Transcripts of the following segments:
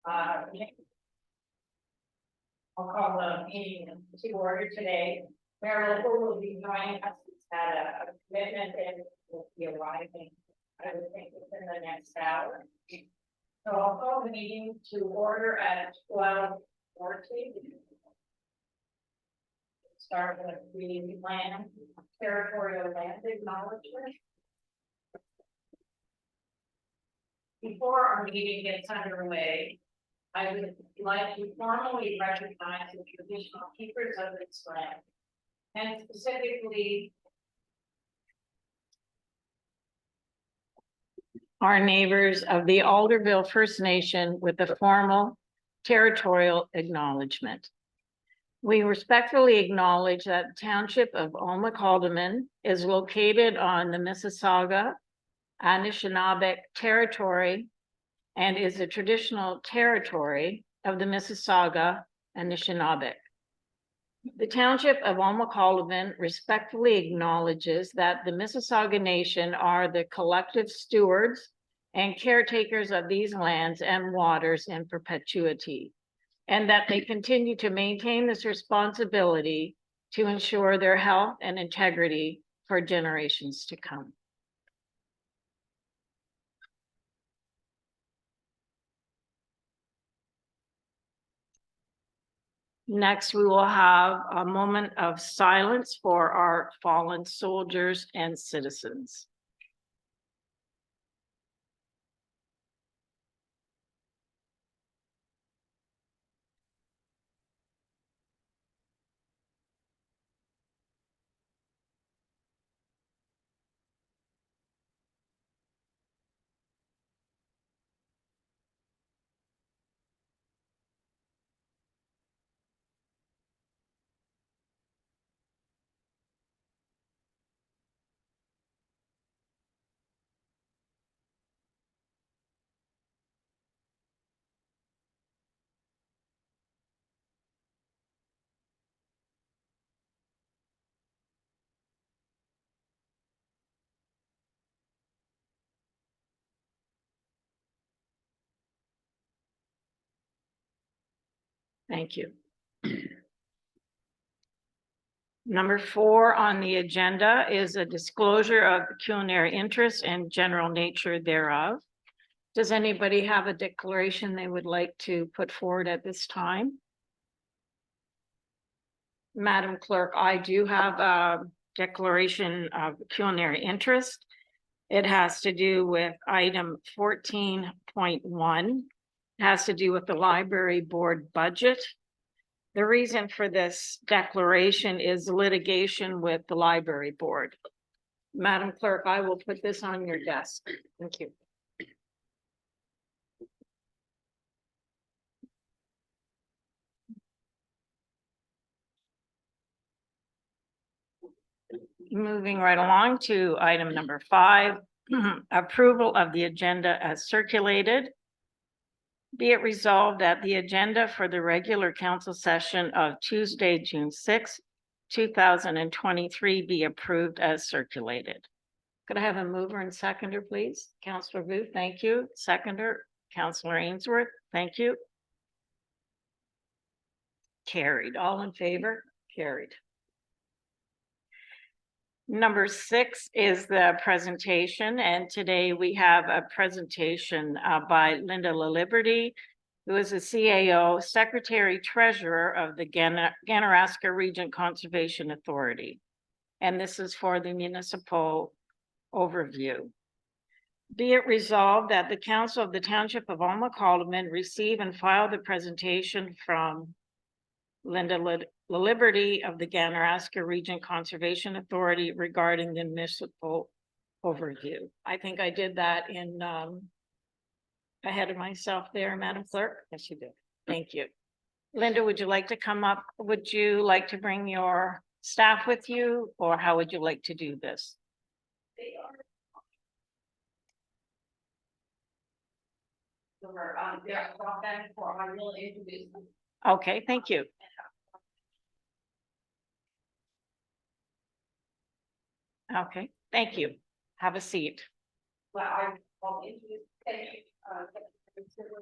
I'll call the meeting to order today. Mayor Local will be joining us at a commitment and will be arriving, I would think, within the next hour. So I'll call the meeting to order at 12:40. Start with the land, territorial land acknowledgement. Before our meeting gets underway, I would like to formally recognize the traditional keepers of this land, and specifically our neighbors of the Alderville First Nation with a formal territorial acknowledgement. We respectfully acknowledge that the township of Alma-Calderman is located on the Mississauga Anishinaabe territory and is a traditional territory of the Mississauga Anishinaabe. The township of Alma-Calderman respectfully acknowledges that the Mississauga Nation are the collective stewards and caretakers of these lands and waters in perpetuity, and that they continue to maintain this responsibility to ensure their health and integrity for generations to come. Next, we will have a moment of silence for our fallen soldiers and citizens. Thank you. Number 4 on the agenda is a disclosure of pecuniary interest and general nature thereof. Does anybody have a declaration they would like to put forward at this time? Madam Clerk, I do have a declaration of pecuniary interest. It has to do with item 14.1. It has to do with the library board budget. The reason for this declaration is litigation with the library board. Madam Clerk, I will put this on your desk. Thank you. Moving right along to item number 5, approval of the agenda as circulated. Be it resolved that the agenda for the regular council session of Tuesday, June 6, 2023 be approved as circulated. Could I have a mover and seconder, please? Councillor Booth, thank you. Seconder, Councillor Ainsworth, thank you. Carried. All in favor? Carried. Number 6 is the presentation, and today we have a presentation by Linda LaLiberty, who is the CAO, Secretary Treasurer of the Ganaraska Region Conservation Authority. And this is for the municipal overview. Be it resolved that the Council of the Township of Alma-Calderman receive and file the presentation from Linda LaLiberty of the Ganaraska Region Conservation Authority regarding the municipal overview. I think I did that in ahead of myself there, Madam Clerk. Yes, you did. Thank you. Linda, would you like to come up? Would you like to bring your staff with you, or how would you like to do this? They are. I will introduce them. Okay, thank you. Okay, thank you. Have a seat. Well, I'll introduce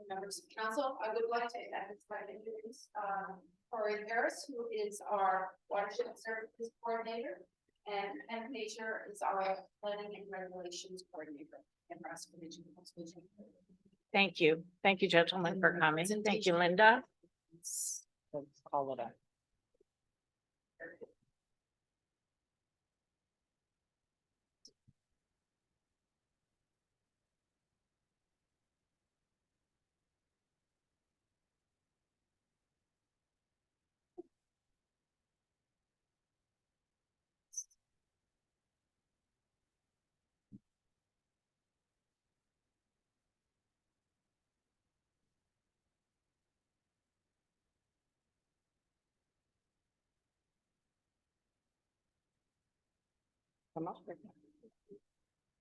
Members of council, I would like to introduce Corey Harris, who is our watershed services coordinator, and Major is our planning and regulations coordinator in Nebraska Region Conservation. Thank you. Thank you, gentlemen, for coming. Thank you, Linda. Let's call it a. Come up with it.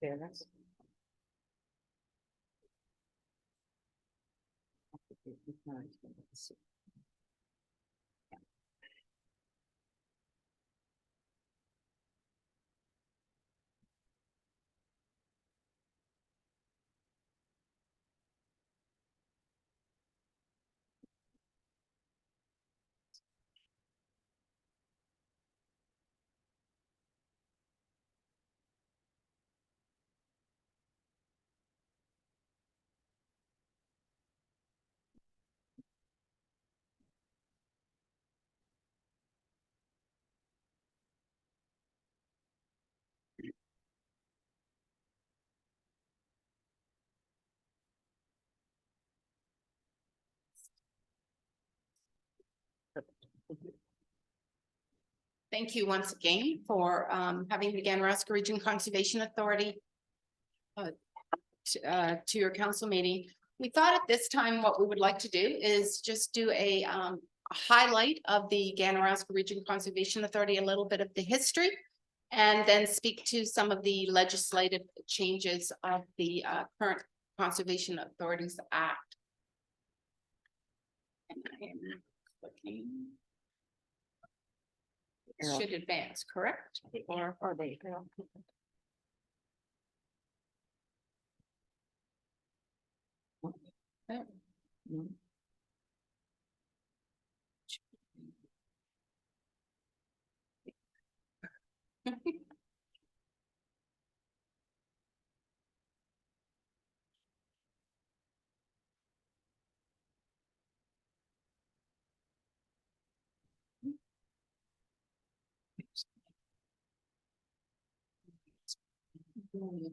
Fairness. Thank you once again for having the Ganaraska Region Conservation Authority to your council meeting. We thought at this time what we would like to do is just do a highlight of the Ganaraska Region Conservation Authority, a little bit of the history, and then speak to some of the legislative changes of the current Conservation Authorities Act. And I am looking. Should advance, correct? Or they.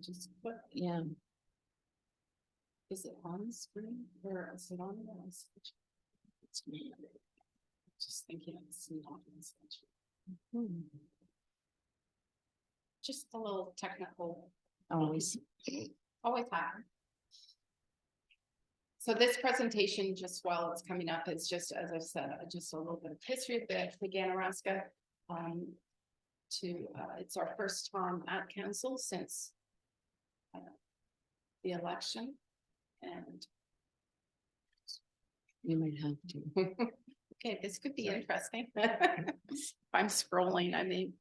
Just put, Yeah. is it on the screen or is it on the switch? It's me. Just thinking it's not on the switch. Just a little technical. Always. Always happen. So this presentation, just while it's coming up, is just, as I said, just a little bit of history of the Ganaraska. It's our first time at council since the election, and You might have to. okay, this could be interesting. If I'm scrolling, I mean.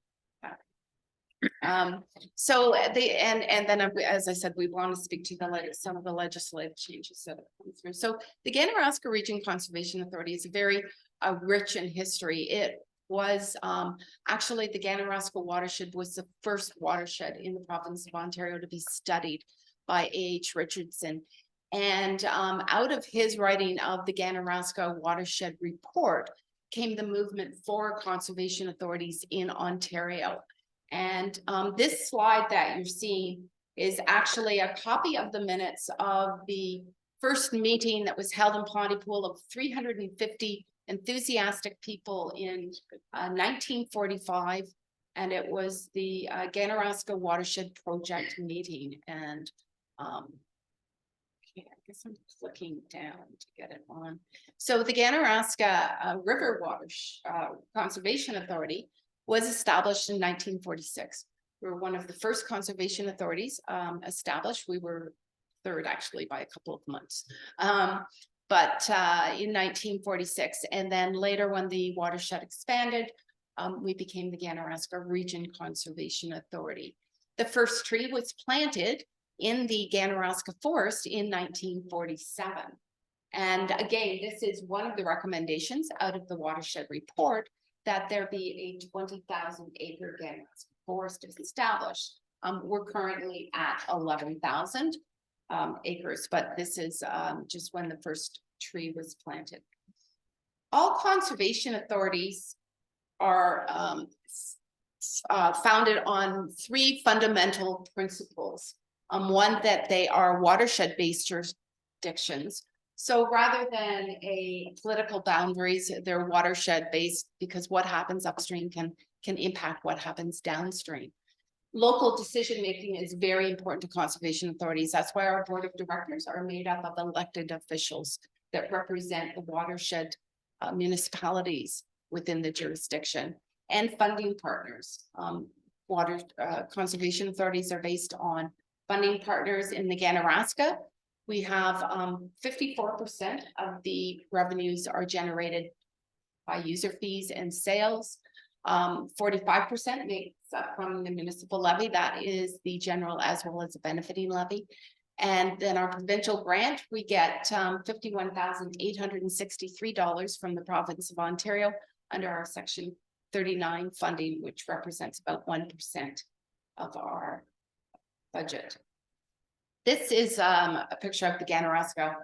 So and then as I said, we want to speak to some of the legislative changes that have come through. So the Ganaraska Region Conservation Authority is very rich in history. It was actually the Ganaraska watershed was the first watershed in the province of Ontario to be studied by A.H. Richardson. And out of his writing of the Ganaraska Watershed Report came the movement for conservation authorities in Ontario. And this slide that you're seeing is actually a copy of the minutes of the first meeting that was held in Pontypool of 350 enthusiastic people in 1945. And it was the Ganaraska Watershed Project meeting. And I guess I'm clicking down to get it on. So the Ganaraska River Conservation Authority was established in 1946. We were one of the first conservation authorities established. We were third actually by a couple of months. But in 1946, and then later when the watershed expanded, we became the Ganaraska Region Conservation Authority. The first tree was planted in the Ganaraska Forest in 1947. And again, this is one of the recommendations out of the watershed report, that there be a 20,000 acre Ganaraska Forest is established. We're currently at 11,000 acres, but this is just when the first tree was planted. All conservation authorities are founded on three fundamental principles. One, that they are watershed-based jurisdictions. So rather than a political boundaries, they're watershed-based, because what happens upstream can impact what happens downstream. Local decision-making is very important to conservation authorities. That's why our board of directors are made up of elected officials that represent the watershed municipalities within the jurisdiction, and funding partners. Conservation authorities are based on funding partners. In the Ganaraska, we have 54% of the revenues are generated by user fees and sales. 45% makes up from the municipal levy, that is the general as well as the benefiting levy. And then our provincial grant, we get $51,863 from the province of Ontario under our Section 39 funding, which represents about 1% of our budget. This is a picture of the Ganaraska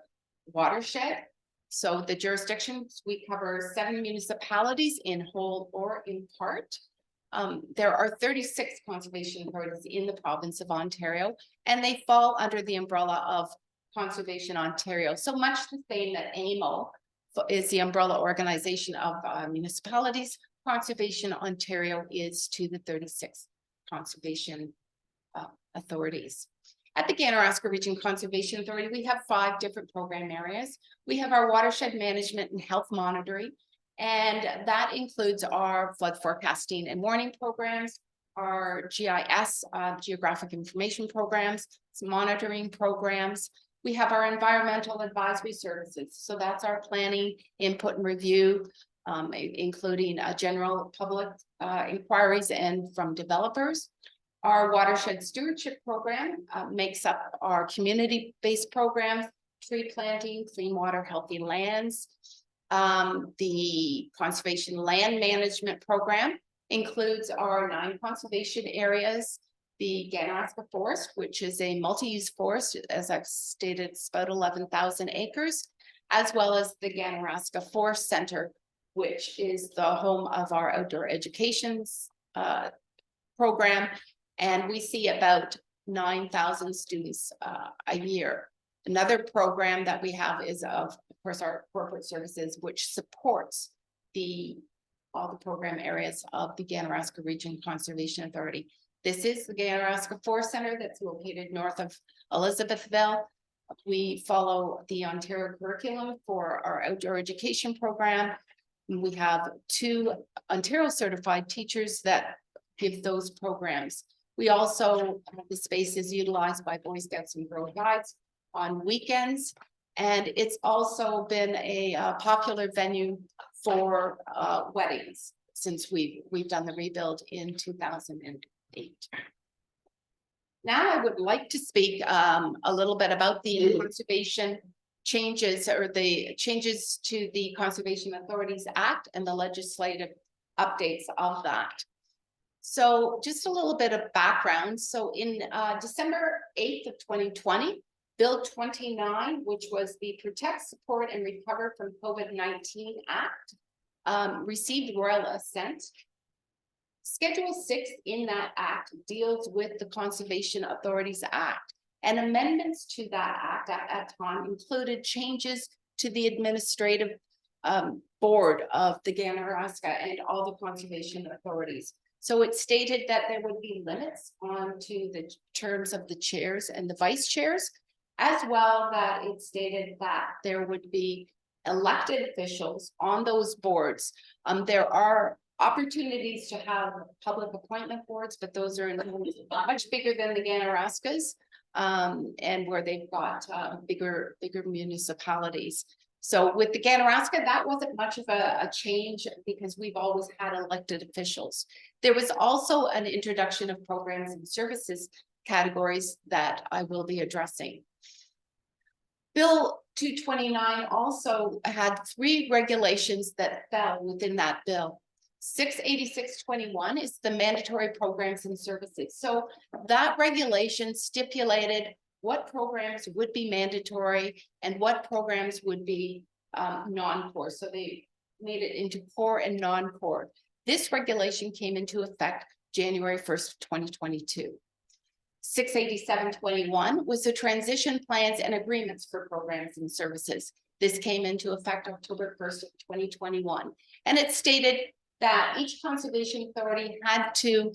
watershed. So the jurisdictions, we cover 7 municipalities in whole or in part. There are 36 conservation authorities in the province of Ontario, and they fall under the umbrella of Conservation Ontario. So much the same that AMO is the umbrella organization of municipalities, Conservation Ontario is to the 36 conservation authorities. At the Ganaraska Region Conservation Authority, we have 5 different program areas. We have our watershed management and health monitoring, and that includes our flood forecasting and warning programs, our GIS, geographic information programs, monitoring programs. We have our environmental advisory services. So that's our planning, input and review, including general public inquiries and from developers. Our watershed stewardship program makes up our community-based programs, tree planting, clean water, healthy lands. The conservation land management program includes our 9 conservation areas, the Ganaraska Forest, which is a multi-use forest, as I've stated, it's about 11,000 acres, as well as the Ganaraska Forest Center, which is the home of our outdoor education program. And we see about 9,000 students a year. Another program that we have is of course our corporate services, which supports all the program areas of the Ganaraska Region Conservation Authority. This is the Ganaraska Forest Center that's located north of Elizabethville. We follow the Ontario curriculum for our outdoor education program. We have 2 Ontario certified teachers that give those programs. We also, the space is utilized by Boy Scouts and Girl Guides on weekends. And it's also been a popular venue for weddings since we've done the rebuild in 2008. Now I would like to speak a little bit about the conservation changes, or the changes to the Conservation Authorities Act and the legislative updates of that. So just a little bit of background. So in December 8th of 2020, Bill 29, which was the Protect, Support, and Recover from COVID-19 Act, received royal assent. Schedule 6 in that act deals with the Conservation Authorities Act, and amendments to that act at that time included changes to the administrative board of the Ganaraska and all the conservation authorities. So it stated that there would be limits on to the terms of the chairs and the vice chairs, as well that it stated that there would be elected officials on those boards. There are opportunities to have public appointment boards, but those are much bigger than the Ganaraskas, and where they've got bigger municipalities. So with the Ganaraska, that wasn't much of a change because we've always had elected officials. There was also an introduction of programs and services categories that I will be addressing. Bill 229 also had 3 regulations that fell within that bill. 68621 is the mandatory programs and services. So that regulation stipulated what programs would be mandatory and what programs would be non-core. So they made it into core and non-core. This regulation came into effect January 1st, 2022. 68721 was the transition plans and agreements for programs and services. This came into effect October 1st of 2021. And it stated that each conservation authority had to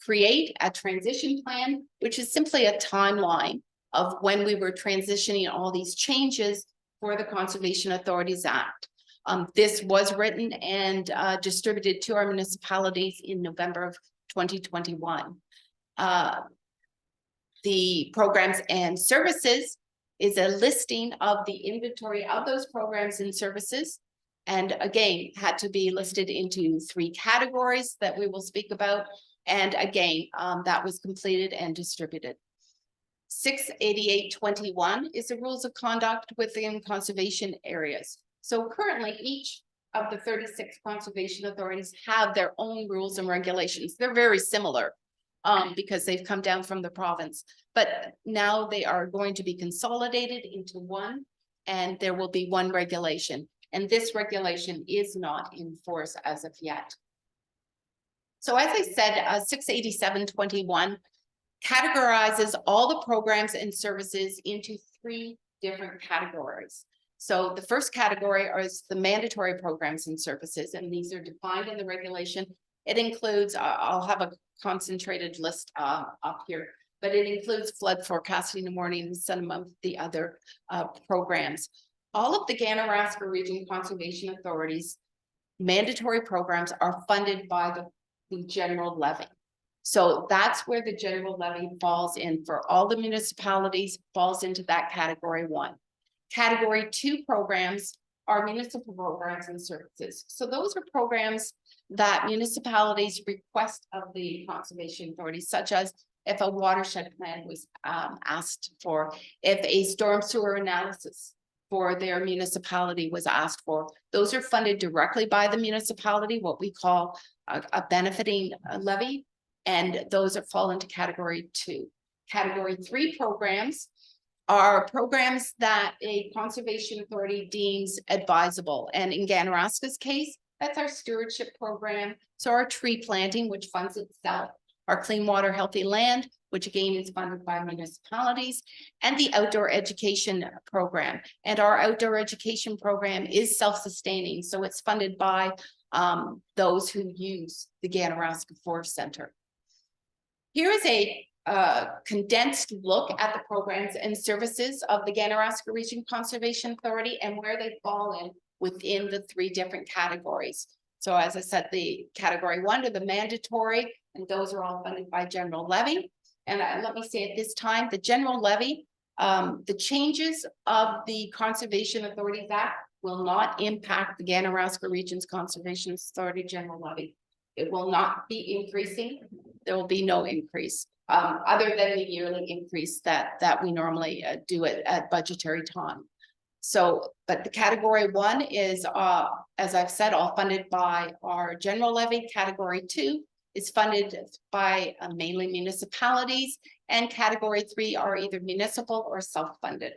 create a transition plan, which is simply a timeline of when we were transitioning all these changes for the Conservation Authorities Act. This was written and distributed to our municipalities in November of 2021. The programs and services is a listing of the inventory of those programs and services. And again, had to be listed into 3 categories that we will speak about. And again, that was completed and distributed. 68821 is the rules of conduct within conservation areas. So currently each of the 36 conservation authorities have their own rules and regulations. They're very similar because they've come down from the province, but now they are going to be consolidated into one, and there will be one regulation. And this regulation is not in force as of yet. So as I said, 68721 categorizes all the programs and services into 3 different categories. So the first category is the mandatory programs and services, and these are defined in the regulation. It includes, I'll have a concentrated list up here, but it includes flood forecasting in the morning and some of the other programs. All of the Ganaraska Region Conservation Authorities mandatory programs are funded by the general levy. So that's where the general levy falls in for all the municipalities, falls into that category 1. Category 2 programs are municipal programs and services. So those are programs that municipalities request of the conservation authorities, such as if a watershed plan was asked for, if a storm sewer analysis for their municipality was asked for. Those are funded directly by the municipality, what we call a benefiting levy, and those are fall into category 2. Category 3 programs are programs that a conservation authority deems advisable. And in Ganaraska's case, that's our stewardship program. So our tree planting, which funds itself, our clean water, healthy land, which again is funded by municipalities, and the outdoor education program. And our outdoor education program is self-sustaining. So it's funded by those who use the Ganaraska Forest Center. Here is a condensed look at the programs and services of the Ganaraska Region Conservation Authority and where they fall in within the 3 different categories. So as I said, the category 1 are the mandatory, and those are all funded by general levy. And let me say at this time, the general levy, the changes of the Conservation Authorities Act will not impact the Ganaraska Region's Conservation Authority general levy. It will not be increasing. There will be no increase other than the yearly increase that we normally do at budgetary time. So, but the category 1 is, as I've said, all funded by our general levy. Category 2 is funded by mainly municipalities, and category 3 are either municipal or self-funded.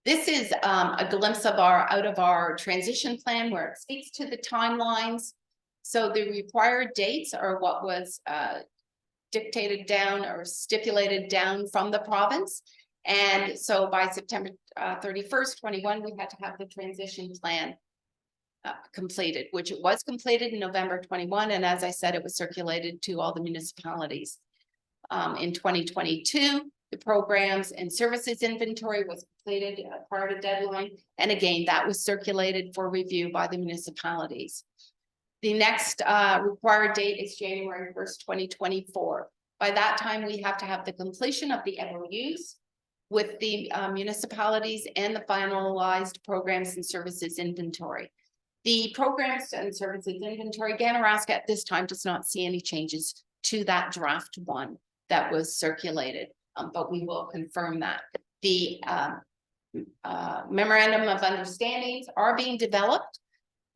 This is a glimpse of out of our transition plan where it speaks to the timelines. So the required dates are what was dictated down or stipulated down from the province. And so by September 31st, 21, we had to have the transition plan completed, which it was completed in November 21. And as I said, it was circulated to all the municipalities. In 2022, the programs and services inventory was completed prior to deadline. And again, that was circulated for review by the municipalities. The next required date is January 1st, 2024. By that time, we have to have the completion of the MOUs with the municipalities and the finalized programs and services inventory. The programs and services inventory, Ganaraska at this time does not see any changes to that draft one that was circulated, but we will confirm that. The memorandum of understandings are being developed.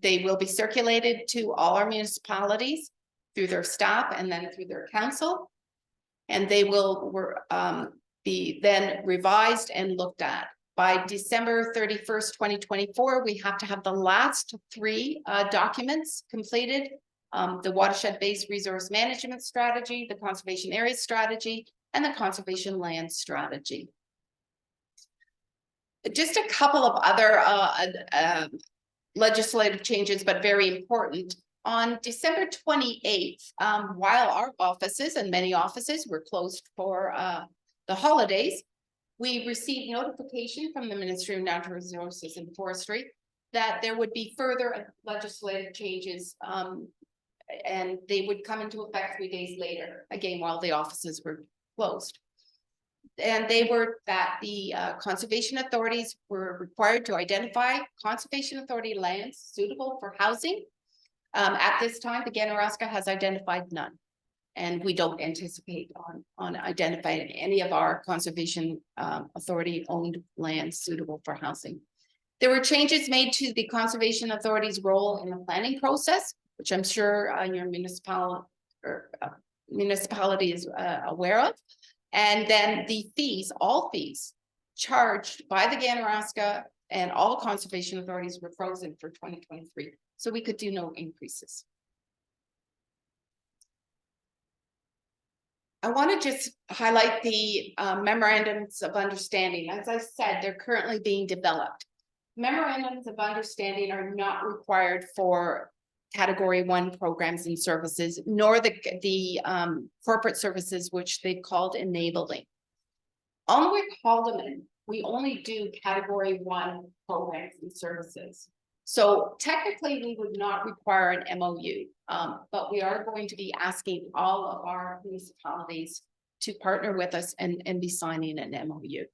They will be circulated to all our municipalities through their staff and then through their council. And they will be then revised and looked at. By December 31st, 2024, we have to have the last 3 documents completed. The watershed-based resource management strategy, the conservation area strategy, and the conservation land strategy. Just a couple of other legislative changes, but very important. On December 28th, while our offices and many offices were closed for the holidays, we received notification from the Ministry of Natural Resources and Forestry that there would be further legislative changes, and they would come into effect 3 days later, again, while the offices were closed. And they were that the conservation authorities were required to identify conservation authority lands suitable for housing. At this time, the Ganaraska has identified none. And we don't anticipate on identifying any of our conservation authority owned lands suitable for housing. There were changes made to the conservation authority's role in the planning process, which I'm sure your municipality is aware of. And then the fees, all fees charged by the Ganaraska and all conservation authorities were frozen for 2023. So we could do no increases. I want to just highlight the memorandums of understanding. As I said, they're currently being developed. Memorandums of understanding are not required for Category 1 programs and services, nor the corporate services, which they've called enabling. On Haldeman, we only do Category 1 programs and services. So technically, we would not require an MOU, but we are going to be asking all of our municipalities to partner with us and be signing an MOU.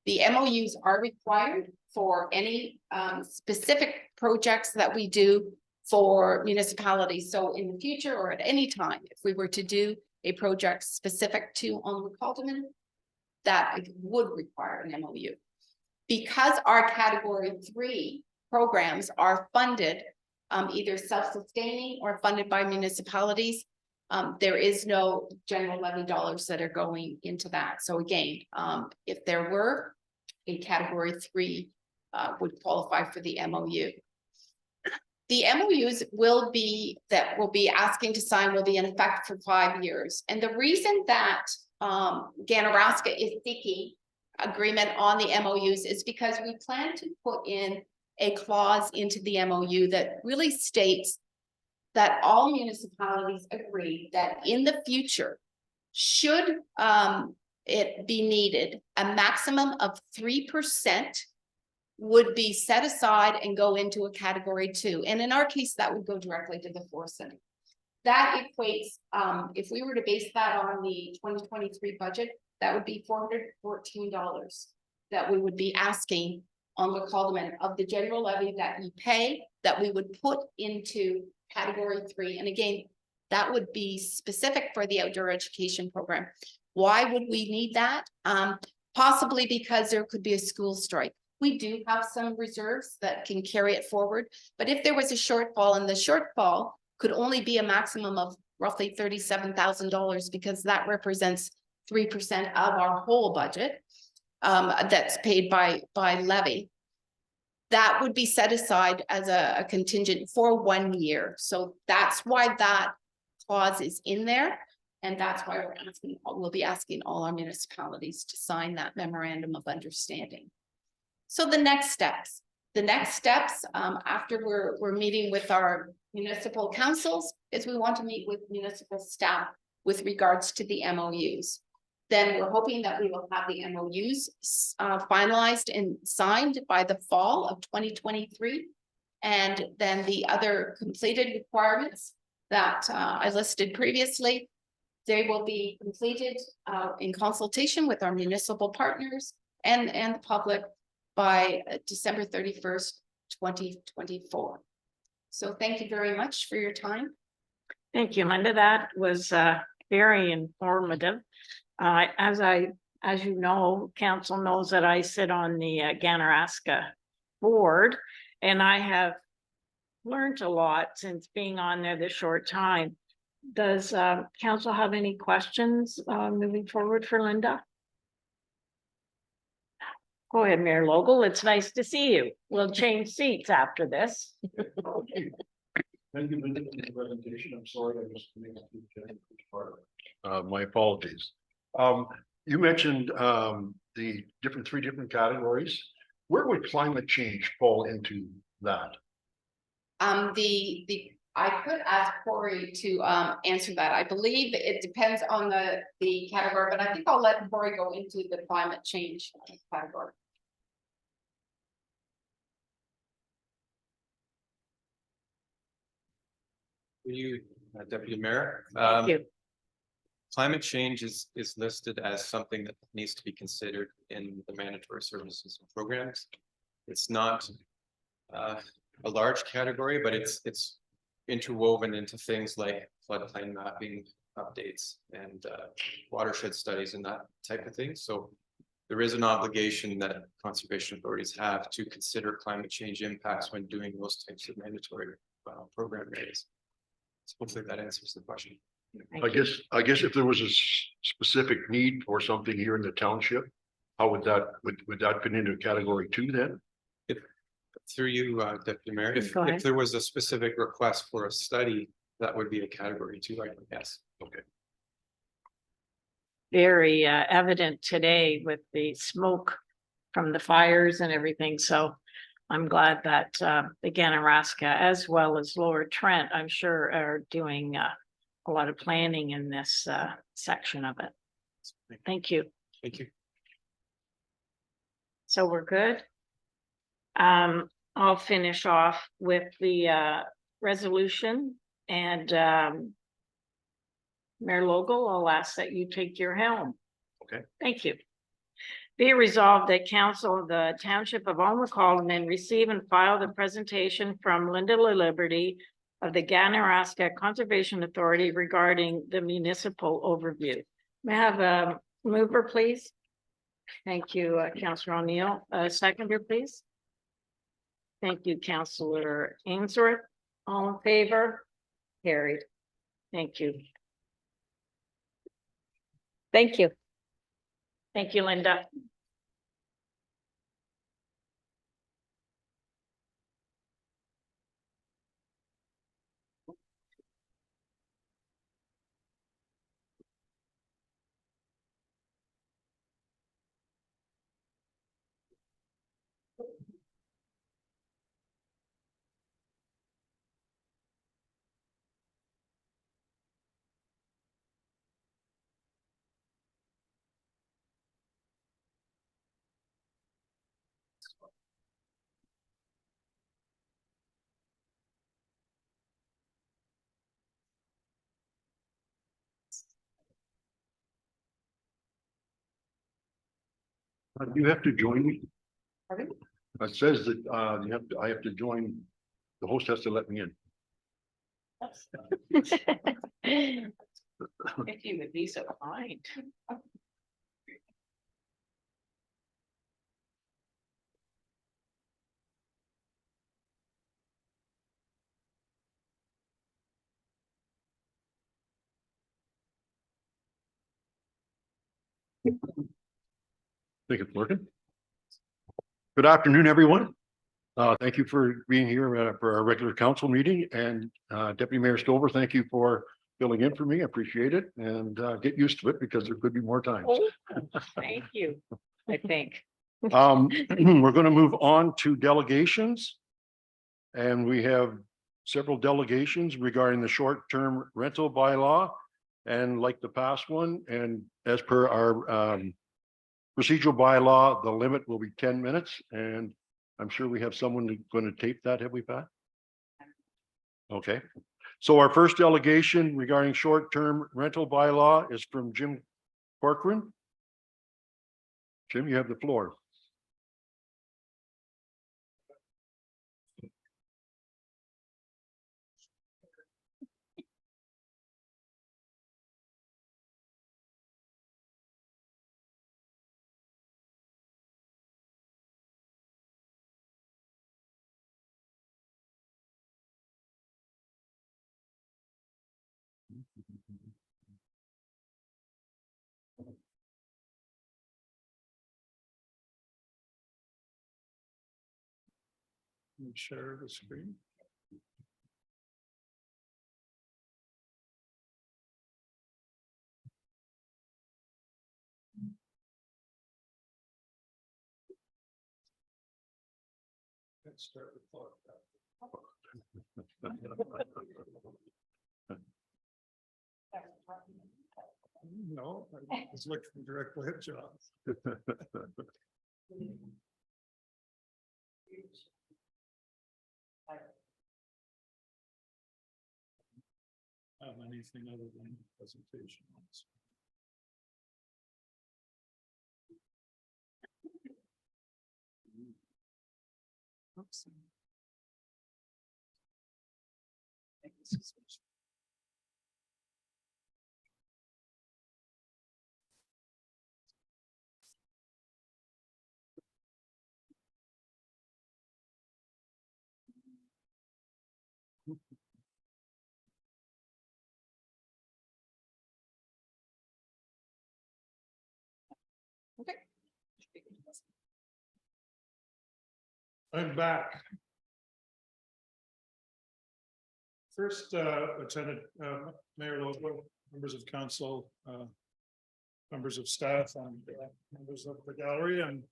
The MOUs are required for any specific projects that we do for municipalities. So in the future or at any time, if we were to do a project specific to Haldeman, that would require an MOU. Because our Category 3 programs are funded either self-sustaining or funded by municipalities, there is no general levy dollars that are going into that. So again, if there were a Category 3 would qualify for the MOU. The MOUs will be asking to sign will be in effect for 5 years. And the reason that Ganaraska is seeking agreement on the MOUs is because we plan to put in a clause into the MOU that really states that all municipalities agree that in the future, should it be needed, a maximum of 3% would be set aside and go into a Category 2. And in our case, that would go directly to the Forest Center. That equates, if we were to base that on the 2023 budget, that would be $414 that we would be asking on the Haldeman of the general levy that you pay, that we would put into Category 3. And again, that would be specific for the outdoor education program. Why would we need that? Possibly because there could be a school strike. We do have some reserves that can carry it forward, but if there was a shortfall, and the shortfall could only be a maximum of roughly $37,000, because that represents 3% of our whole budget that's paid by levy, that would be set aside as a contingent for 1 year. So that's why that clause is in there. And that's why we'll be asking all our municipalities to sign that memorandum of understanding. So the next steps after we're meeting with our municipal councils is we want to meet with municipal staff with regards to the MOUs. Then we're hoping that we will have the MOUs finalized and signed by the fall of 2023. And then the other completed requirements that I listed previously, they will be completed in consultation with our municipal partners and the public by December 31st, 2024. So thank you very much for your time. Thank you, Linda. That was very informative. As you know, council knows that I sit on the Ganaraska board, and I have learned a lot since being on there this short time. Does council have any questions moving forward for Linda? Go ahead, Mayor Logal. It's nice to see you. We'll change seats after this. Thank you, Linda, for the presentation. I'm sorry I was unable to attend the first part. My apologies. You mentioned the three different categories. Where would climate change fall into that? I could ask Corey to answer that. I believe it depends on the category, but I think I'll let Corey go into the climate change category. You, Deputy Mayor. Thank you. Climate change is listed as something that needs to be considered in the mandatory services and programs. It's not a large category, but it's interwoven into things like floodplain mapping updates and watershed studies and that type of thing. So there is an obligation that conservation authorities have to consider climate change impacts when doing those types of mandatory program areas. So hopefully that answers the question. Thank you. I guess if there was a specific need for something here in the township, how would that fit into category 2 then? Through you, Deputy Mayor, if Go ahead. there was a specific request for a study, that would be a category 2 item, yes. Okay. Very evident today with the smoke from the fires and everything. So I'm glad that the Ganaraska as well as Lower Trent, I'm sure, are doing a lot of planning in this section of it. Thank you. Thank you. So we're good. I'll finish off with the resolution, and Mayor Logal, I'll ask that you take your helm. Okay. Thank you. Be it resolved that council of the Township of Alma-Colleman receive and file the presentation from Linda LaLiberty of the Ganaraska Conservation Authority regarding the municipal overview. May I have a mover, please? Thank you, Councillor O'Neill. Seconder, please. Thank you, Councillor Ainsworth. All in favor? Carried. Thank you. Thank you. Thank you, Linda. You have to join me. Pardon? It says that I have to join. The host has to let me in. If you would be so kind. Think it's working. Good afternoon, everyone. Thank you for being here for our regular council meeting, and Deputy Mayor Stover, thank you for filling in for me. I appreciate it, and get used to it because there could be more times. Oh, thank you, I think. We're going to move on to delegations. And we have several delegations regarding the short-term rental bylaw. And like the past one, and as per our procedural bylaw, the limit will be 10 minutes. And I'm sure we have someone going to tape that, have we, Pat? Okay. So our first delegation regarding short-term rental bylaw is from Jim Corcoran. Jim, you have the floor. Let me share the screen. Let's start the clock. No, I was looking directly at John. Have anything other than presentation. Oops. I'm back. First, attended Mayor Lobo, members of council, members of staff, and members of the gallery, and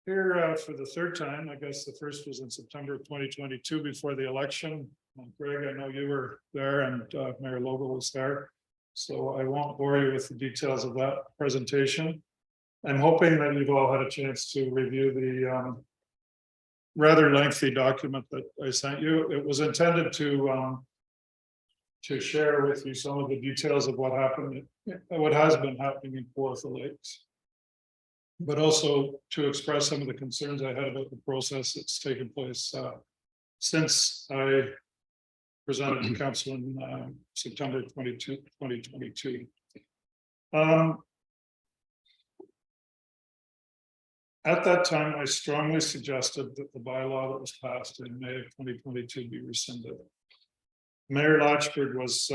here for the third time. I guess the first was in September of 2022 before the election. Greg, I know you were there, and Mayor Lobo was there, so I won't bore you with the details of that presentation. I'm hoping that you've all had a chance to review the rather lengthy document that I sent you. It was intended to share with you some of the details of what happened, what has been happening in Kawartha Lakes, but also to express some of the concerns I had about the process that's taken place since I presented to council in September 22, 2022. At that time, I strongly suggested that the bylaw that was passed in May of 2022 be rescinded. Mayor Latchford was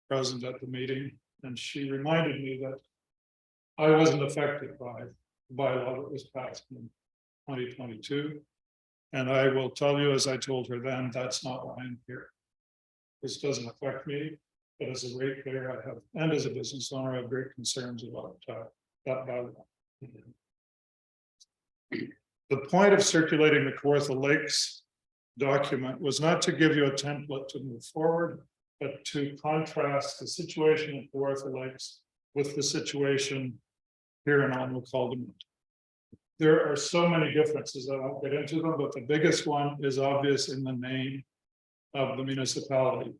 present at the meeting, and she reminded me that I wasn't affected by the bylaw that was passed in 2022. And I will tell you, as I told her then, that's not why I'm here. This doesn't affect me, but as a ratepayer, I have, and as a business owner, I have great concerns about that bylaw. The point of circulating the Kawartha Lakes document was not to give you a template to move forward, but to contrast the situation at Kawartha Lakes with the situation here in Alma-Caldermont. There are so many differences, I won't get into them, but the biggest one is obvious in the name of the municipality.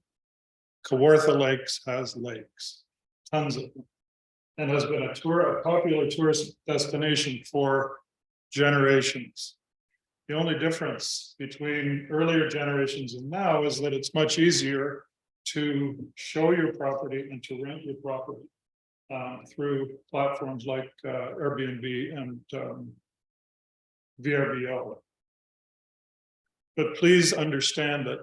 Kawartha Lakes has lakes, tons of them, and has been a popular tourist destination for generations. The only difference between earlier generations and now is that it's much easier to show your property and to rent your property through platforms like Airbnb and VRBO. But please understand that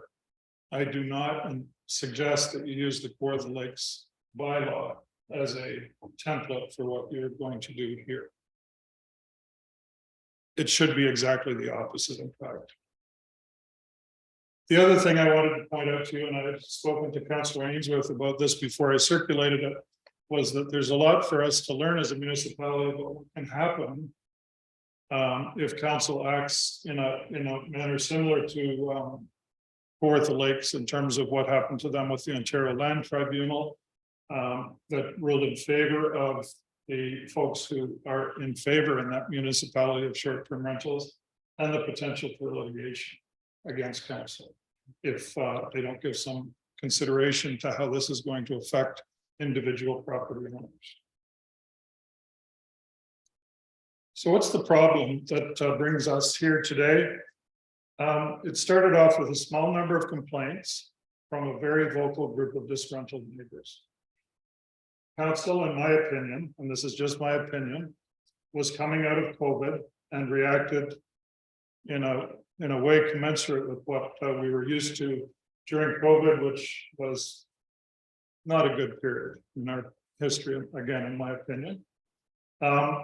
I do not suggest that you use the Kawartha Lakes bylaw as a template for what you're going to do here. It should be exactly the opposite, in fact. The other thing I wanted to point out to you, and I've spoken to Councillor Ainsworth about this before I circulated it, was that there's a lot for us to learn as a municipality about what can happen if council acts in a manner similar to Kawartha Lakes in terms of what happened to them with the Ontario Land Tribunal that ruled in favor of the folks who are in favor in that municipality of short-term rentals, and the potential for litigation against council if they don't give some consideration to how this is going to affect individual property owners. So what's the problem that brings us here today? It started off with a small number of complaints from a very vocal group of disgruntled neighbors. Council, in my opinion, and this is just my opinion, was coming out of COVID and reacted in a way commensurate with what we were used to during COVID, which was not a good period in our history, again, in my opinion.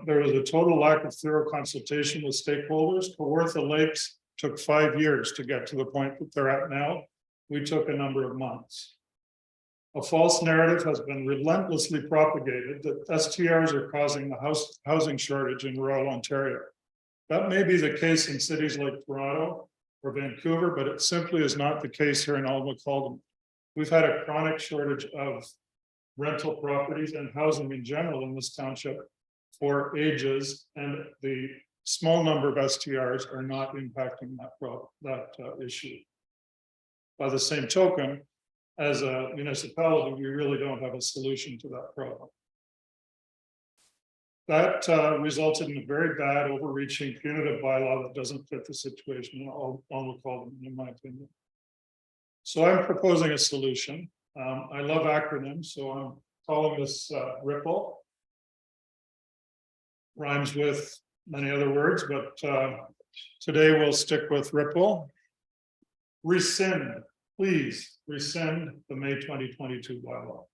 There was a total lack of thorough consultation with stakeholders. Kawartha Lakes took 5 years to get to the point that they're at now. We took a number of months. A false narrative has been relentlessly propagated that STRs are causing the housing shortage in rural Ontario. That may be the case in cities like Toronto or Vancouver, but it simply is not the case here in Alma-Colden. We've had a chronic shortage of rental properties and housing in general in this township for ages, and the small number of STRs are not impacting that issue. By the same token, as a municipality, we really don't have a solution to that problem. That resulted in a very bad, overreaching, punitive bylaw that doesn't fit the situation in Alma-Colden, in my opinion. So I'm proposing a solution. I love acronyms, so I'm calling this RIPPLE. Rhymes with many other words, but today we'll stick with RIPPLE. Rescind, please rescind the May 2022 bylaw.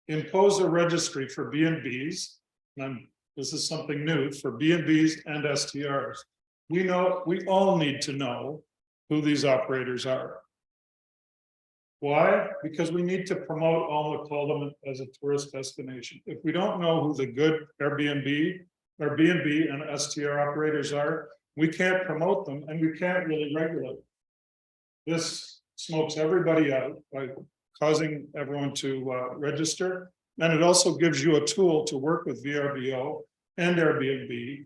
Impose a registry for B&Bs, and this is something new for B&Bs and STRs. We all need to know who these operators are. Why? Because we need to promote Alma-Colden as a tourist destination. If we don't know who the good Airbnb or B&B and STR operators are, we can't promote them and we can't really regulate. This smokes everybody out by causing everyone to register. And it also gives you a tool to work with VRBO and Airbnb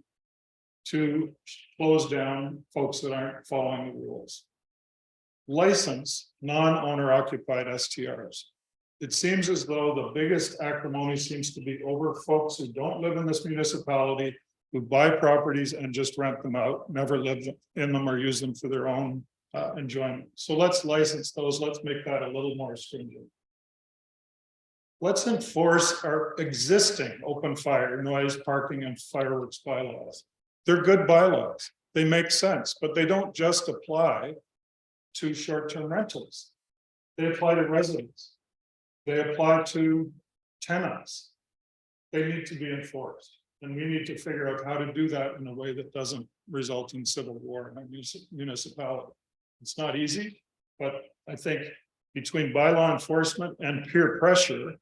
to close down folks that aren't following the rules. License non-owner occupied STRs. It seems as though the biggest acrimony seems to be over folks who don't live in this municipality, who buy properties and just rent them out, never live in them or use them for their own enjoyment. So let's license those. Let's make that a little more stringent. Let's enforce our existing open fire, noise, parking, and fireworks bylaws. They're good bylaws. They make sense, but they don't just apply to short-term rentals. They apply to residents. They apply to tenants. They need to be enforced. And we need to figure out how to do that in a way that doesn't result in civil war in our municipality. It's not easy, but I think between bylaw enforcement and peer pressure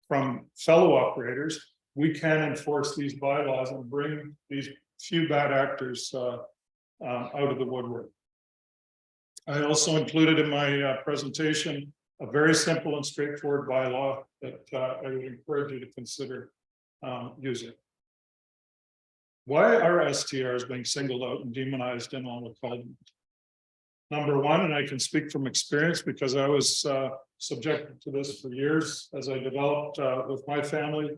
from fellow operators, we can enforce these bylaws and bring these few bad actors out of the woodwork. I also included in my presentation a very simple and straightforward bylaw that I would encourage you to consider using. Why are STRs being singled out and demonized in Alma-Colden? Number one, and I can speak from experience because I was subjected to this for years as I developed with my family,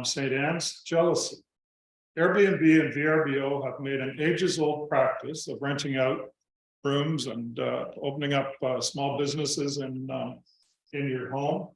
St. Anne's, jealousy. Airbnb and VRBO have made an ages-old practice of renting out rooms and opening up small businesses in your home,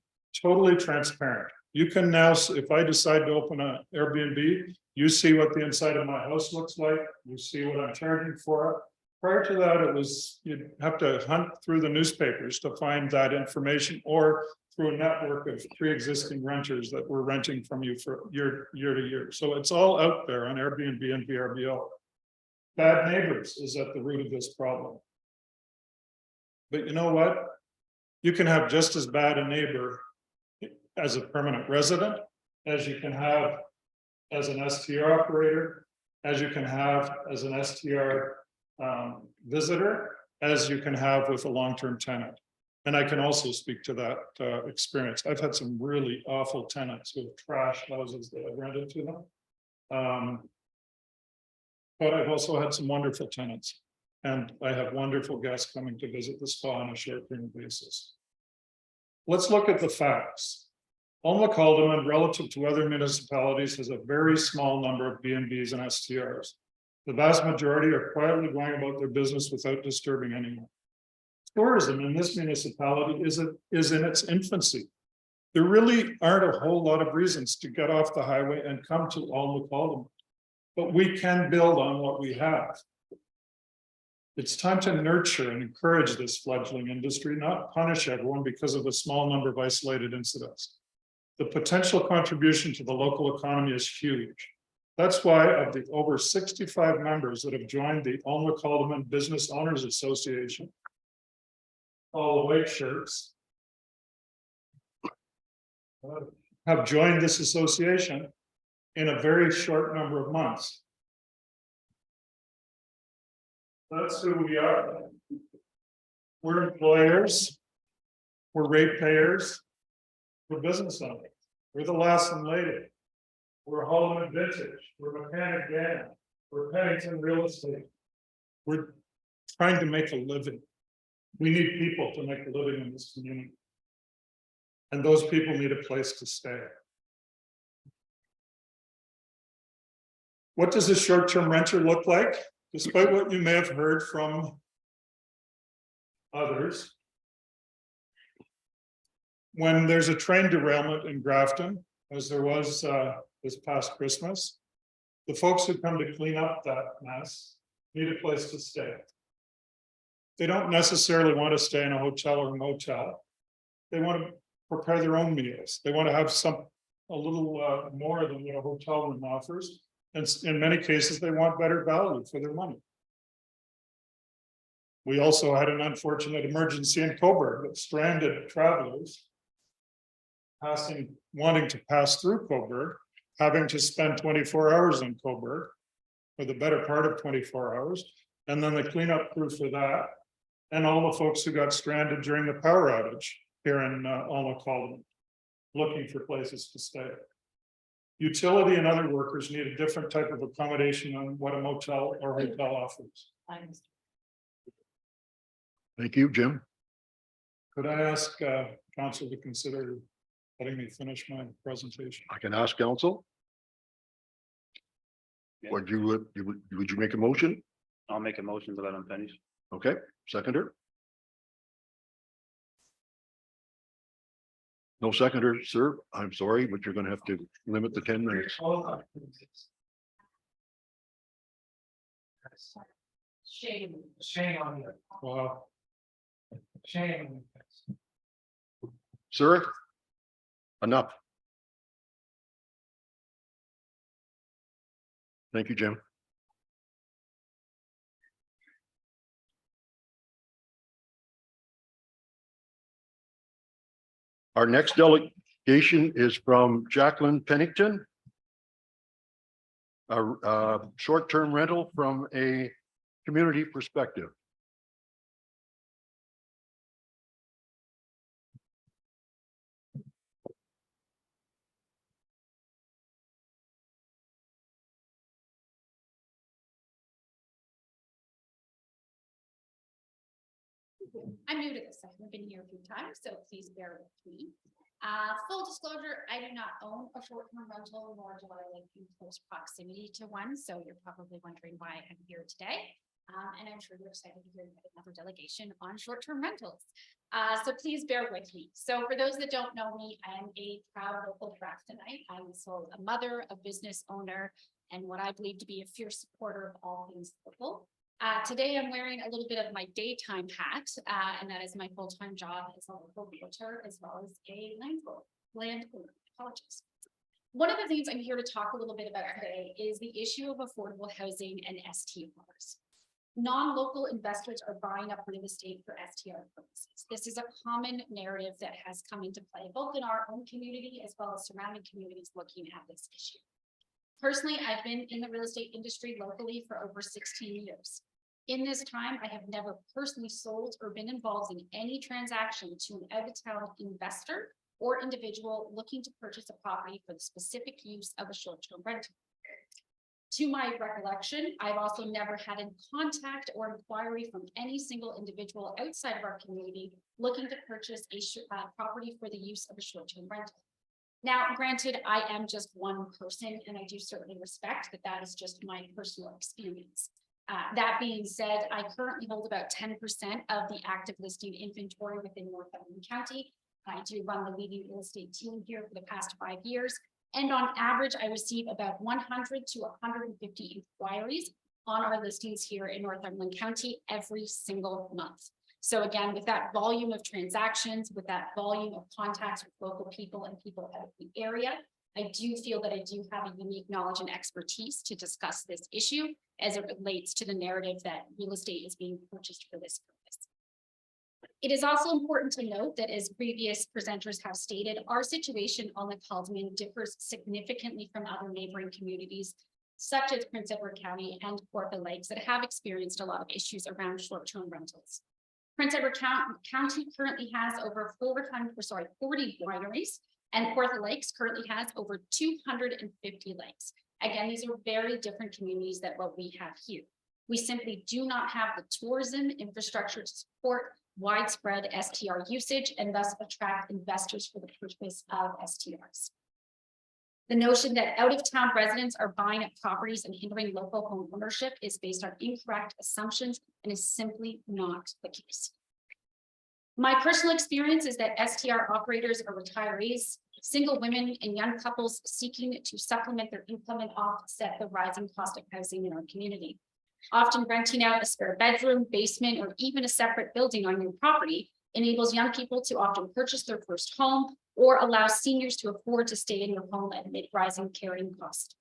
totally transparent. You can now, if I decide to open an Airbnb, you see what the inside of my house looks like. You see what I'm charging for it. Prior to that, it was, you'd have to hunt through the newspapers to find that information or through a network of pre-existing renters that were renting from you for year to year. So it's all out there on Airbnb and VRBO. Bad neighbors is at the root of this problem. But you know what? You can have just as bad a neighbor as a permanent resident, as you can have as an STR operator, as you can have as an STR visitor, as you can have with a long-term tenant. And I can also speak to that experience. I've had some really awful tenants who have trashed houses that I've rented to them. But I've also had some wonderful tenants, and I have wonderful guests coming to visit the spa on a short-term basis. Let's look at the facts. Alma-Colden, relative to other municipalities, has a very small number of B&Bs and STRs. The vast majority are quietly going about their business without disturbing anyone. Tourism in this municipality is in its infancy. There really aren't a whole lot of reasons to get off the highway and come to Alma-Colden, but we can build on what we have. It's time to nurture and encourage this fledgling industry, not punish everyone because of a small number of isolated incidents. The potential contribution to the local economy is huge. That's why of the over 65 members that have joined the Alma Calderman Business Owners Association, all the white shirts, have joined this association in a very short number of months. That's who we are. We're employers. We're ratepayers. We're business owners. We're the Lassen Lady. We're Holloman Vintage. We're Mechanic Dan. We're Pennington Real Estate. We're trying to make a living. We need people to make a living in this community. And those people need a place to stay. What does a short-term renter look like? Despite what you may have heard from others, when there's a train derailment in Grafton, as there was this past Christmas, the folks who come to clean up that mess need a place to stay. They don't necessarily want to stay in a hotel or motel. They want to prepare their own meals. They want to have a little more than what a hotel room offers. And in many cases, they want better value for their money. We also had an unfortunate emergency in Cobourg that stranded travelers wanting to pass through Cobourg, having to spend 24 hours in Cobourg, for the better part of 24 hours, and then the cleanup crew for that, and all the folks who got stranded during the power outage here in Alma Calderman, looking for places to stay. Utility and other workers need a different type of accommodation on what a motel or hotel offers. Thank you, Jim. Could I ask council to consider letting me finish my presentation? I can ask council. Would you make a motion? I'll make a motion to let him finish. Okay, seconder. No seconder, sir. I'm sorry, but you're gonna have to limit the 10 minutes. Shame on you. Wow. Shame. Sir? Enough. Thank you, Jim. Our next delegation is from Jacqueline Pennington. A short-term rental from a community perspective. I'm new to this. I haven't been here a few times, so please bear with me. Full disclosure, I do not own a short-term rental, nor do I live in close proximity to one. So you're probably wondering why I'm here today. And I'm sure you're excited to hear another delegation on short-term rentals. So please bear with me. So for those that don't know me, I am a proud local Graftonite. I'm also a mother, a business owner, and what I believe to be a fierce supporter of all things local. Today I'm wearing a little bit of my daytime hat, and that is my full-time job as a local realtor, as well as a landowner. Apologies. One of the things I'm here to talk a little bit about today is the issue of affordable housing and STRs. Non-local investors are buying up real estate for STR purposes. This is a common narrative that has come into play, both in our own community as well as surrounding communities looking at this issue. Personally, I've been in the real estate industry locally for over 16 years. In this time, I have never personally sold or been involved in any transaction to an out-of-town investor or individual looking to purchase a property for the specific use of a short-term rental. To my recollection, I've also never had a contact or inquiry from any single individual outside of our community looking to purchase a property for the use of a short-term rental. Now, granted, I am just one person, and I do certainly respect that that is just my personal experience. That being said, I currently hold about 10% of the active listing inventory within Northumberland County. I do run the leading real estate team here for the past 5 years. And on average, I receive about 100 to 150 inquiries on our listings here in Northumberland County every single month. So again, with that volume of transactions, with that volume of contacts with local people and people out of the area, I do feel that I do have a unique knowledge and expertise to discuss this issue as it relates to the narrative that real estate is being purchased for this purpose. It is also important to note that as previous presenters have stated, our situation on the Caldman differs significantly from other neighboring communities, such as Prince Edward County and Kawartha Lakes that have experienced a lot of issues around short-term rentals. Prince Edward County currently has over 40 wineries, and Kawartha Lakes currently has over 250 lakes. Again, these are very different communities than what we have here. We simply do not have the tourism infrastructure to support widespread STR usage and thus attract investors for the purpose of STRs. The notion that out-of-town residents are buying up properties and hindering local home ownership is based on incorrect assumptions and is simply not the case. My personal experience is that STR operators are retirees, single women, and young couples seeking to supplement their income and offset the rising cost of housing in our community. Often renting out a spare bedroom, basement, or even a separate building on your property enables young people to often purchase their first home or allow seniors to afford to stay in your home amid rising carrying cost.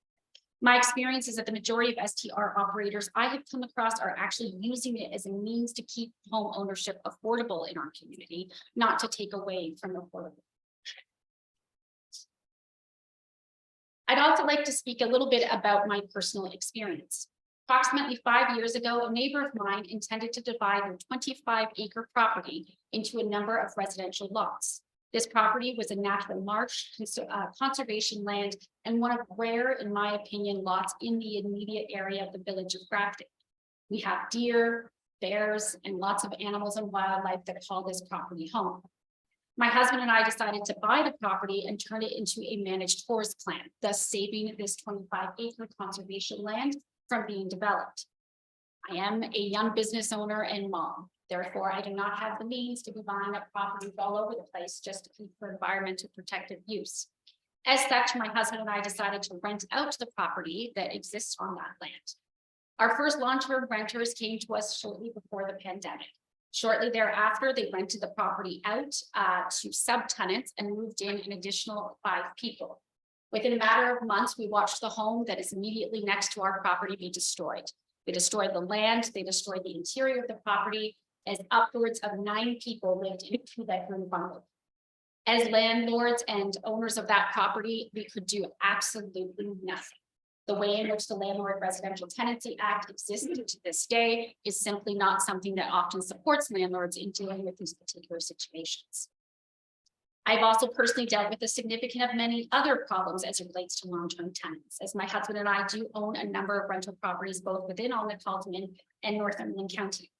My experience is that the majority of STR operators I have come across are actually using it as a means to keep home ownership affordable in our community, not to take away from affordable. I'd also like to speak a little bit about my personal experience. Approximately 5 years ago, a neighbor of mine intended to divide their 25-acre property into a number of residential lots. This property was a natural marsh, conservation land, and one of rare, in my opinion, lots in the immediate area of the village of Grafton. We have deer, bears, and lots of animals and wildlife that call this property home. My husband and I decided to buy the property and turn it into a managed forest plan, thus saving this 25-acre conservation land from being developed. I am a young business owner and mom. Therefore, I do not have the means to be buying up properties all over the place just to keep for environmental protective use. As such, my husband and I decided to rent out the property that exists on that land. Our first long-term renters came to us shortly before the pandemic. Shortly thereafter, they rented the property out to subtenants and moved in an additional 5 people. Within a matter of months, we watched the home that is immediately next to our property be destroyed. They destroyed the land, they destroyed the interior of the property, as upwards of 9 people lived in a 2-bedroom bungalow. As landlords and owners of that property, we could do absolutely nothing. The way in which the Landlord Residential Tenancy Act exists to this day is simply not something that often supports landlords in dealing with these particular situations. I've also personally dealt with a significant of many other problems as it relates to long-term tenants, as my husband and I do own a number of rental properties both within Caldman and Northumberland County.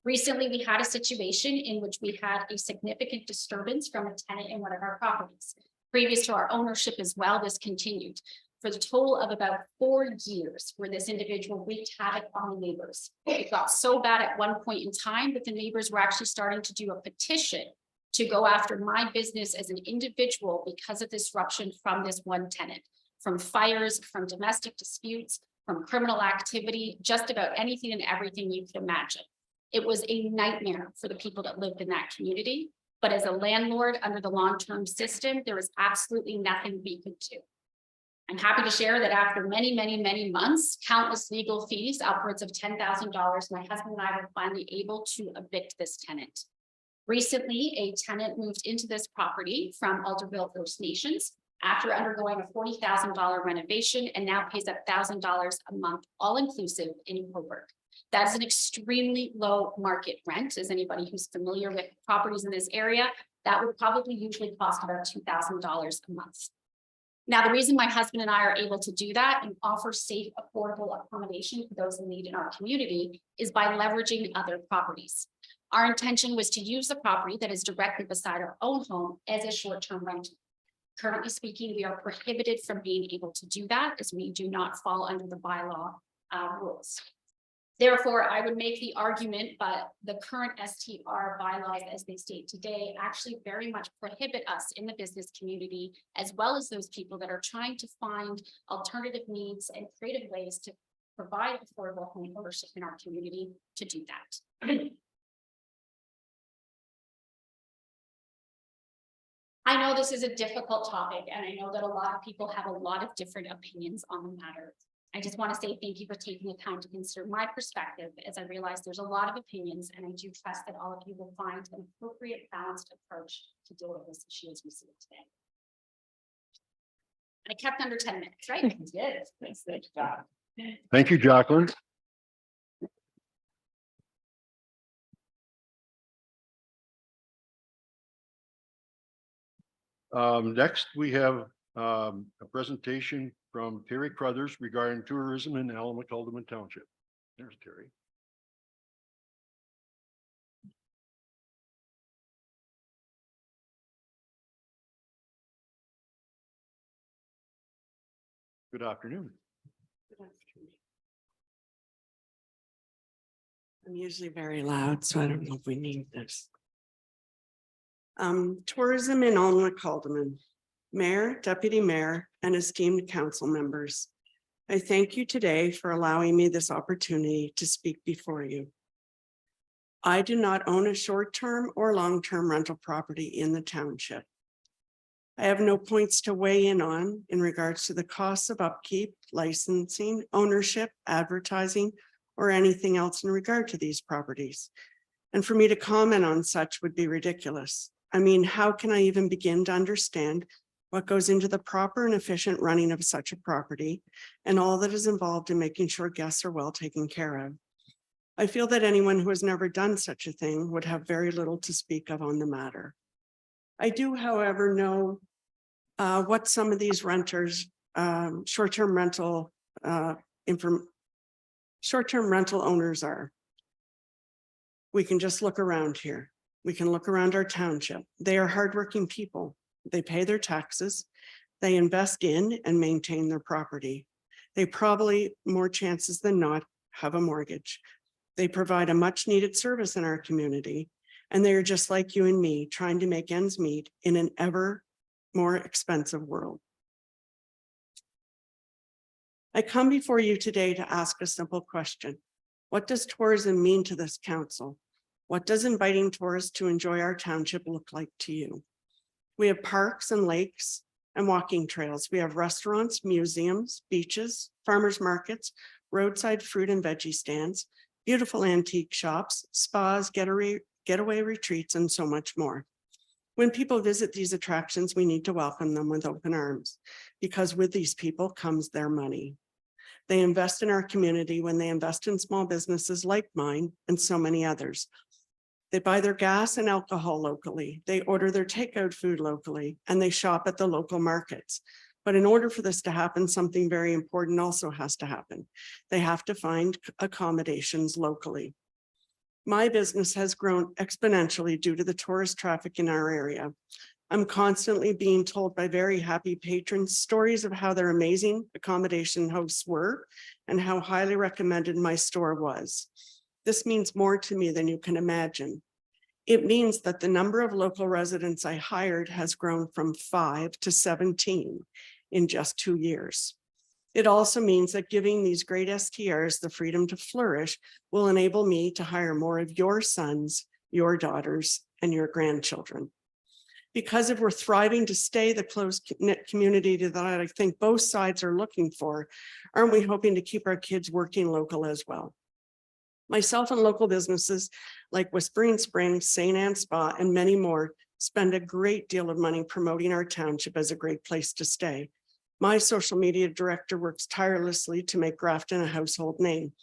Recently, we had a situation in which we had a significant disturbance from a tenant in one of our properties. Previous to our ownership as well, this continued for the total of about 4 years where this individual wreaked havoc on the neighbors. It got so bad at one point in time that the neighbors were actually starting to do a petition to go after my business as an individual because of disruption from this one tenant, from fires, from domestic disputes, from criminal activity, just about anything and everything you could imagine. It was a nightmare for the people that lived in that community. But as a landlord under the long-term system, there was absolutely nothing we could do. I'm happy to share that after many, many, many months, countless legal fees, upwards of $10,000, my husband and I were finally able to evict this tenant. Recently, a tenant moved into this property from Alderville First Nations after undergoing a $40,000 renovation and now pays $1,000 a month, all inclusive in Cobourg. That is an extremely low market rent, as anybody who's familiar with properties in this area, that would probably usually cost about $2,000 a month. Now, the reason my husband and I are able to do that and offer safe, affordable accommodation for those in need in our community is by leveraging other properties. Our intention was to use the property that is directly beside our own home as a short-term rental. Currently speaking, we are prohibited from being able to do that as we do not fall under the bylaw rules. Therefore, I would make the argument, but the current STR bylaws as they state today actually very much prohibit us in the business community, as well as those people that are trying to find alternative needs and creative ways to provide affordable home ownership in our community to do that. I know this is a difficult topic and I know that a lot of people have a lot of different opinions on the matter. I just want to say thank you for taking the time to consider my perspective, as I realize there's a lot of opinions and I do trust that all of you will find an appropriate balanced approach to deal with this issue as we see it today. I kept under 10 minutes, right? Yes, thanks, good job. Thank you, Jacqueline. Next, we have a presentation from Terry Crothers regarding tourism in Alma-Calderman Township. There's Terry. Good afternoon. I'm usually very loud, so I don't know if we need this. Tourism in Alma-Calderman, Mayor, Deputy Mayor, and esteemed council members. I thank you today for allowing me this opportunity to speak before you. I do not own a short-term or long-term rental property in the township. I have no points to weigh in on in regards to the costs of upkeep, licensing, ownership, advertising, or anything else in regard to these properties. And for me to comment on such would be ridiculous. I mean, how can I even begin to understand what goes into the proper and efficient running of such a property and all that is involved in making sure guests are well taken care of? I feel that anyone who has never done such a thing would have very little to speak of on the matter. I do, however, know what some of these renters, short-term rental owners are. We can just look around here. We can look around our township. They are hardworking people. They pay their taxes. They invest in and maintain their property. They probably, more chances than not, have a mortgage. They provide a much needed service in our community. And they are just like you and me, trying to make ends meet in an ever more expensive world. I come before you today to ask a simple question. What does tourism mean to this council? What does inviting tourists to enjoy our township look like to you? We have parks and lakes and walking trails. We have restaurants, museums, beaches, farmers markets, roadside fruit and veggie stands, beautiful antique shops, spas, getaway retreats, and so much more. When people visit these attractions, we need to welcome them with open arms, because with these people comes their money. They invest in our community when they invest in small businesses like mine and so many others. They buy their gas and alcohol locally. They order their takeout food locally, and they shop at the local markets. But in order for this to happen, something very important also has to happen. They have to find accommodations locally. My business has grown exponentially due to the tourist traffic in our area. I'm constantly being told by very happy patrons stories of how their amazing accommodation hosts were and how highly recommended my store was. This means more to me than you can imagine. It means that the number of local residents I hired has grown from 5 to 17 in just 2 years. It also means that giving these great STRs the freedom to flourish will enable me to hire more of your sons, your daughters, and your grandchildren. Because if we're thriving to stay the close-knit community that I think both sides are looking for, aren't we hoping to keep our kids working local as well? Myself and local businesses like Whispering Springs, St. Anne Spa, and many more spend a great deal of money promoting our township as a great place to stay. My social media director works tirelessly to make Grafton a household name.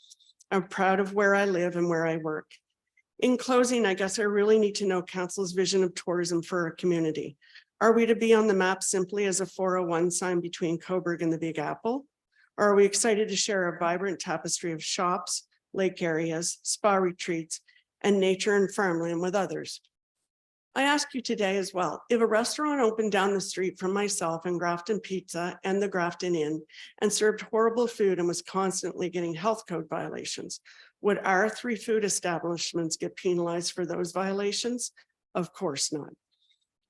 I'm proud of where I live and where I work. In closing, I guess I really need to know council's vision of tourism for our community. Are we to be on the map simply as a 401 sign between Cobourg and the Big Apple? Or are we excited to share a vibrant tapestry of shops, lake areas, spa retreats, and nature and farmland with others? I ask you today as well, if a restaurant opened down the street from myself and Grafton Pizza and the Grafton Inn and served horrible food and was constantly getting health code violations, would our 3 food establishments get penalized for those violations? Of course not.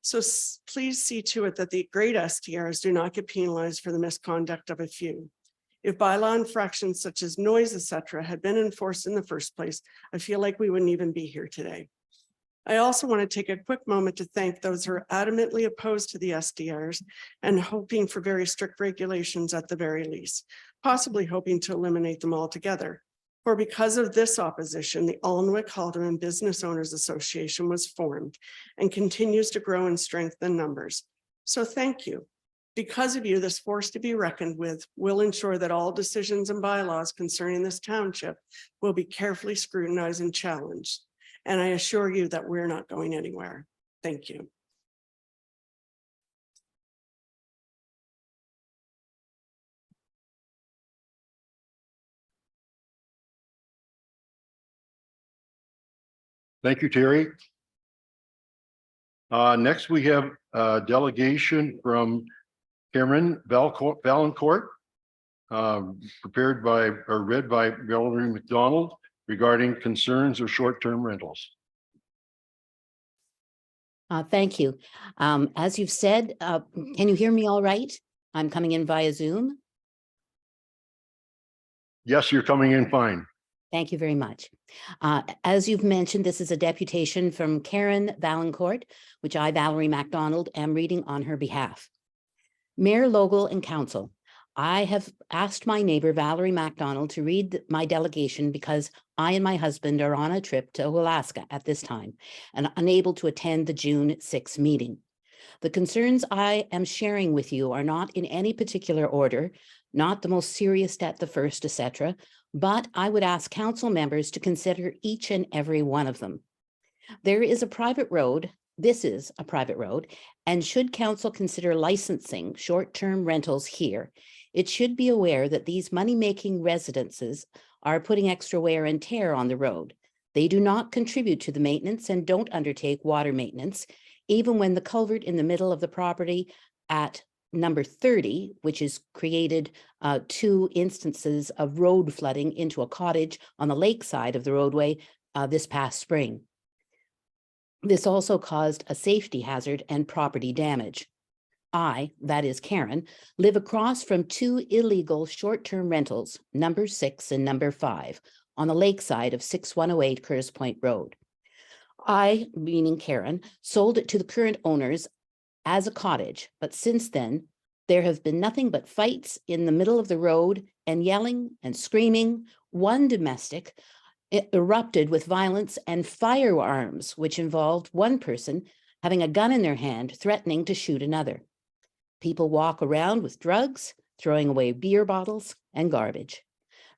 So please see to it that the great STRs do not get penalized for the misconduct of a few. If bylaw infractions such as noise, etc., had been enforced in the first place, I feel like we wouldn't even be here today. I also want to take a quick moment to thank those who are adamantly opposed to the SDRs and hoping for very strict regulations at the very least, possibly hoping to eliminate them altogether. For because of this opposition, the Alnwick Haldeman Business Owners Association was formed and continues to grow in strength and numbers. So thank you. Because of you, this force to be reckoned with will ensure that all decisions and bylaws concerning this township will be carefully scrutinized and challenged. And I assure you that we're not going anywhere. Thank you. Thank you, Terry. Next, we have a delegation from Cameron Valancourt, prepared by or read by Valerie McDonald regarding concerns of short-term rentals. Thank you. As you've said, can you hear me all right? I'm coming in via Zoom. Yes, you're coming in fine. Thank you very much. As you've mentioned, this is a deputation from Karen Valancourt, which I, Valerie MacDonald, am reading on her behalf. Mayor Logal and Council, I have asked my neighbor Valerie MacDonald to read my delegation because I and my husband are on a trip to Alaska at this time and unable to attend the June 6th meeting. The concerns I am sharing with you are not in any particular order, not the most serious at the first, etc., but I would ask council members to consider each and every one of them. There is a private road. This is a private road, and should council consider licensing short-term rentals here, it should be aware that these money-making residences are putting extra wear and tear on the road. They do not contribute to the maintenance and don't undertake water maintenance, even when the culvert in the middle of the property at number 30, which has created 2 instances of road flooding into a cottage on the lakeside of the roadway this past spring. This also caused a safety hazard and property damage. I, that is Karen, live across from 2 illegal short-term rentals, number 6 and number 5, on the lakeside of 6108 Curtis Point Road. I, meaning Karen, sold it to the current owners as a cottage, but since then, there have been nothing but fights in the middle of the road and yelling and screaming. One domestic erupted with violence and firearms, which involved one person having a gun in their hand, threatening to shoot another. People walk around with drugs, throwing away beer bottles and garbage.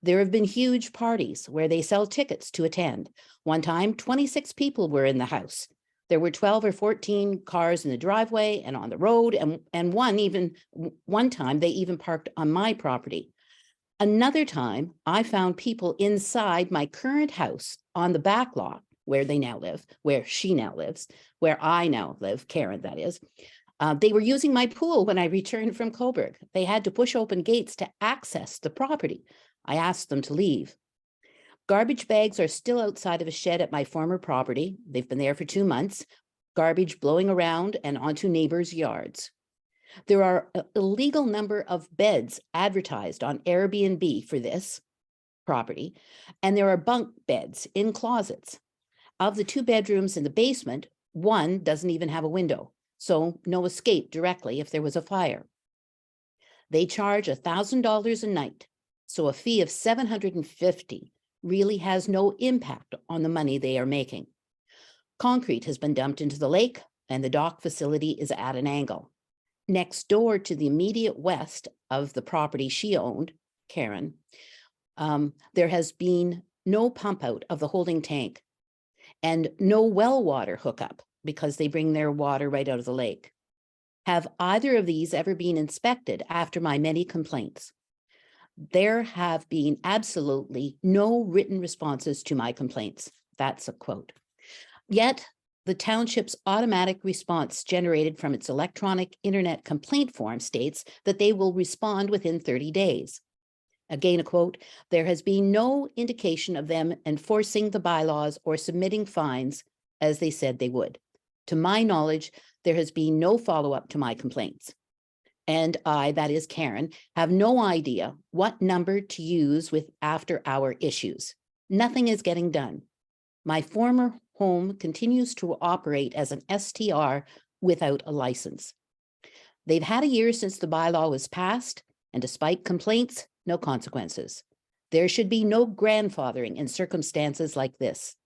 There have been huge parties where they sell tickets to attend. One time, 26 people were in the house. There were 12 or 14 cars in the driveway and on the road, and one time they even parked on my property. Another time, I found people inside my current house on the back lot where they now live, where she now lives, where I now live, Karen, that is. They were using my pool when I returned from Coburg. They had to push open gates to access the property. I asked them to leave. Garbage bags are still outside of a shed at my former property. They've been there for 2 months. Garbage blowing around and onto neighbors' yards. There are an illegal number of beds advertised on Airbnb for this property, and there are bunk beds in closets. Of the 2 bedrooms in the basement, one doesn't even have a window, so no escape directly if there was a fire. They charge $1,000 a night, so a fee of $750 really has no impact on the money they are making. Concrete has been dumped into the lake, and the dock facility is at an angle. Next door to the immediate west of the property she owned, Karen, there has been no pump out of the holding tank and no well water hookup because they bring their water right out of the lake. Have either of these ever been inspected after my many complaints? There have been absolutely no written responses to my complaints. That's a quote. Yet, the township's automatic response generated from its electronic internet complaint form states that they will respond within 30 days. Again, a quote, there has been no indication of them enforcing the bylaws or submitting fines as they said they would. To my knowledge, there has been no follow-up to my complaints. And I, that is Karen, have no idea what number to use with after-hour issues. Nothing is getting done. My former home continues to operate as an STR without a license. They've had a year since the bylaw was passed, and despite complaints, no consequences. There should be no grandfathering in circumstances like this.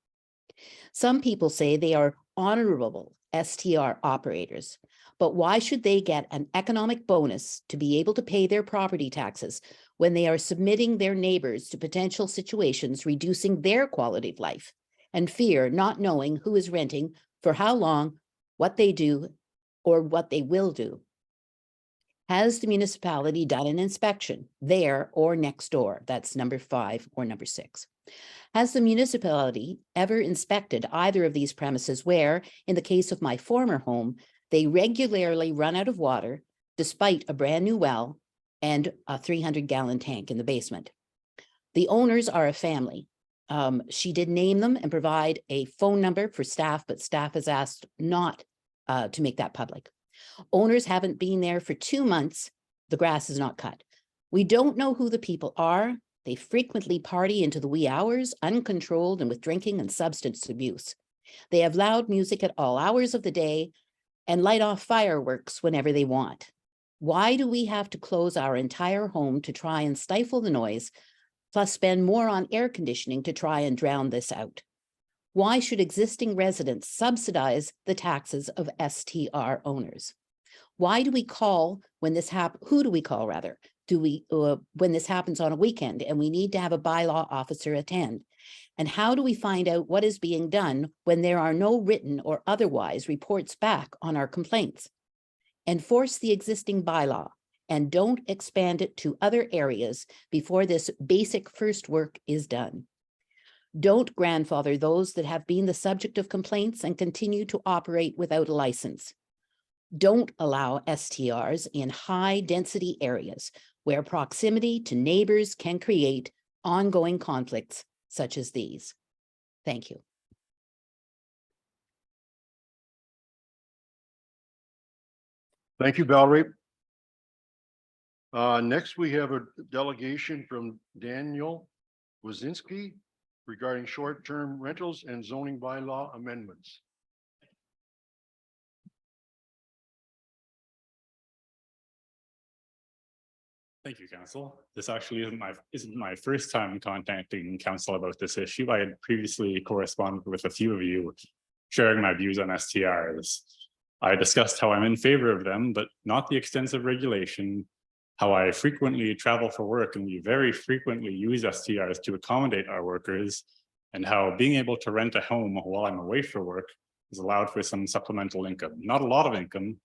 Some people say they are honorable STR operators, but why should they get an economic bonus to be able to pay their property taxes when they are submitting their neighbors to potential situations reducing their quality of life and fear not knowing who is renting, for how long, what they do, or what they will do? Has the municipality done an inspection there or next door? That's number 5 or number 6. Has the municipality ever inspected either of these premises where, in the case of my former home, they regularly run out of water despite a brand new well and a 300-gallon tank in the basement? The owners are a family. She did name them and provide a phone number for staff, but staff has asked not to make that public. Owners haven't been there for 2 months. The grass is not cut. We don't know who the people are. They frequently party into the wee hours, uncontrolled and with drinking and substance abuse. They have loud music at all hours of the day and light off fireworks whenever they want. Why do we have to close our entire home to try and stifle the noise, plus spend more on air conditioning to try and drown this out? Why should existing residents subsidize the taxes of STR owners? Why do we call when this who do we call rather? Do we, when this happens on a weekend and we need to have a bylaw officer attend? And how do we find out what is being done when there are no written or otherwise reports back on our complaints? Enforce the existing bylaw and don't expand it to other areas before this basic first work is done. Don't grandfather those that have been the subject of complaints and continue to operate without a license. Don't allow STRs in high-density areas where proximity to neighbors can create ongoing conflicts such as these. Thank you. Thank you, Valerie. Next, we have a delegation from Daniel Wazinski regarding short-term rentals and zoning bylaw amendments. Thank you, council. This actually isn't my first time contacting council about this issue. I had previously corresponded with a few of you sharing my views on STRs. I discussed how I'm in favor of them, but not the extensive regulation, how I frequently travel for work and we very frequently use STRs to accommodate our workers, and how being able to rent a home while I'm away for work is allowed for some supplemental income. Not a lot of income,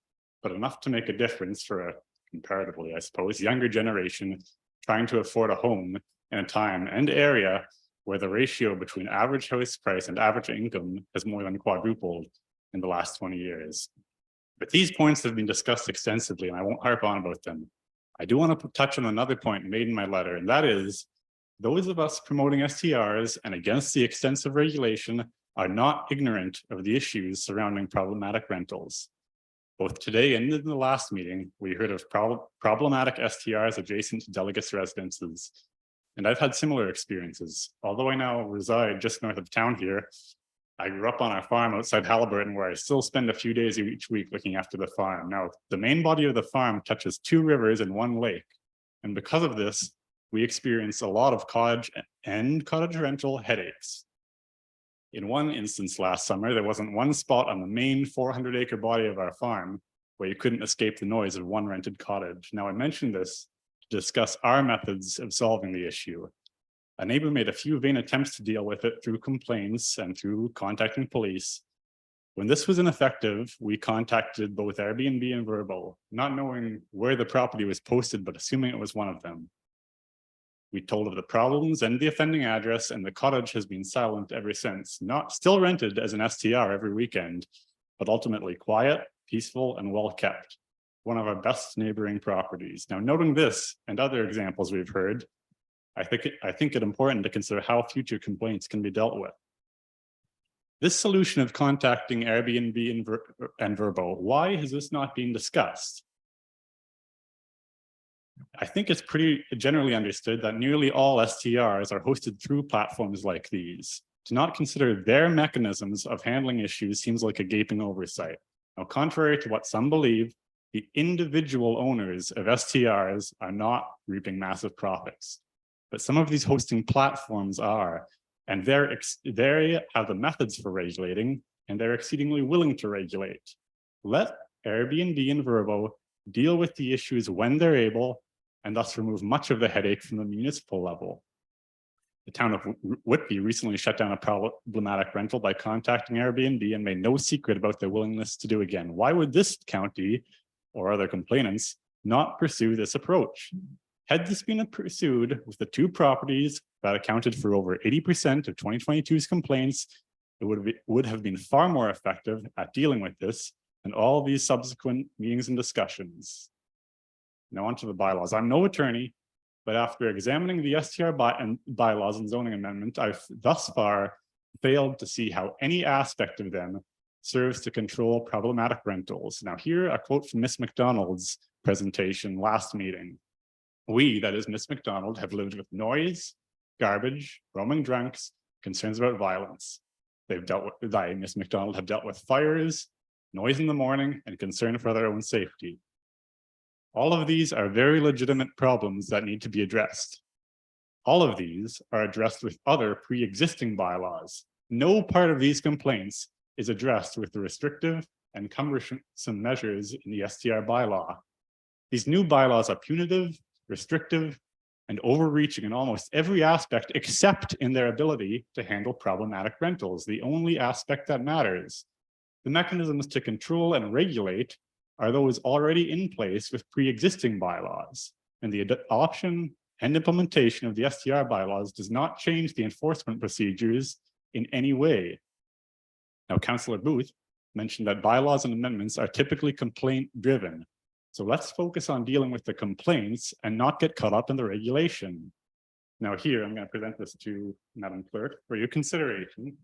but enough to make a difference for a comparatively, I suppose, younger generation trying to afford a home in a time and area where the ratio between average house price and average income has more than quadrupled in the last 20 years. But these points have been discussed extensively and I won't harp on about them. I do want to touch on another point made in my letter, and that is those of us promoting STRs and against the extensive regulation are not ignorant of the issues surrounding problematic rentals. Both today and in the last meeting, we heard of problematic STRs adjacent to delegates' residences. And I've had similar experiences. Although I now reside just north of town here, I grew up on our farm outside Haliburton, where I still spend a few days each week looking after the farm. Now, the main body of the farm touches 2 rivers and 1 lake. And because of this, we experience a lot of cottage rental headaches. In one instance last summer, there wasn't one spot on the main 400-acre body of our farm where you couldn't escape the noise of one rented cottage. Now, I mentioned this to discuss our methods of solving the issue. A neighbor made a few vain attempts to deal with it through complaints and through contacting police. When this was ineffective, we contacted both Airbnb and Vrbo, not knowing where the property was posted, but assuming it was one of them. We told of the problems and the offending address, and the cottage has been silent ever since, still rented as an STR every weekend, but ultimately quiet, peaceful, and well kept. One of our best neighboring properties. Now, noting this and other examples we've heard, I think it important to consider how future complaints can be dealt with. This solution of contacting Airbnb and Vrbo, why has this not been discussed? I think it's pretty generally understood that nearly all STRs are hosted through platforms like these. To not consider their mechanisms of handling issues seems like a gaping oversight. Now, contrary to what some believe, the individual owners of STRs are not reaping massive profits. But some of these hosting platforms are, and they have the methods for regulating, and they're exceedingly willing to regulate. Let Airbnb and Vrbo deal with the issues when they're able, and thus remove much of the headache from the municipal level. The town of Whitby recently shut down a problematic rental by contacting Airbnb and made no secret about their willingness to do again. Why would this county or other complainants not pursue this approach? Had this been pursued with the two properties that accounted for over 80% of 2022's complaints, it would have been far more effective at dealing with this than all these subsequent meetings and discussions. Now onto the bylaws. I'm no attorney, but after examining the STR bylaws and zoning amendment, I've thus far failed to see how any aspect of them serves to control problematic rentals. Now here, a quote from Ms. McDonald's presentation last meeting. We, that is Ms. McDonald, have lived with noise, garbage, roaming drunks, concerns about violence. They've dealt with, Ms. McDonald have dealt with fires, noise in the morning, and concern for their own safety. All of these are very legitimate problems that need to be addressed. All of these are addressed with other pre-existing bylaws. No part of these complaints is addressed with the restrictive and cumbersome measures in the STR bylaw. These new bylaws are punitive, restrictive, and overreaching in almost every aspect except in their ability to handle problematic rentals, the only aspect that matters. The mechanisms to control and regulate are those already in place with pre-existing bylaws, and the adoption and implementation of the STR bylaws does not change the enforcement procedures in any way. Now, Councillor Booth mentioned that bylaws and amendments are typically complaint-driven. So let's focus on dealing with the complaints and not get caught up in the regulation. Now here, I'm going to present this to Madam Clerk for your consideration.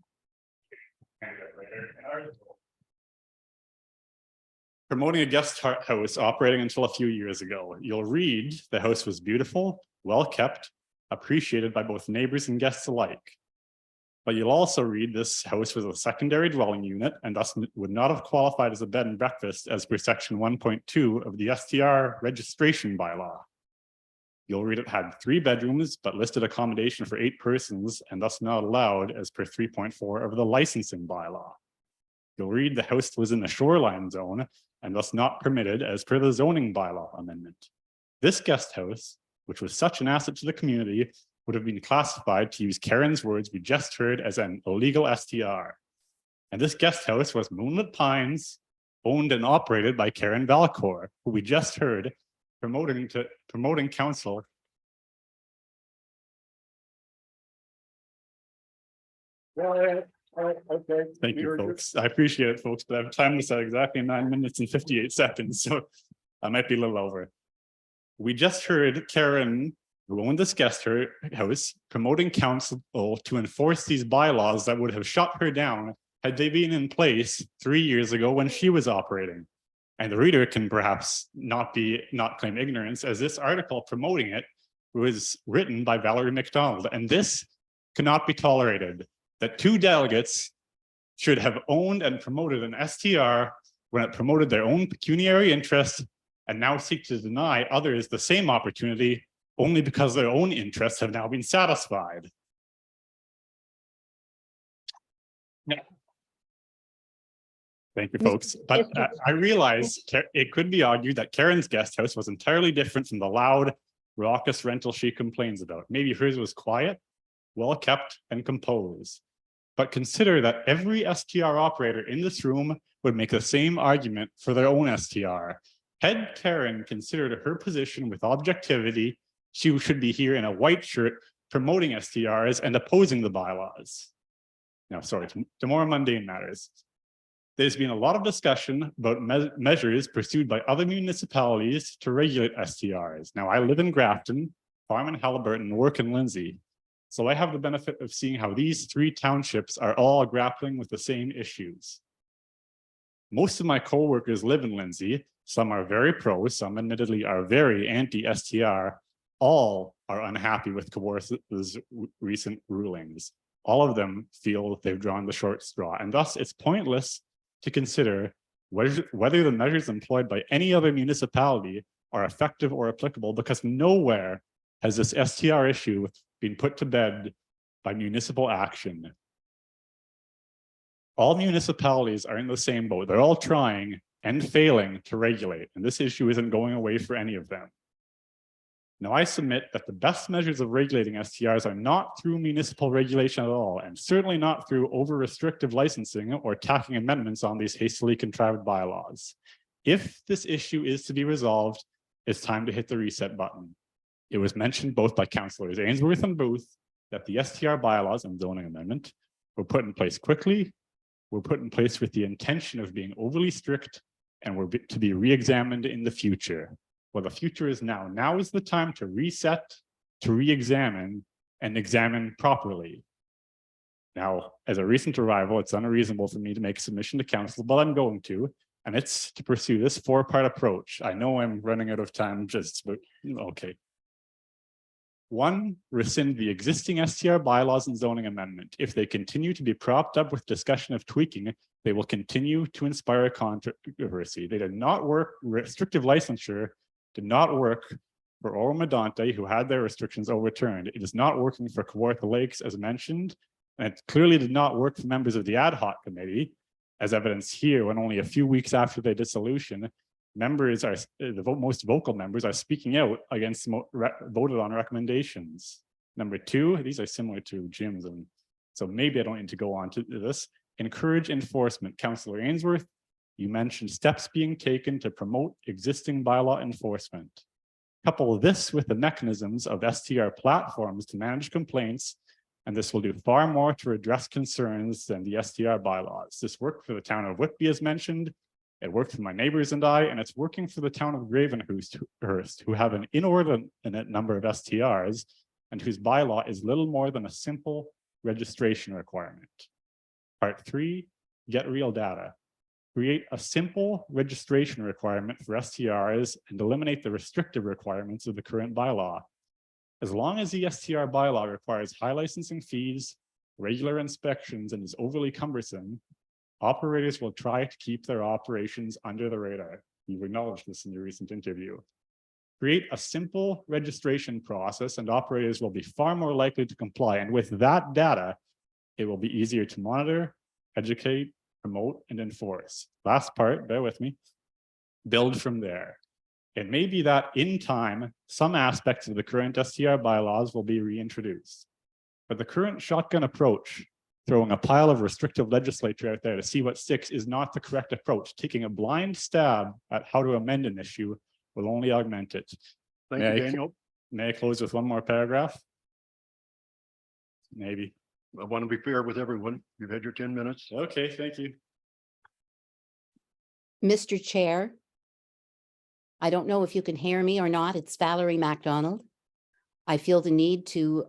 Promoting a guest house operating until a few years ago. You'll read the house was beautiful, well kept, appreciated by both neighbors and guests alike. But you'll also read this house was a secondary dwelling unit and thus would not have qualified as a bed and breakfast as per section 1.2 of the STR registration bylaw. You'll read it had 3 bedrooms, but listed accommodation for 8 persons and thus not allowed as per 3.4 of the licensing bylaw. You'll read the house was in the shoreline zone and thus not permitted as per the zoning bylaw amendment. This guest house, which was such an asset to the community, would have been classified, to use Karen's words we just heard, as an illegal STR. And this guest house was Moonlit Pines, owned and operated by Karen Valcour, who we just heard promoting council. Okay. Thank you, folks. I appreciate it, folks, but I've timed this at exactly 9 minutes and 58 seconds, so I might be a little over. We just heard Karen, who owned this guest house, promoting council to enforce these bylaws that would have shut her down had they been in place 3 years ago when she was operating. And the reader can perhaps not claim ignorance, as this article promoting it was written by Valerie McDonald, and this cannot be tolerated. That 2 delegates should have owned and promoted an STR when it promoted their own pecuniary interest and now seek to deny others the same opportunity only because their own interests have now been satisfied. Yeah. Thank you, folks. But I realize it could be argued that Karen's guest house was entirely different from the loud, raucous rental she complains about. Maybe hers was quiet, well kept, and composed. But consider that every STR operator in this room would make the same argument for their own STR. Had Karen considered her position with objectivity, she should be here in a white shirt promoting STRs and opposing the bylaws. Now, sorry, to more mundane matters. There's been a lot of discussion about measures pursued by other municipalities to regulate STRs. Now, I live in Grafton, farm in Halliburton, work in Lindsay. So I have the benefit of seeing how these 3 townships are all grappling with the same issues. Most of my coworkers live in Lindsay. Some are very pro, some admittedly are very anti-STR. All are unhappy with Kawarth's recent rulings. all of them feel they've drawn the short straw, and thus it's pointless to consider whether the measures employed by any other municipality are effective or applicable, because nowhere has this STR issue been put to bed by municipal action. All municipalities are in the same boat. They're all trying and failing to regulate, and this issue isn't going away for any of them. Now, I submit that the best measures of regulating STRs are not through municipal regulation at all, and certainly not through over-restrictive licensing or tacking amendments on these hastily contrived bylaws. If this issue is to be resolved, it's time to hit the reset button. It was mentioned both by Councillors Ainsworth and Booth that the STR bylaws and zoning amendment were put in place quickly, were put in place with the intention of being overly strict, and were to be re-examined in the future. Well, the future is now. Now is the time to reset, to re-examine, and examine properly. Now, as a recent arrival, it's unreasonable for me to make a submission to council, but I'm going to, and it's to pursue this four-part approach. I know I'm running out of time, but okay. 1, rescind the existing STR bylaws and zoning amendment. If they continue to be propped up with discussion of tweaking, they will continue to inspire controversy. They did not work. Restrictive licensure did not work for Oro-Medonte, who had their restrictions overturned. It is not working for Kawartha Lakes, as mentioned, and it clearly did not work for members of the ad hoc committee, as evidenced here when only a few weeks after their dissolution, members are, the most vocal members are speaking out against voted on recommendations. Number 2, these are similar to Jim's, and so maybe I don't need to go on to this. Encourage enforcement. Councillor Ainsworth, you mentioned steps being taken to promote existing bylaw enforcement. Couple this with the mechanisms of STR platforms to manage complaints, and this will do far more to address concerns than the STR bylaws. This worked for the town of Whitby, as mentioned. It worked for my neighbors and I, and it's working for the town of Gravenhurst, who have an inordinate number of STRs and whose bylaw is little more than a simple registration requirement. Part 3, get real data. Create a simple registration requirement for STRs and eliminate the restrictive requirements of the current bylaw. As long as the STR bylaw requires high licensing fees, regular inspections, and is overly cumbersome, operators will try to keep their operations under the radar. You acknowledged this in your recent interview. Create a simple registration process and operators will be far more likely to comply. And with that data, it will be easier to monitor, educate, promote, and enforce. Last part, bear with me, build from there. It may be that in time, some aspects of the current STR bylaws will be reintroduced. But the current shotgun approach, throwing a pile of restrictive legislature out there to see what sticks, is not the correct approach. Taking a blind stab at how to amend an issue will only augment it. Thank you, Daniel. May I close with one more paragraph? Maybe. I want to be fair with everyone. You've had your 10 minutes. Okay, thank you. Mr. Chair, I don't know if you can hear me or not. It's Valerie MacDonald. I feel the need to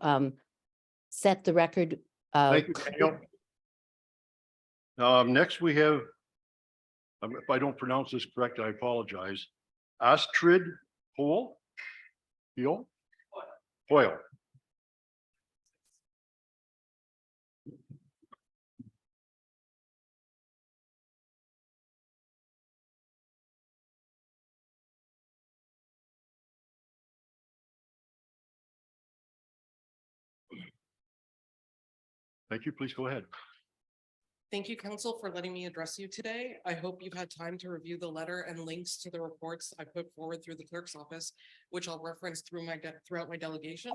set the record. Thank you, Daniel. Next we have, if I don't pronounce this correct, I apologize. Astrid Hoyle. Thank you. Please go ahead. Thank you, Council, for letting me address you today. I hope you've had time to review the letter and links to the reports I put forward through the clerk's office, which I'll reference throughout my delegation.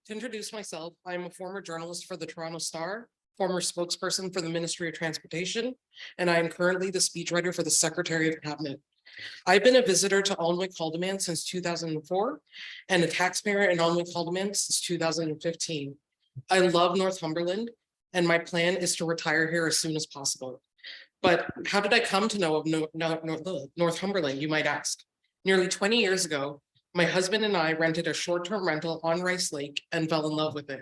To introduce myself, I'm a former journalist for the Toronto Star, former spokesperson for the Ministry of Transportation, and I am currently the speechwriter for the Secretary of Cabinet. I've been a visitor to Alnwick-Haldimand since 2004 and a taxpayer in Alnwick-Haldimand since 2015. I love Northumberland, and my plan is to retire here as soon as possible. But how did I come to know of Northumberland, you might ask? Nearly 20 years ago, my husband and I rented a short-term rental on Rice Lake and fell in love with it.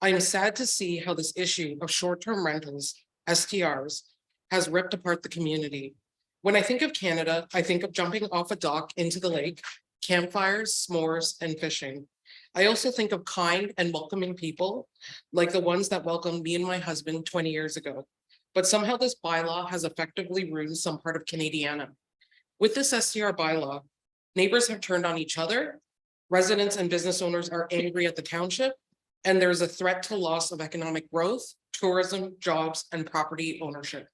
I am sad to see how this issue of short-term rentals, STRs, has ripped apart the community. When I think of Canada, I think of jumping off a dock into the lake, campfires, s'mores, and fishing. I also think of kind and welcoming people, like the ones that welcomed me and my husband 20 years ago. But somehow this bylaw has effectively ruined some part of Canadiana. With this STR bylaw, neighbors have turned on each other, residents and business owners are angry at the township, and there's a threat to loss of economic growth, tourism, jobs, and property ownership.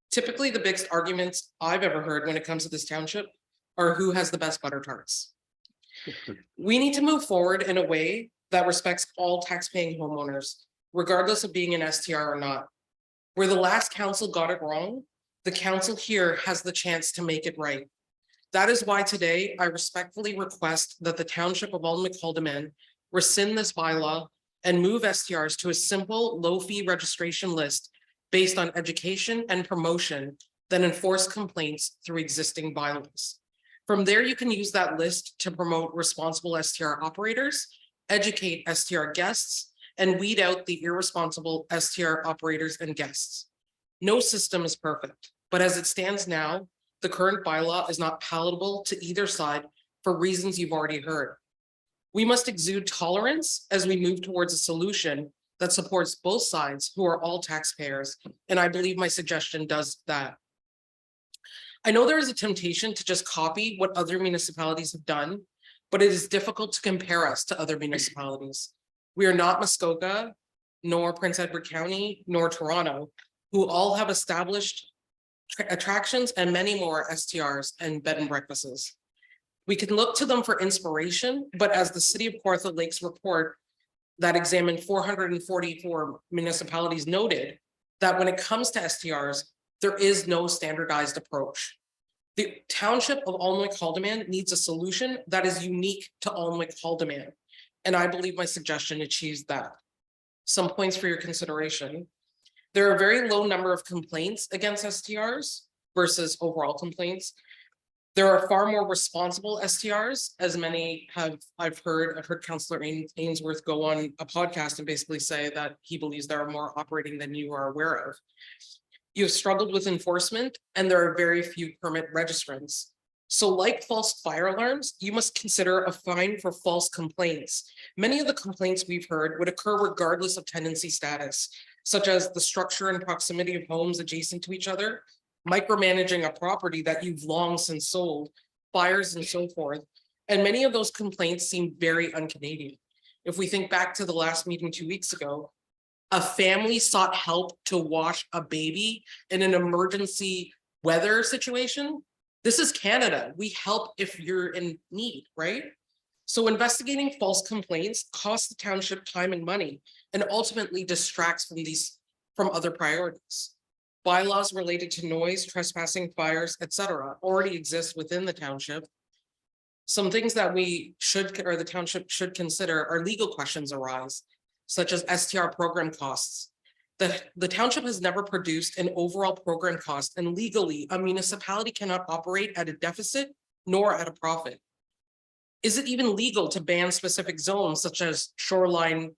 Typically, the biggest arguments I've ever heard when it comes to this township are who has the best butter tarts. We need to move forward in a way that respects all taxpaying homeowners, regardless of being an STR or not. Where the last council got it wrong, the council here has the chance to make it right. That is why today I respectfully request that the Township of Alderman rescind this bylaw and move STRs to a simple, low-fee registration list based on education and promotion, then enforce complaints through existing bylaws. From there, you can use that list to promote responsible STR operators, educate STR guests, and weed out the irresponsible STR operators and guests. No system is perfect, but as it stands now, the current bylaw is not palatable to either side for reasons you've already heard. We must exude tolerance as we move towards a solution that supports both sides who are all taxpayers, and I believe my suggestion does that. I know there is a temptation to just copy what other municipalities have done, but it is difficult to compare us to other municipalities. We are not Muskoka, nor Prince Edward County, nor Toronto, who all have established attractions and many more STRs and bed and breakfasts. We can look to them for inspiration, but as the City of Kawartha Lakes report that examined 444 municipalities noted, that when it comes to STRs, there is no standardized approach. The Township of Alnwick-Haldimand needs a solution that is unique to Alnwick-Haldimand, and I believe my suggestion achieves that. Some points for your consideration. There are a very low number of complaints against STRs versus overall complaints. There are far more responsible STRs, as many I've heard Councillor Ainsworth go on a podcast and basically say that he believes there are more operating than you are aware of. You've struggled with enforcement and there are very few permit registrants. So like false fire alarms, you must consider a fine for false complaints. Many of the complaints we've heard would occur regardless of tenancy status, such as the structure and proximity of homes adjacent to each other, micromanaging a property that you've long since sold, fires and so forth. And many of those complaints seem very un-Canadian. If we think back to the last meeting 2 weeks ago, a family sought help to wash a baby in an emergency weather situation. This is Canada. We help if you're in need, right? So investigating false complaints costs the township time and money and ultimately distracts from other priorities. Bylaws related to noise, trespassing, fires, etc. already exist within the township. Some things that the township should consider are legal questions arise, such as STR program costs. The township has never produced an overall program cost, and legally, a municipality cannot operate at a deficit nor at a profit. Is it even legal to ban specific zones such as shoreline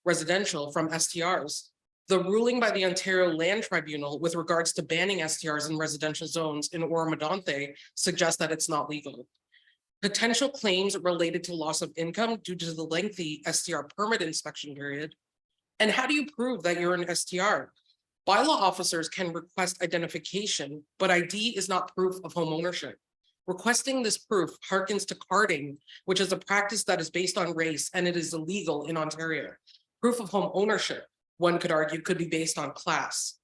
residential from STRs? The ruling by the Ontario Land Tribunal with regards to banning STRs in residential zones in Oro-Medonte suggests that it's not legal. Potential claims related to loss of income due to the lengthy STR permit inspection period. And how do you prove that you're an STR? Bylaw officers can request identification, but ID is not proof of home ownership. Requesting this proof harkens to carding, which is a practice that is based on race and it is illegal in Ontario. Proof of home ownership, one could argue, could be based on class.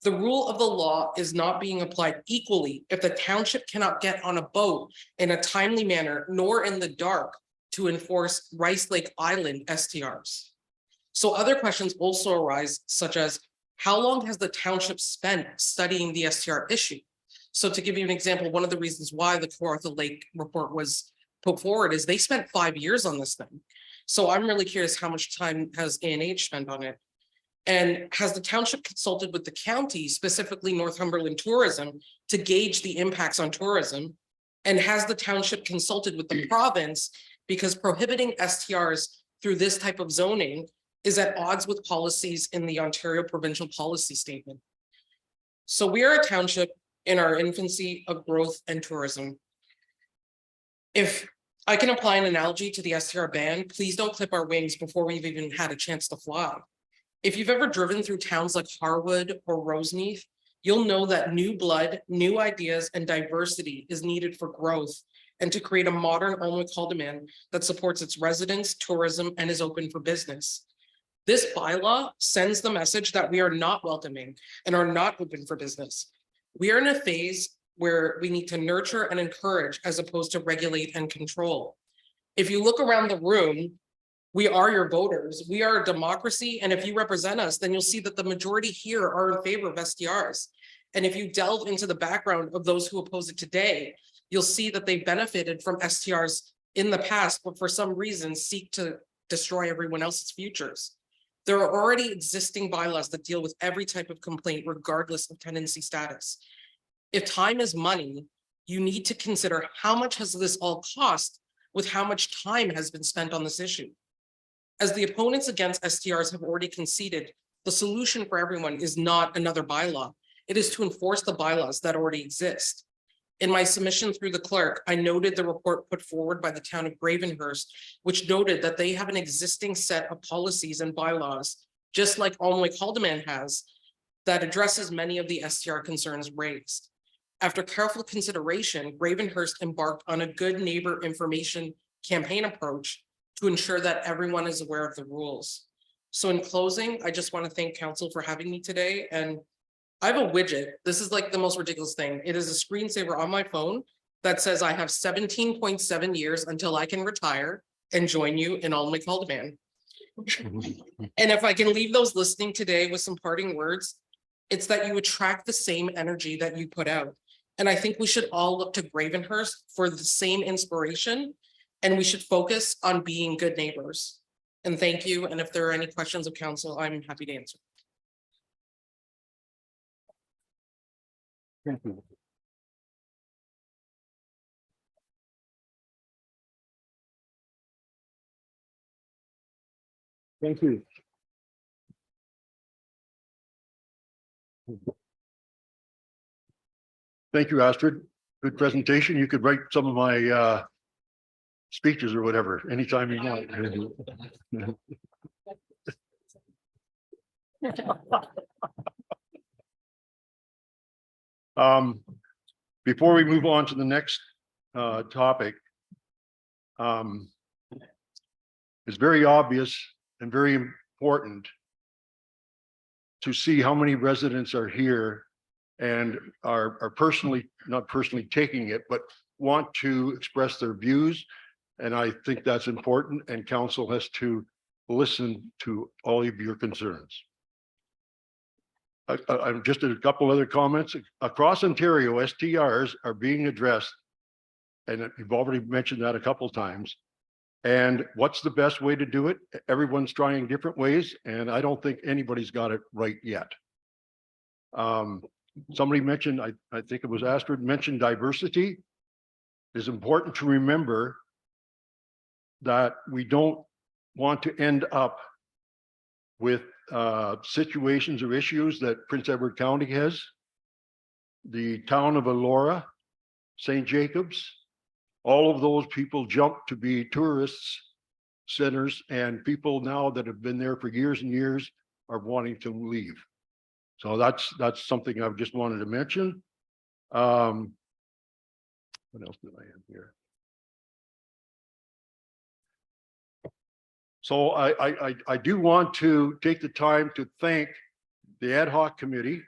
The rule of the law is not being applied equally if the township cannot get on a boat in a timely manner, nor in the dark, to enforce Rice Lake Island STRs. So other questions also arise, such as how long has the township spent studying the STR issue? So to give you an example, one of the reasons why the Kawartha Lake report was put forward is they spent 5 years on this thing. So I'm really curious, how much time has ANH spent on it? And has the township consulted with the county, specifically Northumberland Tourism, to gauge the impacts on tourism? And has the township consulted with the province, because prohibiting STRs through this type of zoning is at odds with policies in the Ontario Provincial Policy Statement? So we are a township in our infancy of growth and tourism. If I can apply an analogy to the STR ban. Please don't clip our wings before we've even had a chance to fly. If you've ever driven through towns like Harwood or Roseneath, you'll know that new blood, new ideas, and diversity is needed for growth and to create a modern Olmec-Haldimand that supports its residents, tourism, and is open for business. This bylaw sends the message that we are not welcoming and are not open for business. We are in a phase where we need to nurture and encourage as opposed to regulate and control. If you look around the room, we are your voters. We are a democracy. And if you represent us, then you'll see that the majority here are in favor of STRs. And if you delve into the background of those who oppose it today, you'll see that they benefited from STRs in the past, but for some reason seek to destroy everyone else's futures. There are already existing bylaws that deal with every type of complaint, regardless of tenancy status. If time is money, you need to consider how much has this all cost with how much time has been spent on this issue. As the opponents against STRs have already conceded, the solution for everyone is not another bylaw. It is to enforce the bylaws that already exist. In my submission through the clerk, I noted the report put forward by the town of Gravenhurst, which noted that they have an existing set of policies and bylaws, just like Olmec-Haldimand has, that addresses many of the STR concerns raised. After careful consideration, Gravenhurst embarked on a good neighbor information campaign approach to ensure that everyone is aware of the rules. So in closing, I just want to thank council for having me today. And I have a widget. This is like the most ridiculous thing. It is a screensaver on my phone that says I have 17.7 years until I can retire and join you in Olmec-Haldimand. And if I can leave those listening today with some parting words, it's that you attract the same energy that you put out. And I think we should all look to Gravenhurst for the same inspiration, and we should focus on being good neighbors. And thank you. And if there are any questions of council, I'm happy to answer. Thank you. Thank you. Thank you, Astrid. Good presentation. You could write some of my speeches or whatever, anytime you want. Before we move on to the next topic, it's very obvious and very important to see how many residents are here and are personally, not personally taking it, but want to express their views. And I think that's important, and council has listen to all of your concerns. I'm just a couple other comments. Across Ontario, STRs are being addressed, and you've already mentioned that a couple times. And what's the best way to do it? Everyone's trying different ways, and I don't think anybody's got it right yet. Somebody mentioned, I think it was Astrid, mentioned diversity. It is important to remember that we don't want to end up with situations or issues that Prince Edward County has. The town of Elora, St. Jacobs, all of those people jump to be tourists centers, and people now that have been there for years and years are wanting to leave. So that's something I've just wanted to mention. What else did I have here? So I do want to take the time to thank the ad hoc committee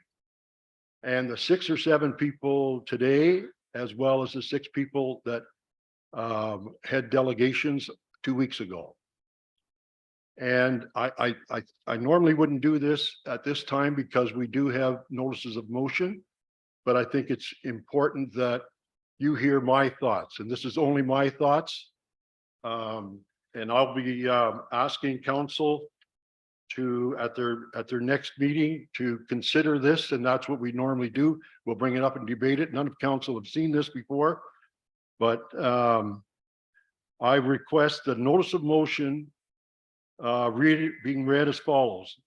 and the 6 or 7 people today, as well as the 6 people that had delegations 2 weeks ago. And I normally wouldn't do this at this time because we do have notices of motion, but I think it's important that you hear my thoughts, and this is only my thoughts. And I'll be asking council to at their next meeting to consider this, and that's what we normally do. We'll bring it up and debate it. None of council have seen this before, but I request the notice of motion being read as follows: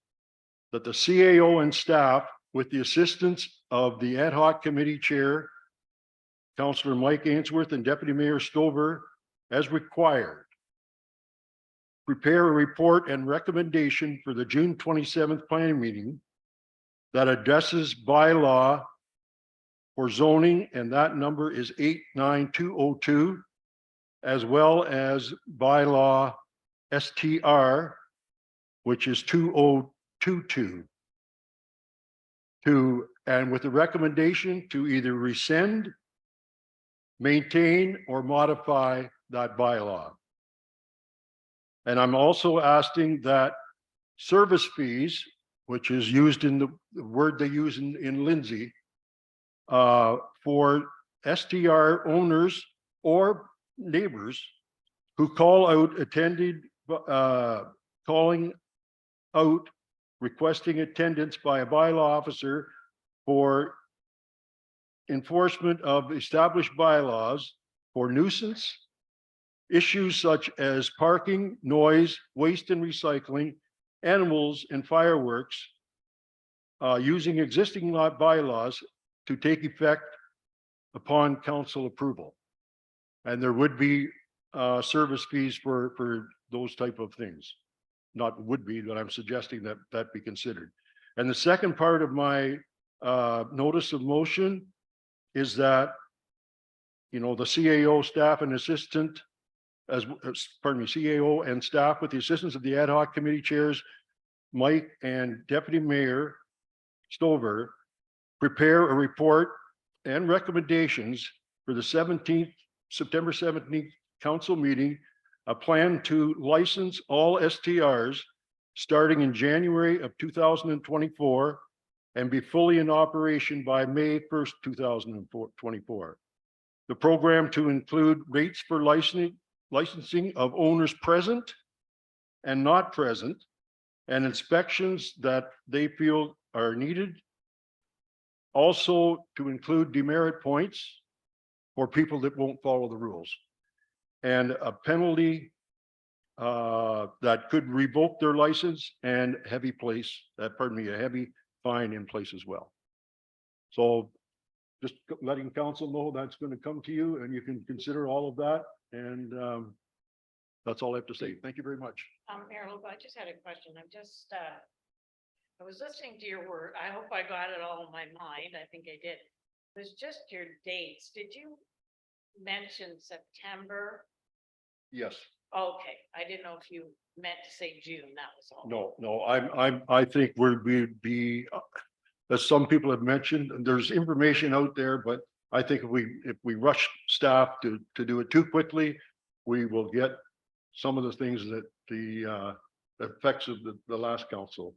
that the CAO and staff, with the assistance of the ad hoc committee chair, Councillor Mike Ainsworth, and Deputy Mayor Stover, as required. Prepare a report and recommendation for the June 27th planning meeting that addresses bylaw for zoning, and that number is 89202, as well as bylaw STR, which is 2022. And with the recommendation to either rescind, maintain, or modify that bylaw. And I'm also asking that service fees, which is used in the word they use in Lindsay, for STR owners or neighbors who call out calling out, requesting attendance by a bylaw officer for enforcement of established bylaws for nuisance issues such as parking, noise, waste and recycling, animals and fireworks, using existing bylaws to take effect upon council approval. And there would be service fees for those type of things. Not would be, but I'm suggesting that that be considered. And the second part of my notice of motion is that, you know, the CAO staff and assistant, CAO and staff with the assistance of the ad hoc committee chairs, Mike and Deputy Mayor Stover, prepare a report and recommendations for the September 17th council meeting, a plan to license all STRs starting in January of 2024 and be fully in operation by May 1st, 2024. The program to include rates for licensing of owners present and not present, and inspections that they feel are needed. Also to include demerit points for people that won't follow the rules, and a penalty that could revoke their license, and a heavy fine in place as well. So just letting council know that's going to come to you, and you can consider all of that. And that's all I have to say. Thank you very much. Mayor Lobo, I just had a question. I was listening to your word. I hope I got it all in my mind. I think I did. It was just your dates. Did you mention September? Yes. Okay, I didn't know if you meant to say June, that was all. No, I think we'd be, as some people have mentioned, there's information out there, but I think if we rush staff to do it too quickly, we will get some of the things that the effects of the last council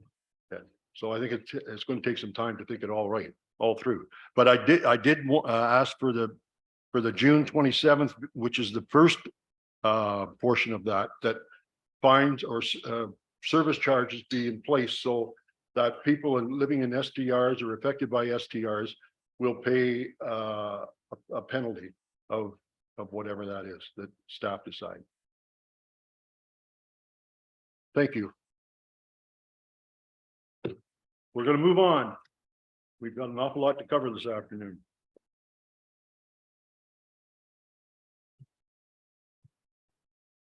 had. So I think it's going to take some time to think it all through. But I did ask for the June 27th, which is the first portion of that fines or service charges be in place, so that people living in STRs or affected by STRs will pay a penalty of whatever that is that staff decide. Thank you. We're going to move on. We've got an awful lot to cover this afternoon.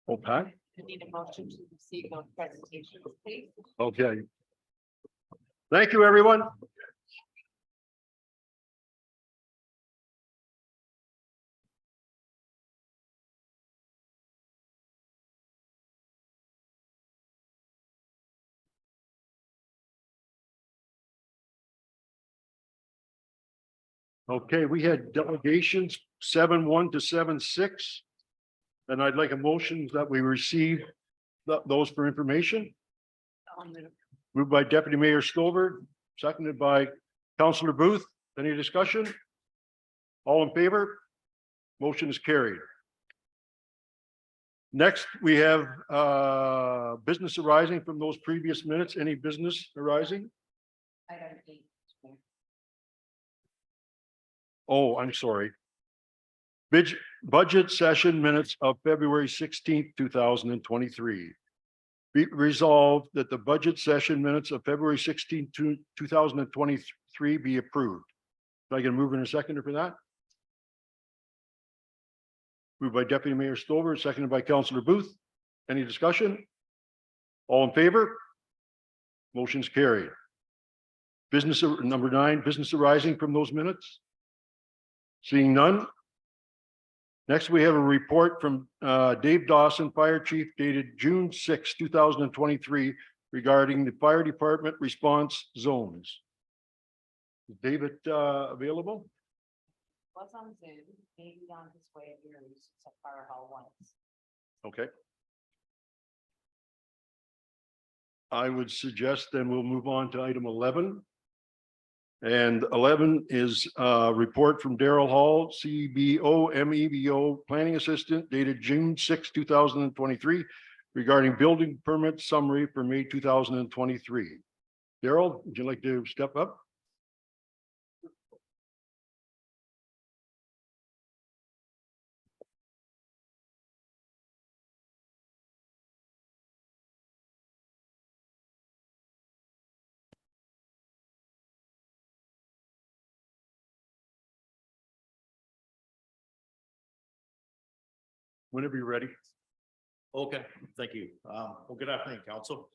Oh, Pat? I need a motion to receive those presentations, please. Okay. Thank you, everyone. Okay, we had delegations 7-1 to 7-6. And I'd like a motion that we receive those for information. Moved by Deputy Mayor Stover, seconded by Councillor Booth. Any discussion? All in favor? Motion is carried. Next, we have business arising from those previous minutes. Any business arising? Item 8. Oh, I'm sorry. Budget session minutes of February 16th, 2023. Be resolved that the budget session minutes of February 16th, 2023 be approved. Can I get a mover and a seconder for that? Moved by Deputy Mayor Stover, seconded by Councillor Booth. Any discussion? All in favor? Motion's carried. Business, number 9, business arising from those minutes? Seeing none. Next, we have a report from Dave Dawson, Fire Chief, dated June 6, 2023, regarding the fire department response zones. Is David available? Was on Zoom, maybe on his way here, he's at Fire Hall once. Okay. I would suggest then we'll move on to item 11. And 11 is a report from Daryl Hall, CBO, MEBO Planning Assistant, dated June 6, 2023, regarding building permit summary for May 2023. Daryl, would you like to step up? Whenever you're ready. Okay, thank you. Well, good afternoon, council.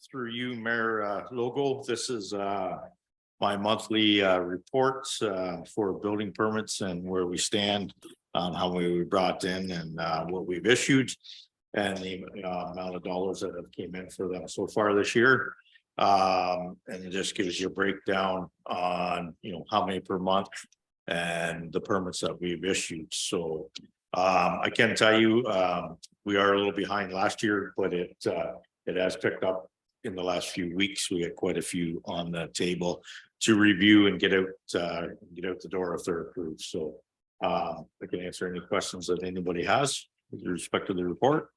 Through you, Mayor Logo, this is my monthly reports for building permits and where we stand on how many we brought in and what we've issued and the amount of dollars that have came in for them so far this year. And it just gives you a breakdown on, how many per month and the permits that we've issued. So I can tell you, we are a little behind last year, but it has picked up in the last few weeks. We had quite a few on the table to review and get out the door if they're approved. So I can answer any questions that anybody has with respect to the report.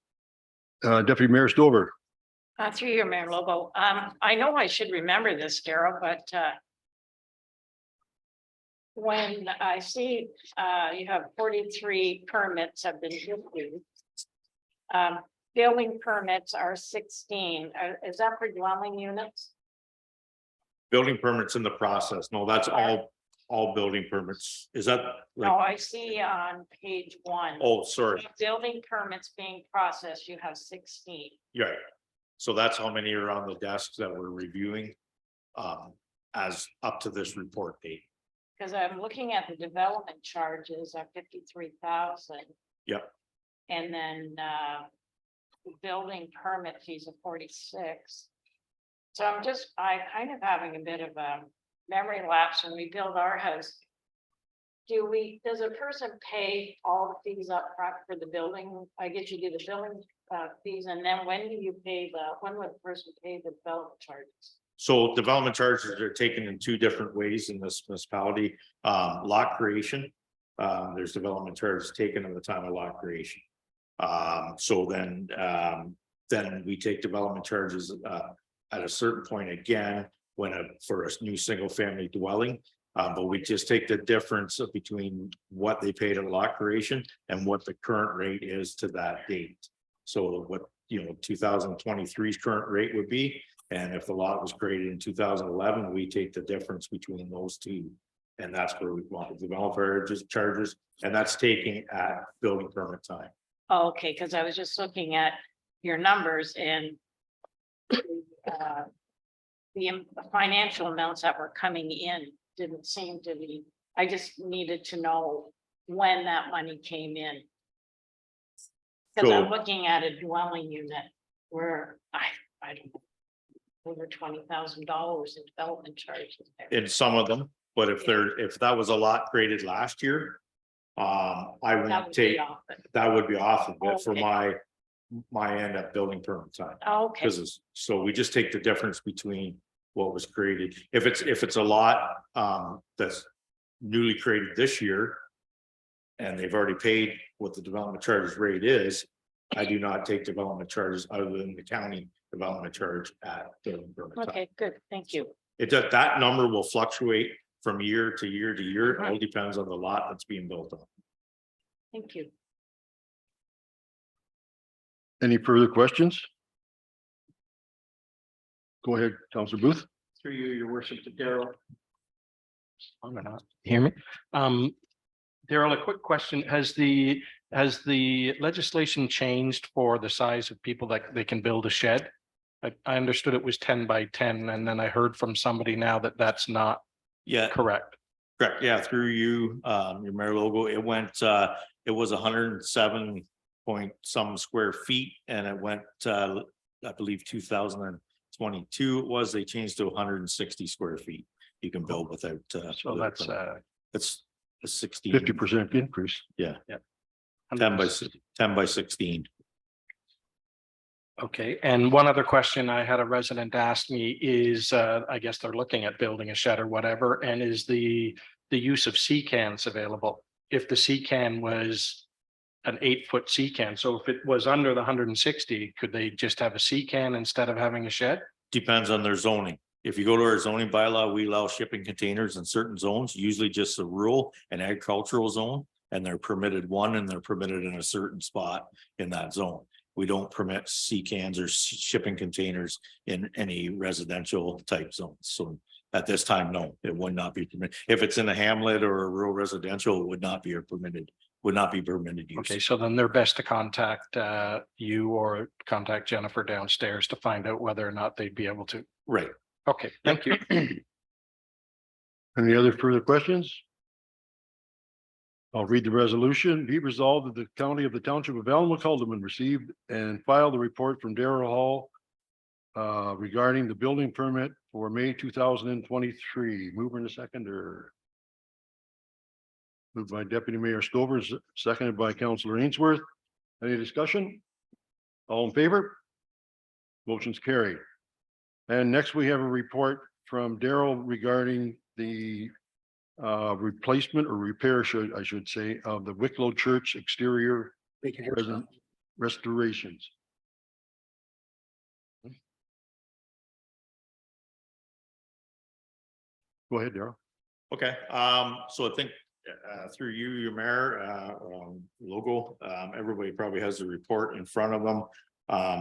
Deputy Mayor Stover. Through your Mayor Lobo, I know I should remember this, Daryl, but when I see you have 43 permits have been issued. Building permits are 16. Is that for dwelling units? Building permits in the process. No, that's all building permits. Is that No, like, I see on page 1. oh, sorry. Building permits being processed, you have 16. Yeah. So that's how many are on the desks that we're reviewing as up to this report date. Because I'm looking at the development charges are 53,000. Yep. And then the building permit fees of 46. So I kind of having a bit of a memory lapse when we build our house. Does a person pay all the fees up front for the building? I guess you do the building fees, and then when would the person pay the development charges? So development charges are taken in 2 different ways in this municipality. Lot creation. There's development charges taken at the time of lot creation. So then we take development charges at a certain point again for a new single family dwelling. But we just take the difference between what they paid at lot creation and what the current rate is to that date. So what 2023's current rate would be. And if the lot was created in 2011, we take the difference between those two. And that's where we want the developer charges, and that's taking at building permit time. Oh, okay, because I was just looking at your numbers and the financial amounts that were coming in didn't seem to be, I just needed to know when that money came in. Because I'm looking at a dwelling unit where I don't know, over $20,000 in development charges there. In some of them, but if that was a lot created last year, I That wouldn't would take, be off it. that would be off of it for Okay. my end at building permit time. Okay, So we just take the difference between what was created. If it's a lot that's newly created this year and they've already paid what the development charges rate is, I do not take development charges other than the county development charge at building permit time. okay, good, thank you. That number will fluctuate from year to year to year. It all depends on the lot that's being built on. Thank you. Any further questions? Go ahead, Councillor Booth. Through you, your worship, to Daryl. Hear me? Daryl, a quick question. Has the legislation changed for the size of people that they can build a shed? I understood it was 10 by 10, and then I heard from somebody now that that's not Yeah, correct. correct. Yeah, through you, your mayor logo, it went, it was 107 point some square feet and it went, I believe 2022 it was, they changed to 160 square feet. You can build without, So that's it's a 16. 50% increase. Yeah, yeah. 10 by 16. Okay, and one other question I had a resident ask me is, I guess they're looking at building a shed or whatever, and is the use of sea cans available? If the sea can was an 8-foot sea can, so if it was under the 160, could they just have a sea can instead of having a shed? Depends on their zoning. If you go to our zoning bylaw, we allow shipping containers in certain zones, usually just a rural and agricultural zone. And they're permitted one and they're permitted in a certain spot in that zone. We don't permit sea cans or shipping containers in any residential type zones. So at this time, no, it would not be permitted. If it's in a hamlet or a rural residential, it would not be permitted use. Okay, so then they're best to contact you or contact Jennifer downstairs to find out whether or not they'd be able to. Right. Okay, thank you. Any other further questions? I'll read the resolution. Be resolved that the county of the township of Elmwood Alderman received and filed the report from Darrell Hall regarding the building permit for May 2023. Mover and a seconder. Moved by Deputy Mayor Stover, seconded by Councillor Ainsworth. Any discussion? All in favor? Motion's carried. And next we have a report from Daryl regarding the replacement or repair, I should say, of the Wicklow Church exterior restorations. Go ahead, Daryl. Okay, so I think through you, your mayor, logo, everybody probably has the report in front of them.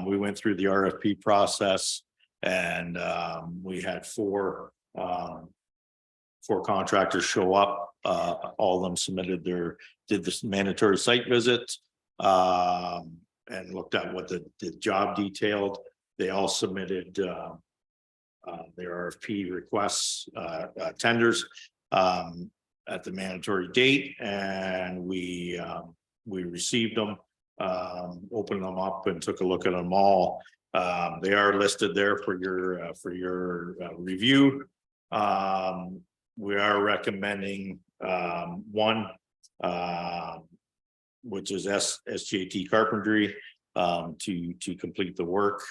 We went through the RFP process and we had four contractors show up. All of them submitted did this mandatory site visit and looked at what the job detailed. They all submitted their RFP requests, tenders at the mandatory date, and we received them, opened them up and took a look at them all. They are listed there for your review. We are recommending one, which is SJT Carpentry, to complete the work.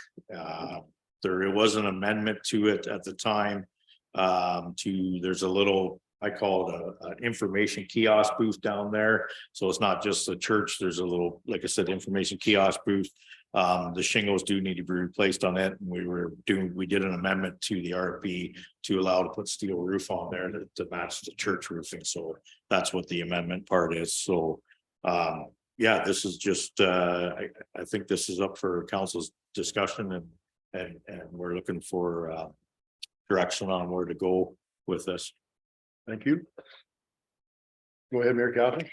There was an amendment to it at the time. There's a little, I call it an information kiosk booth down there. So it's not just the church. There's a little, like I said, information kiosk booth. The shingles do need to be replaced on it. And we did an amendment to the RFP to allow to put steel roof on there to match the church roofing. So that's what the amendment part is. So yeah, this is just I think this is up for council's discussion and we're looking for direction on where to go with this. Thank you. Go ahead, Mayor Catherine.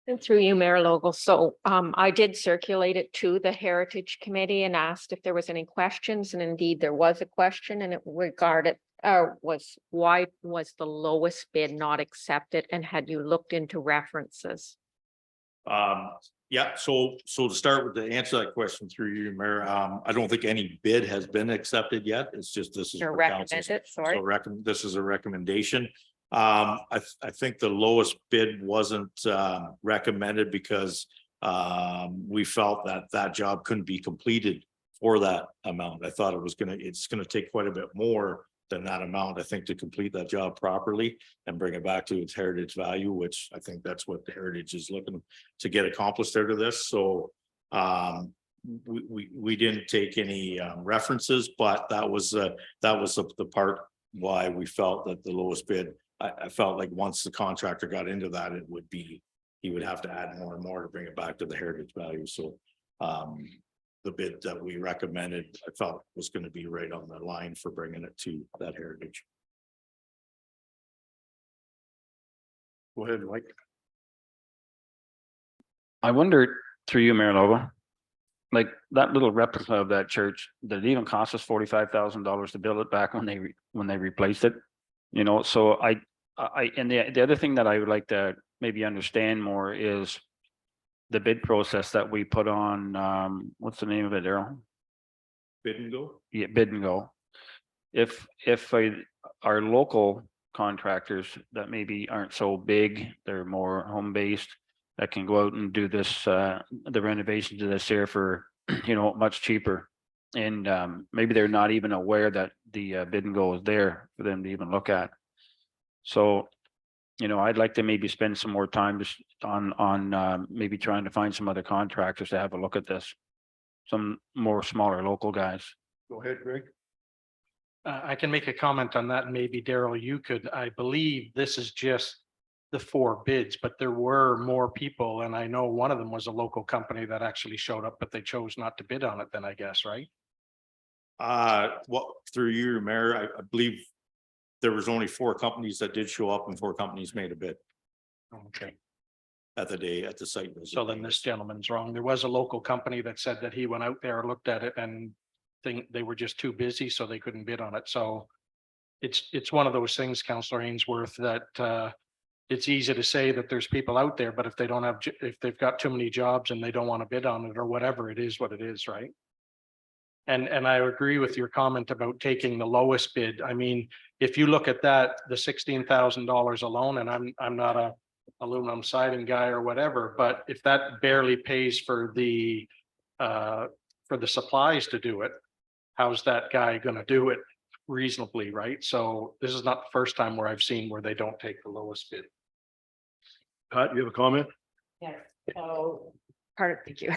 And through you, Mayor Logal. So I did circulate it to the Heritage Committee and asked if there was any questions, and indeed there was a question, and it regarded was why was the lowest bid not accepted, and had you looked into references? Yeah, so to start with, to answer that question through you, Mayor, I don't think any bid has been accepted yet. It's just this is Or for council's- recommended, sorry. So this is a recommendation. I think the lowest bid wasn't recommended because we felt that job couldn't be completed for that amount. I thought it's gonna take quite a bit more than that amount, I think, to complete that job properly and bring it back to its heritage value, which I think that's what the Heritage is looking to get accomplished out of this. So we didn't take any references, but that was the part why we felt that the lowest bid. I felt like once the contractor got into that, he would have to add more and more to bring it back to the heritage value. So the bid that we recommended, I felt was going to be right on the line for bringing it to that heritage. Go ahead, Mike. I wondered through you, Mayor Lobo, like that little replica of that church, did it even cost us $45,000 to build it back when they replaced it? You know, so and the other thing that I would like to maybe understand more is the bid process that we put on, what's the name of it, Daryl? Bid and go. Yeah, bid and go. If our local contractors that maybe aren't so big, they're more home-based, that can go out and do this, the renovation to this here for, you know, much cheaper. And maybe they're not even aware that the bid and go is there for them to even look at. So, you know, I'd like to maybe spend some more time just on maybe trying to find some other contractors to have a look at this. Some more smaller local guys. Go ahead, Greg. I can make a comment on that. And maybe Daryl, you could, I believe this is just the 4 bids, but there were more people. And I know one of them was a local company that actually showed up, but they chose not to bid on it then, I guess, right? Well, through you, Mayor, I believe there was only 4 companies that did show up and 4 companies made a bid Okay. at the site visit. So then this gentleman's wrong. There was a local company that said that he went out there, looked at it and they were just too busy, so they couldn't bid on it. So it's one of those things, Councillor Ainsworth, that it's easy to say that there's people out there, but if they don't have, if they've got too many jobs and they don't want to bid on it or whatever, it is what it is, right? And I agree with your comment about taking the lowest bid. I mean, if you look at that, the $16,000 alone, and I'm not a aluminum siding guy or whatever, but if that barely pays for the supplies to do it, how's that guy gonna do it reasonably, right? So this is not the first time where I've seen where they don't take the lowest bid. Pat, you have a comment? Yes, so Thank you.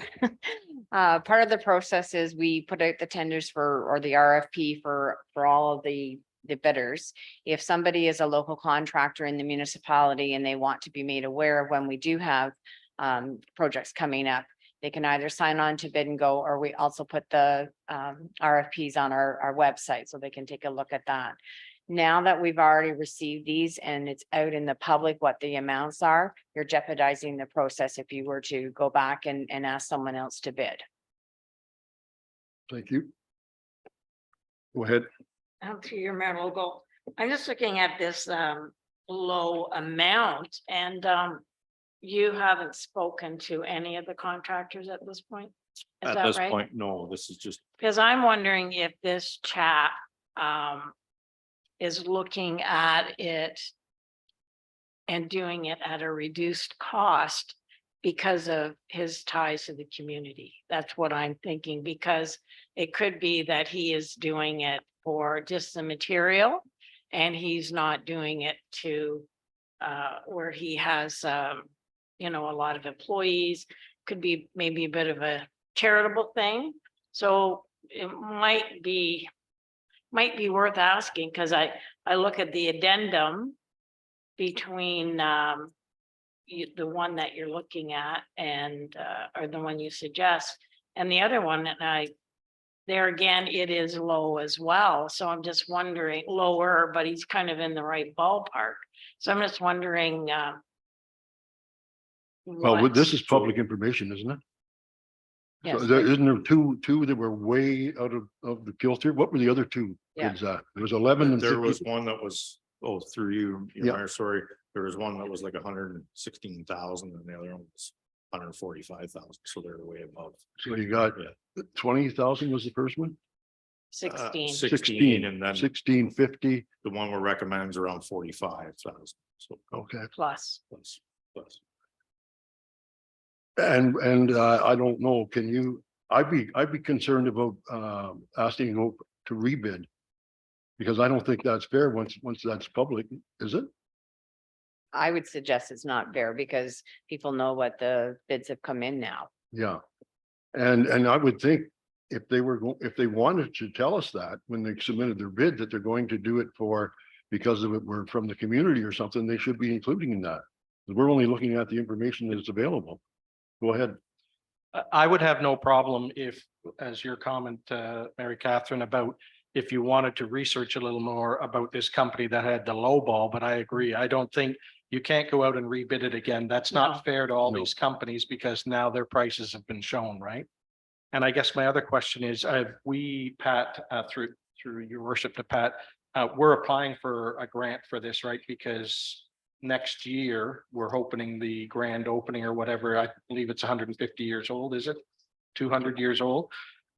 Part of the process is we put out the tenders or the RFP for all of the bidders. If somebody is a local contractor in the municipality and they want to be made aware of when we do have projects coming up, they can either sign on to bid and go, or we also put the RFPs on our website so they can take a look at that. Now that we've already received these and it's out in the public what the amounts are, you're jeopardizing the process if you were to go back and ask someone else to bid. Thank you. Go ahead. To your Mayor Logo, I'm just looking at this low amount and you haven't spoken to any of the contractors at this point? Is At that this right? point, no, this is just, Because I'm wondering if this chap is looking at it and doing it at a reduced cost because of his ties to the community. That's what I'm thinking, because it could be that he is doing it for just the material and he's not doing it to where he has you know, a lot of employees. Could be maybe a bit of a charitable thing. So it might be worth asking, because I look at the addendum between the one that you're looking at and or the one you suggest, and the other one, and there again, it is low as well. So I'm just wondering, lower, but he's kind of in the right ballpark. So I'm just wondering. Well, this is public information, isn't it? Yes, So isn't there two that were way out of the kilter? What were the other 2 Yeah. bids at? There was 11 and there was 60. one that was, through you, Yeah. Mayor, sorry, there was one that was like 116,000 and the other one was 145,000, so they're way above. So you got Yeah. 20,000 was the first one? 16. 16, and then 1650. the one we're recommending is around 45,000, so. Okay. Plus. Plus. And I don't know, can you, I'd be concerned about asking Hope to rebid. Because I don't think that's fair once that's public, is it? I would suggest it's not fair because people know what the bids have come in now. Yeah. And I would think if they wanted to tell us that when they submitted their bid, that they're going to do it because of it were from the community or something, they should be including in that. We're only looking at the information that is available. Go ahead. I would have no problem if, as your comment, Mary Catherine, about if you wanted to research a little more about this company that had the low ball, but I agree. I don't think you can't go out and rebid it again. That's No. not fair to all No. these companies because now their prices have been shown, right? And I guess my other question is, we, Pat, through your worship to Pat, we're applying for a grant for this, right? Because next year, we're hoping the grand opening or whatever, I believe it's 150 years old, is it? 200 years old,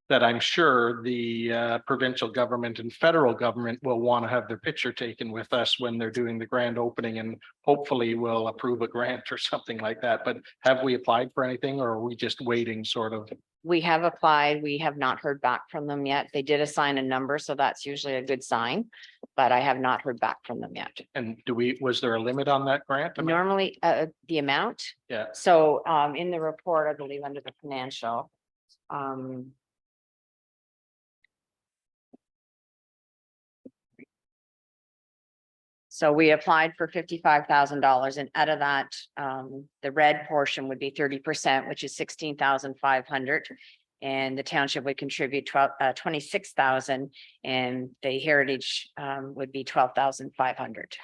that I'm sure the provincial government and federal government will want to have their picture taken with us when they're doing the grand opening and hopefully will approve a grant or something like that. But have we applied for anything or are we just waiting sort of? We have applied. We have not heard back from them yet. They did assign a number, so that's usually a good sign. But I have not heard back from them yet. And was there a limit on that grant? Normally, the amount. Yeah. So in the report, I believe under the financial. So we applied for $55,000 and out of that, the red portion would be 30%, which is 16,500. And the township would contribute 26,000 and the heritage would be 12,500.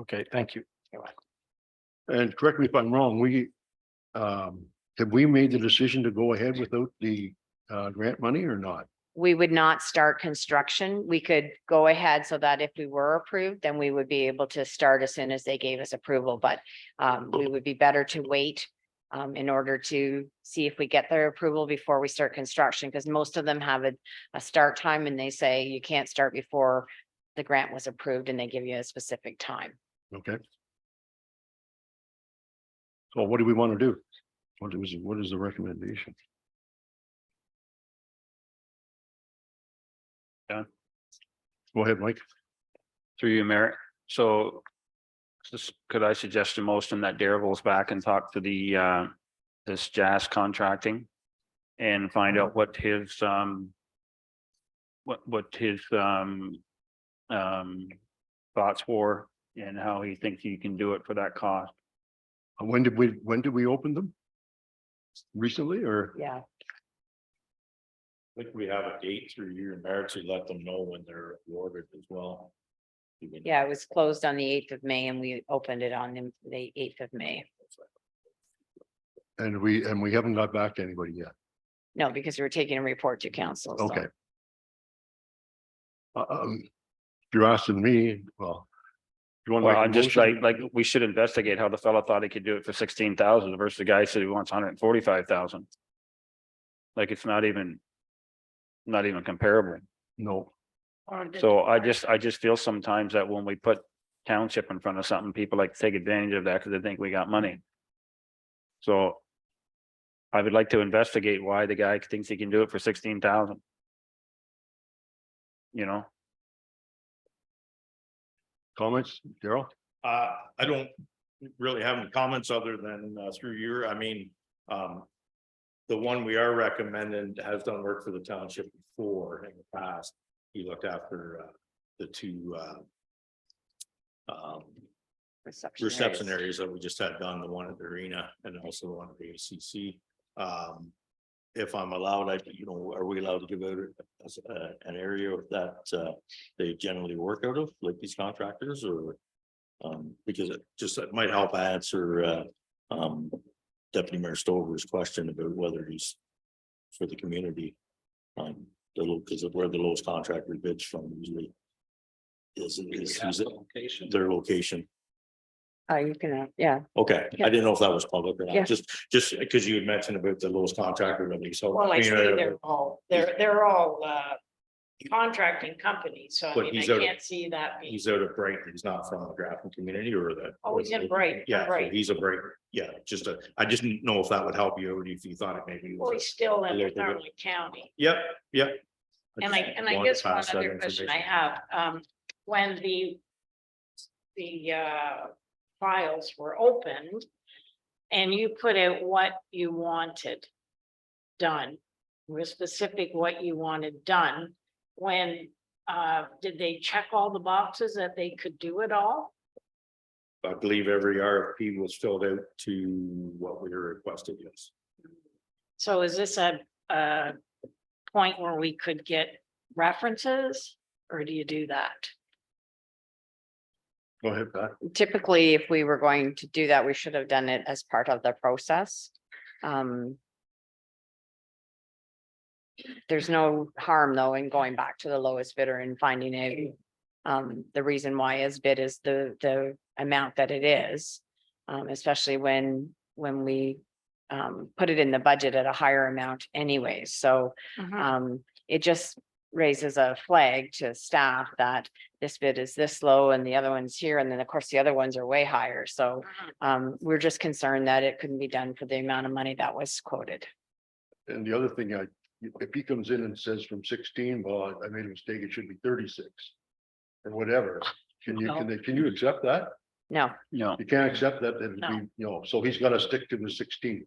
Okay, thank you. And correct me if I'm wrong, have we made the decision to go ahead without the grant money or not? We would not start construction. We could go ahead so that if we were approved, then we would be able to start as soon as they gave us approval, but we would be better to wait in order to see if we get their approval before we start construction, because most of them have a start time and they say you can't start before the grant was approved and they give you a specific time. Okay. So what do we want to do? What is the recommendation? Go ahead, Mike. Through you, Mayor. So could I suggest to motion that Darrell goes back and talk to the this Jazz Contracting and find out what his thoughts were and how he thinks he can do it for that cost. When did we open them? Recently or? Yeah. I think we have a date through your marriage to let them know when they're awarded as well. Yeah, it was closed on the 8th of May and we opened it on the 8th of May. And we haven't got back to anybody yet. No, because we were taking a report to council. so. Okay. If you're asking me, well. You want to Well, make a I'm just motion? like, we should investigate how the fellow thought he could do it for 16,000 versus the guy said he wants 145,000. Like, it's not even comparable. No, So I just feel sometimes that when we put township in front of something, people like to take advantage of that because they think we got money. So I would like to investigate why the guy thinks he can do it for 16,000. You know? comments, Darrell? I don't really have any comments other than through your, the one we are recommending has done work for the township before in the past. He looked after the two reception areas that we just had done, the one at the arena and also the one at the ACC. If I'm allowed, are we allowed to give out an area that they generally work out of, like these contractors, or because it might help answer Deputy Mayor Stover's question about whether he's for the community. Because of where the lowest contractor bids from usually is their location. You can, yeah. Okay, Yeah. I didn't know if that was public or Yeah. not, just because you had mentioned about the lowest contractor company, so. Well, I say they're all contracting companies, so I But mean, I he's out of- can't see that being. He's out of Brighton, he's not from the Grafton community or the. Oh, he's in Brighton, Yeah, so right. he's a Brighton, yeah, I just didn't know if that would help you, or if you thought it maybe. Well, he's still in Local- Northern County. Yep. And I wanted to guess one pass that other question I information. have, when the files were opened and you put out what you wanted done, were specific what you wanted done, when, did they check all the boxes that they could do it all? I believe every RFP was filled out to what we were requested, yes. So is this a point where we could get references, or do you do that? Go ahead, Pat. Typically, if we were going to do that, we should have done it as part of the process. There's no harm though in going back to the lowest bidder and finding out the reason why is bid is the amount that it is. Especially when we put it in the budget at a higher amount anyways. So it just raises a flag to staff that this bid is this low and the other one's here. And then of course the other ones are way higher. So we're just concerned that it couldn't be done for the amount of money that was quoted. And the other thing, if he comes in and says from 16, well, I made a mistake, it should be 36. Or whatever, can you accept that? No, No, You can't accept that, then No. we, so he's gotta stick to the 16.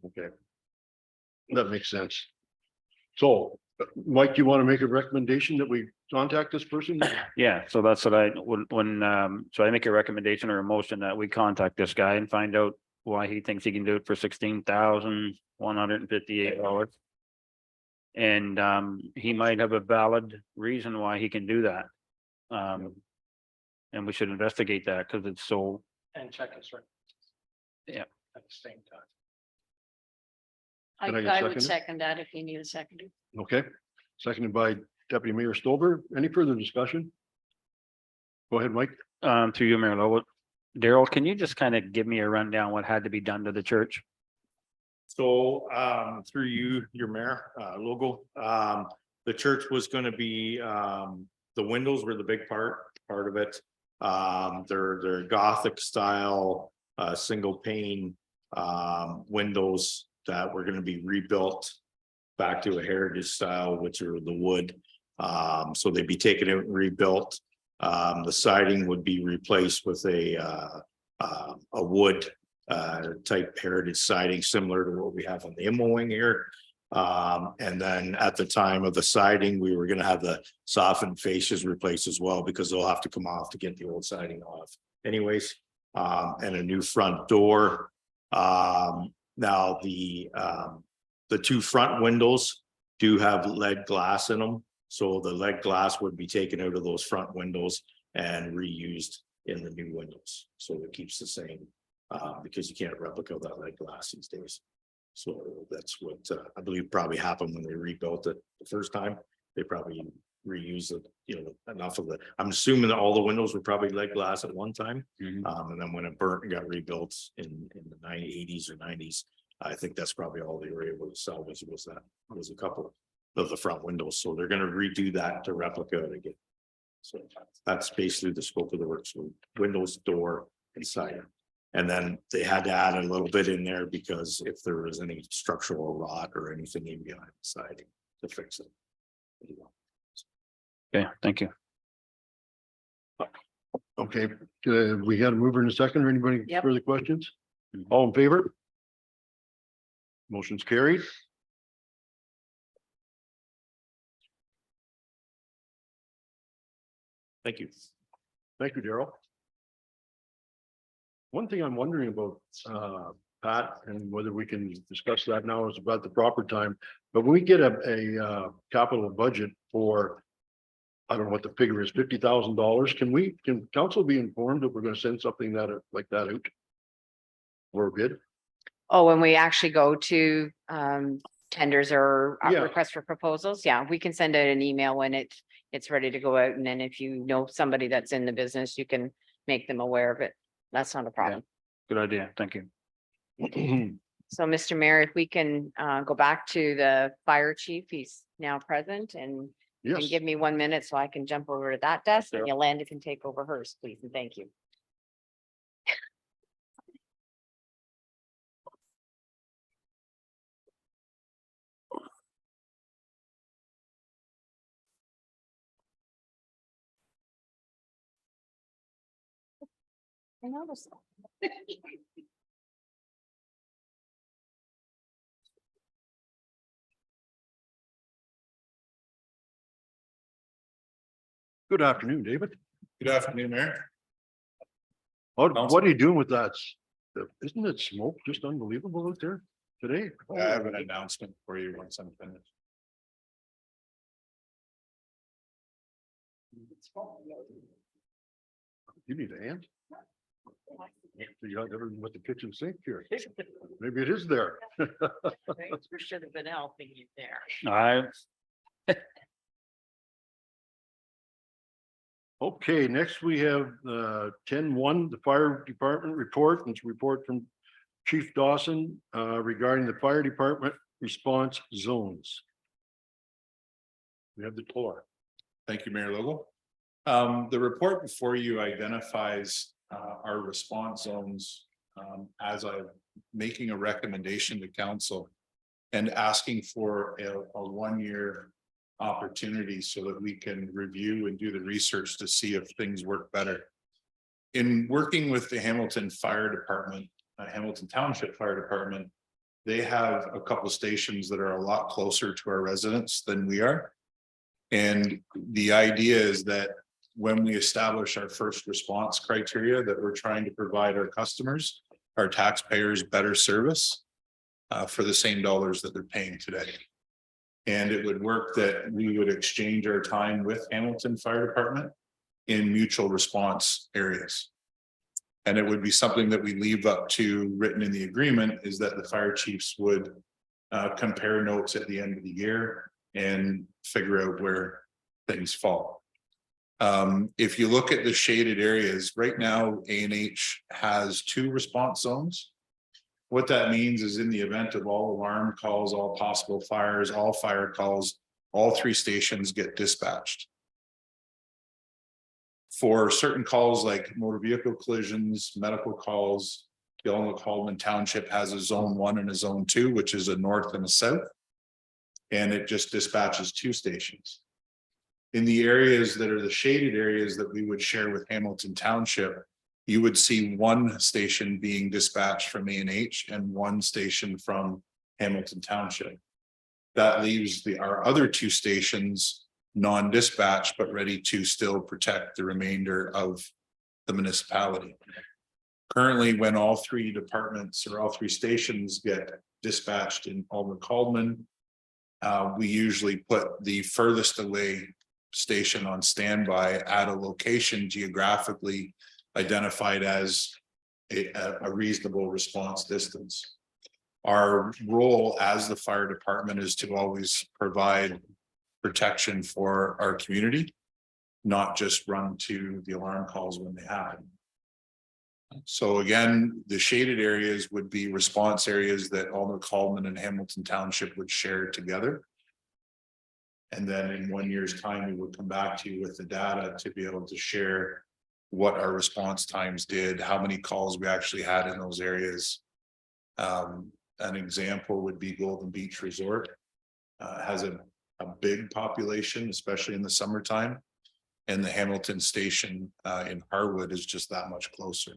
Okay. That makes sense. So, Mike, you want to make a recommendation that we contact this person? yeah, so that's what so I make a recommendation or a motion that we contact this guy and find out why he thinks he can do it for $16,158. And he might have a valid reason why he can do that. And we should investigate that because it's so, And check his records. Yeah. At the same time. Can I get I would seconded? second that if you need a second. Okay, seconded by Deputy Mayor Stover. Any further discussion? Go ahead, Mike. through you, Mayor Lowell. Daryl, can you just kind of give me a rundown what had to be done to the church? So through you, your mayor, Logo, the church was gonna be, the windows were the big part of it. They're Gothic style, single pane windows that were gonna be rebuilt back to a heritage style, which are the wood. So they'd be taken out and rebuilt. The siding would be replaced with a wood type heritage siding similar to what we have on the Immo wing here. And then at the time of the siding, we were gonna have the softened fascias replaced as well, because they'll have to come off to get the old siding off anyways. And a new front door. Now the two front windows do have lead glass in them. So the lead glass would be taken out of those front windows and reused in the new windows. So it keeps the same, because you can't replicate that lead glass these days. So that's what I believe probably happened when they rebuilt it the first time. They probably reused it, enough of the, I'm assuming that all the windows were probably lead glass at one time. And then when it burnt and got rebuilt in the 80s or 90s, I think that's probably all they were able to salvage was a couple of the front windows. So they're gonna redo that to replicate it again. So that's basically the scope of the work. So windows, door, and siding. And then they had to add a little bit in there because if there was any structural rot or anything in behind the siding to fix it. Okay, thank you. Okay, we had a mover and a second, or anybody Yep. further questions? All in favor? Motion's carried. Thank you. Thank you, Daryl. One thing I'm wondering about, Pat, and whether we can discuss that now is about the proper time, but when we get a capital budget for, I don't know what the figure is, $50,000, can council be informed that we're gonna send something like that out? For a bid? oh, when we actually go to tenders or Yeah. request for proposals, yeah, we can send out an email when it's ready to go out. And then if you know somebody that's in the business, you can make them aware of it. That's not a problem. Good idea, thank you. So, Mr. Mayor, if we can go back to the fire chief, he's now present and Yes, give me 1 minute so I can jump over to that desk Sure. and Yolanda can take over hers, please, and thank you. I noticed. good afternoon, David. Good afternoon, Mayor. What are you doing with that? Isn't it smoke just unbelievable out there today? I have an announcement for you once I'm finished. You need a hand? You got everything with the kitchen sink here. Maybe it is there. We should have been helping you there. I, Okay, next we have 10-1, the fire department report. It's a report from Chief Dawson regarding the fire department response zones. We have the floor. Thank you, Mayor Logal. The report before you identifies our response zones as I'm making a recommendation to council and asking for a 1-year opportunity so that we can review and do the research to see if things work better. In working with the Hamilton Fire Department, Hamilton Township Fire Department, they have a couple stations that are a lot closer to our residents than we are. And the idea is that when we establish our first response criteria, that we're trying to provide our customers, our taxpayers, better service for the same dollars that they're paying today. And it would work that we would exchange our time with Hamilton Fire Department in mutual response areas. And it would be something that we leave up to written in the agreement, is that the fire chiefs would compare notes at the end of the year and figure out where things fall. If you look at the shaded areas, right now, A&H has 2 response zones. What that means is in the event of all alarm calls, all possible fires, all fire calls, all 3 stations get dispatched. For certain calls like motor vehicle collisions, medical calls, Gilman Township has a zone 1 and a zone 2, which is a north and a south. And it just dispatches 2 stations. In the areas that are the shaded areas that we would share with Hamilton Township, you would see 1 station being dispatched from A&H and 1 station from Hamilton Township. That leaves our other 2 stations non-dispatched, but ready to still protect the remainder of the municipality. Currently, when all 3 departments or all 3 stations get dispatched in Alden-Caldman, we usually put the furthest away station on standby at a location geographically identified as a reasonable response distance. Our role as the fire department is to always provide protection for our community, not just run to the alarm calls when they happen. So again, the shaded areas would be response areas that Alden-Caldman and Hamilton Township would share together. And then in 1 year's time, we would come back to you with the data to be able to share what our response times did, how many calls we actually had in those areas. An example would be Golden Beach Resort. Has a big population, especially in the summertime. And the Hamilton station in Harwood is just that much closer.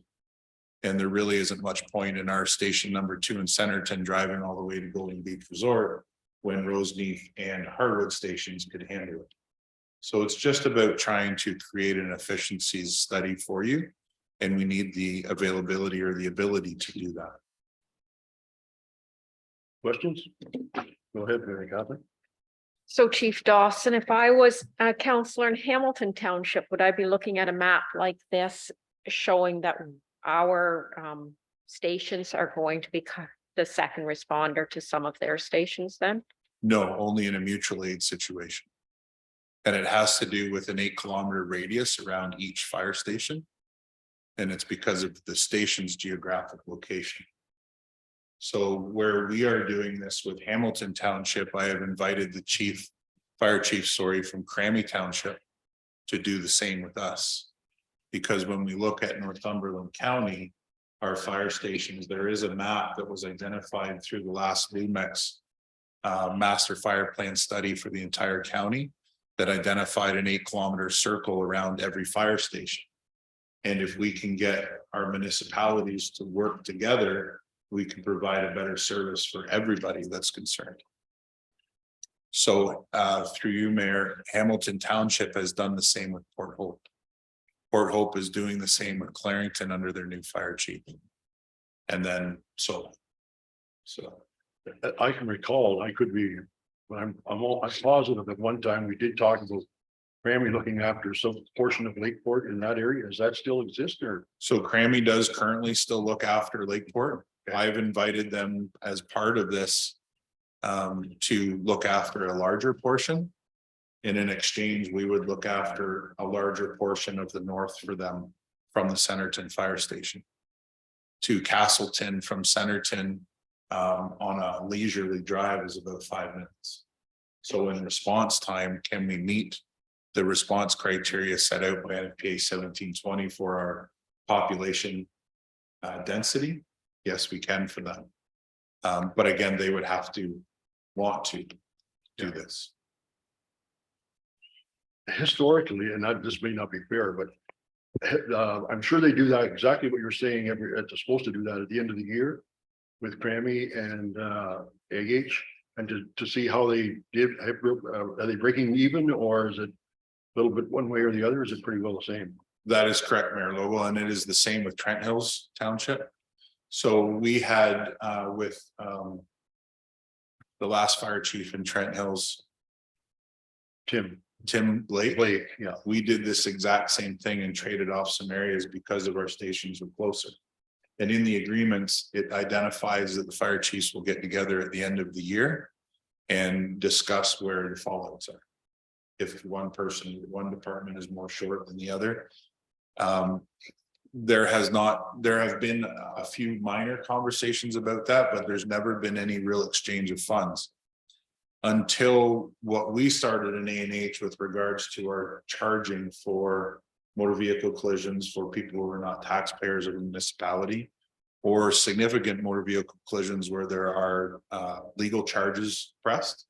And there really isn't much point in our station number 2 in Centerton driving all the way to Golden Beach Resort when Roseneath and Harwood stations could handle it. So it's just about trying to create an efficiencies study for you. And we need the availability or the ability to do that. Questions? Go ahead, Mary Catherine. So Chief Dawson, if I was a counselor in Hamilton Township, would I be looking at a map like this showing that our stations are going to be the second responder to some of their stations then? No, only in a mutual aid situation. And it has to do with an 8-kilometer radius around each fire station. And it's because of the station's geographic location. So where we are doing this with Hamilton Township, I have invited the fire chief, from Crammy Township to do the same with us. Because when we look at Northumberland County, our fire stations, there is a map that was identified through the last LUMEX master fire plan study for the entire county that identified an 8-kilometer circle around every fire station. And if we can get our municipalities to work together, we can provide a better service for everybody that's concerned. So through you, Mayor, Hamilton Township has done the same with Port Hope. Port Hope is doing the same with Clarington under their new fire chief. And then so. I can recall, I could be, I'm positive at one time we did talk about Grammy looking after some portion of Lakeport in that area. Does that still exist or? So Crammy does currently still look after Lakeport. I've invited them as part of this to look after a larger portion. And in exchange, we would look after a larger portion of the north for them from the Centerton Fire Station to Castleton from Centerton on a leisurely drive is about 5 minutes. So in response time, can we meet the response criteria set out by NFPA 1720 for our population density? Yes, we can for them. But again, they would have to want to do this. Historically, and that this may not be fair, but I'm sure they do that exactly what you're saying. They're supposed to do that at the end of the year with Grammy and AH, and to see how they did. Are they breaking even, or is it a little bit one way or the other? Is it pretty well the same? That is correct, Mayor Lobo, and it is the same with Trent Hills Township. So we had with the last fire chief in Trent Hills, Tim Blake. Yeah. We did this exact same thing and traded off some areas because of our stations were closer. And in the agreements, it identifies that the fire chiefs will get together at the end of the year and discuss where the fallouts are. If one department is more short than the other. There have been a few minor conversations about that, but there's never been any real exchange of funds. Until what we started in A&H with regards to our charging for motor vehicle collisions for people who are not taxpayers of a municipality, or significant motor vehicle collisions where there are legal charges pressed.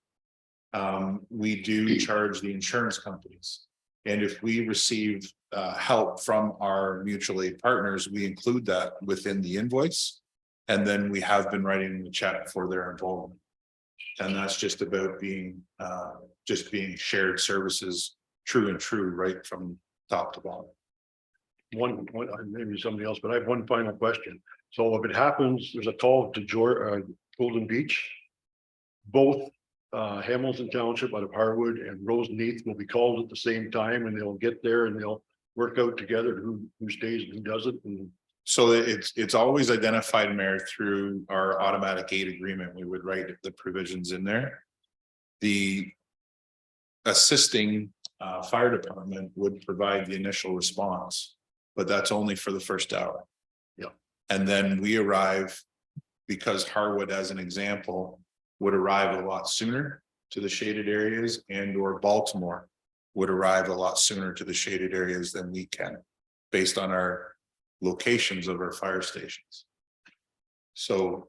We do charge the insurance companies. And if we receive help from our mutual aid partners, we include that within the invoice. And then we have been writing the check for their involvement. And that's just about being shared services, true and true, right from top to bottom. One, maybe somebody else, but I have one final question. So if it happens, there's a call to Golden Beach. Both Hamilton Township out of Harwood and Roseneath will be called at the same time, and they'll get there and they'll work out together who stays and who doesn't. And so it's always identified, Mayor, through our automatic aid agreement. We would write the provisions in there. The assisting fire department would provide the initial response, but that's only for the first hour. Yeah. And then we arrive, because Harwood, as an example, would arrive a lot sooner to the shaded areas, and or Baltimore would arrive a lot sooner to the shaded areas than we can, based on our locations of our fire stations. So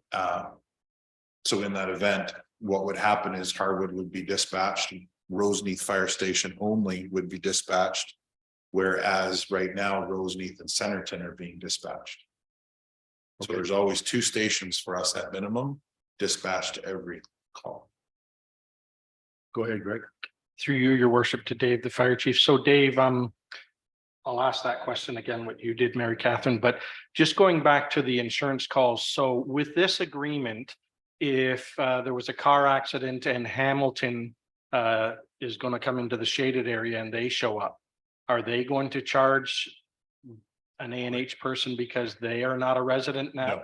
in that event, what would happen is Harwood would be dispatched, Roseneath Fire Station only would be dispatched, whereas right now Roseneath and Centerton are being dispatched. So there's always 2 stations for us at minimum, dispatched to every call. go ahead, Greg. Through you, your worship, to Dave, the fire chief. So Dave, I'll ask that question again, what you did, Mary Catherine, but just going back to the insurance calls. So with this agreement, if there was a car accident and Hamilton is going to come into the shaded area and they show up, are they going to charge an A&H person because they are not a resident now? No,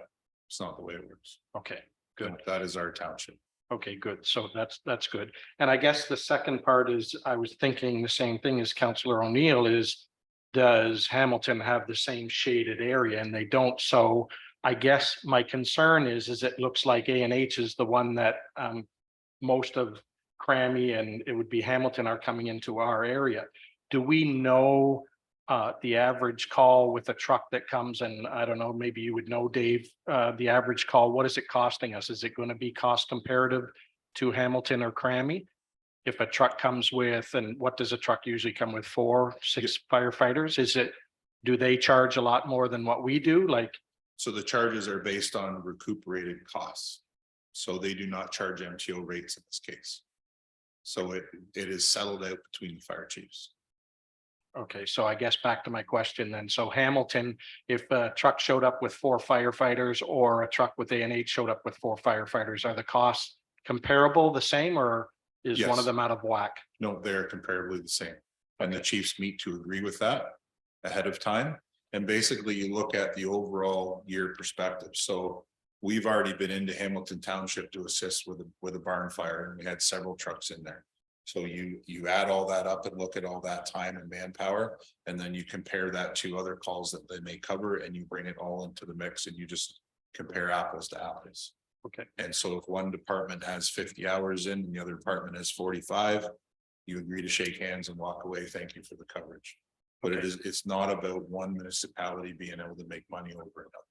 it's not the way it works. Okay, good. That is our township. Okay, good. So that's good. And I guess the second part is, I was thinking the same thing as Councillor O'Neill is, does Hamilton have the same shaded area? And they don't. So I guess my concern is it looks like A&H is the one that most of Crammy and it would be Hamilton are coming into our area. Do we know the average call with a truck that comes, and I don't know, maybe you would know, Dave, the average call, what is it costing us? Is it going to be cost comparative to Hamilton or Crammy? If a truck comes with, and what does a truck usually come with, 4, 6 firefighters? Do they charge a lot more than what we do? Like, so the charges are based on recuperated costs. So they do not charge MTO rates in this case. So it is settled out between the fire chiefs. okay, so I guess back to my question then. So Hamilton, if a truck showed up with 4 firefighters or a truck with A&H showed up with 4 firefighters, are the costs comparable, the same, or is one Yes. of them out of whack? No, they're comparably the same. And the chiefs meet to agree with that ahead of time. And basically you look at the overall year perspective. So we've already been into Hamilton Township to assist with a barn fire, and we had several trucks in there. So you add all that up and look at all that time and manpower, and then you compare that to other calls that they may cover, and you bring it all into the mix, and you just compare apples to apples. Okay. And so if one department has 50 hours in and the other department has 45, you agree to shake hands and walk away. Thank you for the coverage. But it's not about one municipality being able to make money over another.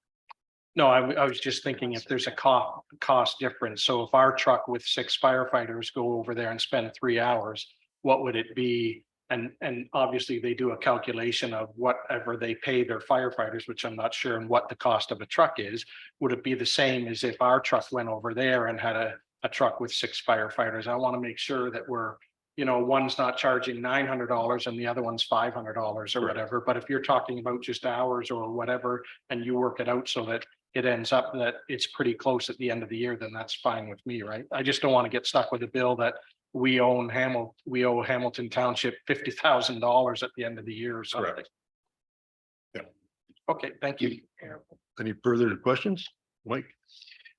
No, I was just thinking if there's a cost difference. So if our truck with 6 firefighters go over there and spend 3 hours, what would it be? And obviously they do a calculation of whatever they pay their firefighters, which I'm not sure, and what the cost of a truck is. Would it be the same as if our truck went over there and had a truck with 6 firefighters? I want to make sure that we're, you know, one's not charging $900 and the other one's $500 or whatever. But if you're talking about just hours or whatever, and you work it out so that it ends up that it's pretty close at the end of the year, then that's fine with me, right? I just don't want to get stuck with a bill that we owe Hamilton Township $50,000 at the end of the year or something. Correct. Yeah. Okay, thank you. Any further questions? Mike?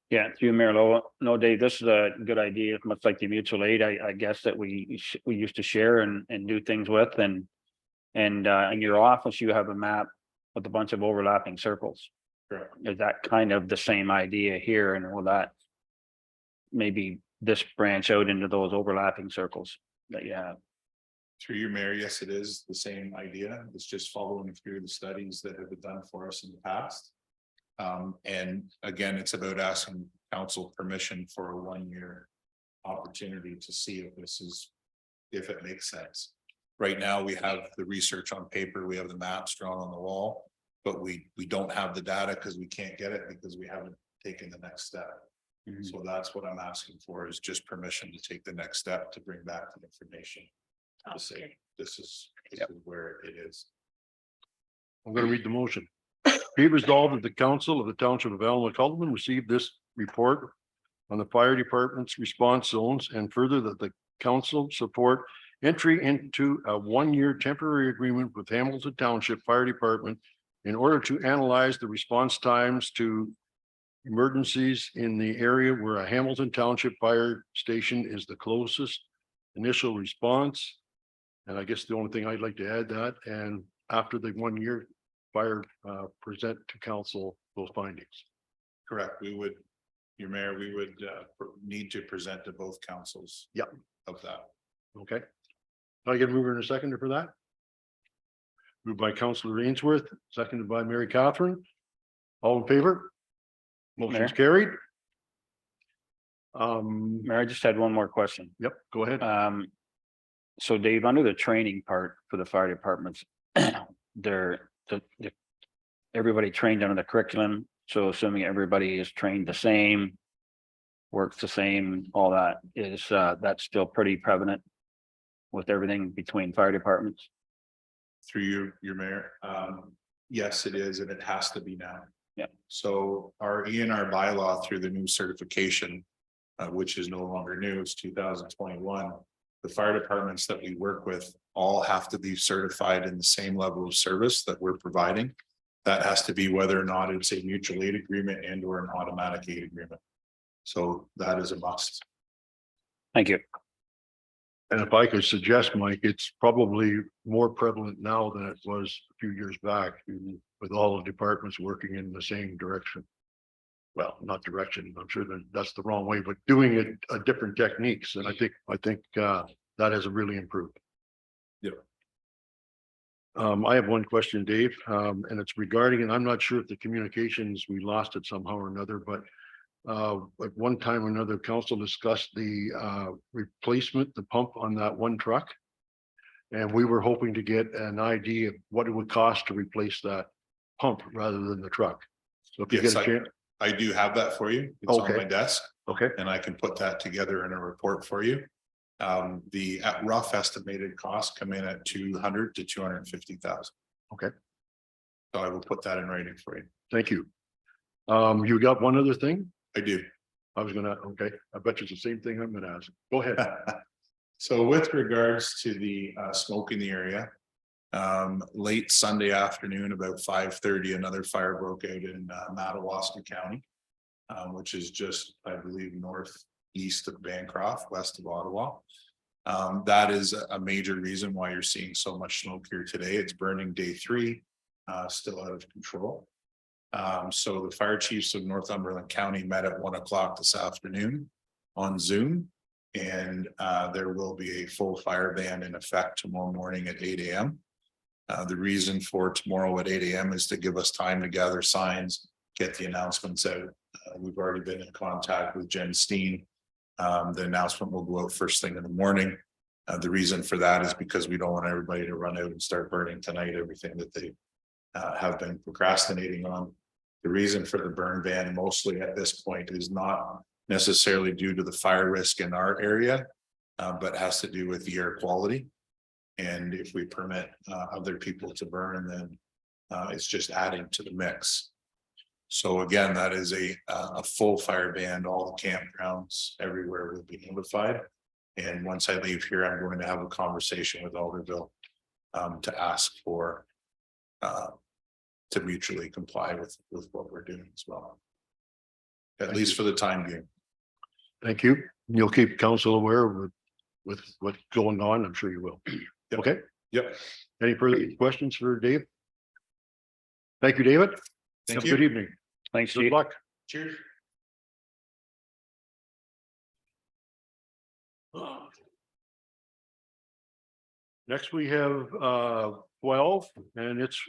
Yeah, through Mayor Lowell. No, Dave, this is a good idea, much like the mutual aid, I guess that we used to share and do things with, and in your office, you have a map with a bunch of overlapping circles. Correct. Is that kind of the same idea here, and will that maybe this branch out into those overlapping circles that you have? Through your mayor, yes, it is the same idea. It's just following through the studies that have been done for us in the past. And again, it's about asking council permission for a 1-year opportunity to see if it makes sense. Right now, we have the research on paper, we have the maps drawn on the wall, but we don't have the data because we can't get it because we haven't taken the next step. So that's what I'm asking for, is just permission to take the next step to bring back the information. To say, this is where it is. I'm going to read the motion. Be resolved that the council of the township of Allen McCullough receive this report on the fire department's response zones, and further that the council support entry into a 1-year temporary agreement with Hamilton Township Fire Department in order to analyze the response times to emergencies in the area where a Hamilton Township Fire Station is the closest initial response. And I guess the only thing I'd like to add that, and after the 1-year fire, present to council those findings. Correct. We would, your mayor, we would need to present to both councils. Yep. Of that. Okay. I get a mover and a seconder for that. Moved by Councillor Ainsworth, seconded by Mary Catherine. All in favor? Motion's carried. Mayor, I just had one more question. Yep, go ahead. So Dave, under the training part for the fire departments, everybody trained under the curriculum, so assuming everybody is trained the same, works the same, all that is, that's still pretty prevalent with everything between fire departments? Through your mayor, yes, it is, and it has to be now. Yeah. So our ENR bylaw through the new certification, which is no longer new, it's 2021. The fire departments that we work with all have to be certified in the same level of service that we're providing. That has to be whether or not it's a mutual aid agreement and or an automatic aid agreement. So that is a must. Thank you. And if I could suggest, Mike, it's probably more prevalent now than it was a few years back, with all the departments working in the same direction. Well, not direction, I'm sure that's the wrong way, but doing it different techniques. And I think that has really improved. Yeah. I have one question, Dave, and it's regarding, and I'm not sure if the communications, we lost it somehow or another, but at one time or another, council discussed the replacement, the pump on that one truck. And we were hoping to get an idea of what it would cost to replace that pump rather than the truck. So if you Yes, get a chance. I do have that for you. It's on Okay. my desk. Okay. And I can put that together in a report for you. The rough estimated costs come in at 200 to 250,000. Okay. So I will put that in writing for you. Thank you. You got one other thing? I do. I was gonna, okay, I bet you it's the same thing I'm gonna ask. Go ahead. So with regards to the smoke in the area. Late Sunday afternoon, about 5:30, another fire broke out in Madawaska County. Which is just, I believe, northeast of Bancroft, west of Ottawa. That is a major reason why you're seeing so much smoke here today. It's burning day 3, still out of control. So the fire chiefs of Northumberland County met at 1 o'clock this afternoon on Zoom. And there will be a full fire ban in effect tomorrow morning at 8 a.m. The reason for tomorrow at 8 a.m. is to give us time to gather signs, get the announcements out. We've already been in contact with Jen Steen. The announcement will go out first thing in the morning. The reason for that is because we don't want everybody to run out and start burning tonight, everything that they have been procrastinating on. The reason for the burn ban mostly at this point is not necessarily due to the fire risk in our area, but has to do with the air quality. And if we permit other people to burn, then it's just adding to the mix. So again, that is a full fire ban. All the campgrounds everywhere will be notified. And once I leave here, I'm going to have a conversation with Alderville to ask for to mutually comply with what we're doing as well. At least for the time being. Thank you. You'll keep council aware with what's going on. I'm sure you will. Okay. Yep. Any further questions for Dave? Thank you, David. Thank Have a you. good evening. Thanks, Good Chief. luck. Cheers. Next, we have 12, and it's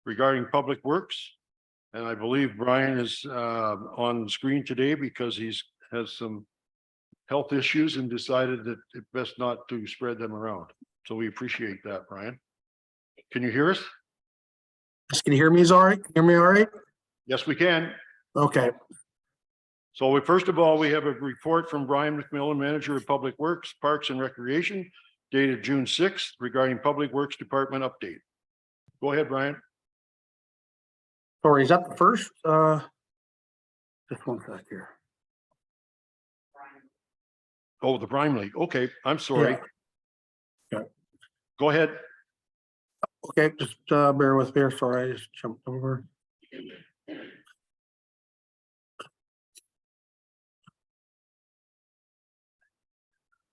regarding Public Works. And I believe Brian is on the screen today because has some health issues and decided that it's best not to spread them around. So we appreciate that, Brian. Can you hear us? Can you hear me? Is all right? Hear me all right? Yes, we can. Okay. So first of all, we have a report from Brian McMillan, Manager of Public Works, Parks and Recreation, dated June 6th regarding Public Works Department update. Go ahead, Brian. Sorry, is that the first? Just one sec here. Oh, the Prime League. Okay, I'm sorry. Yeah. Go ahead. Okay, just bear with me. Sorry, I just jumped over.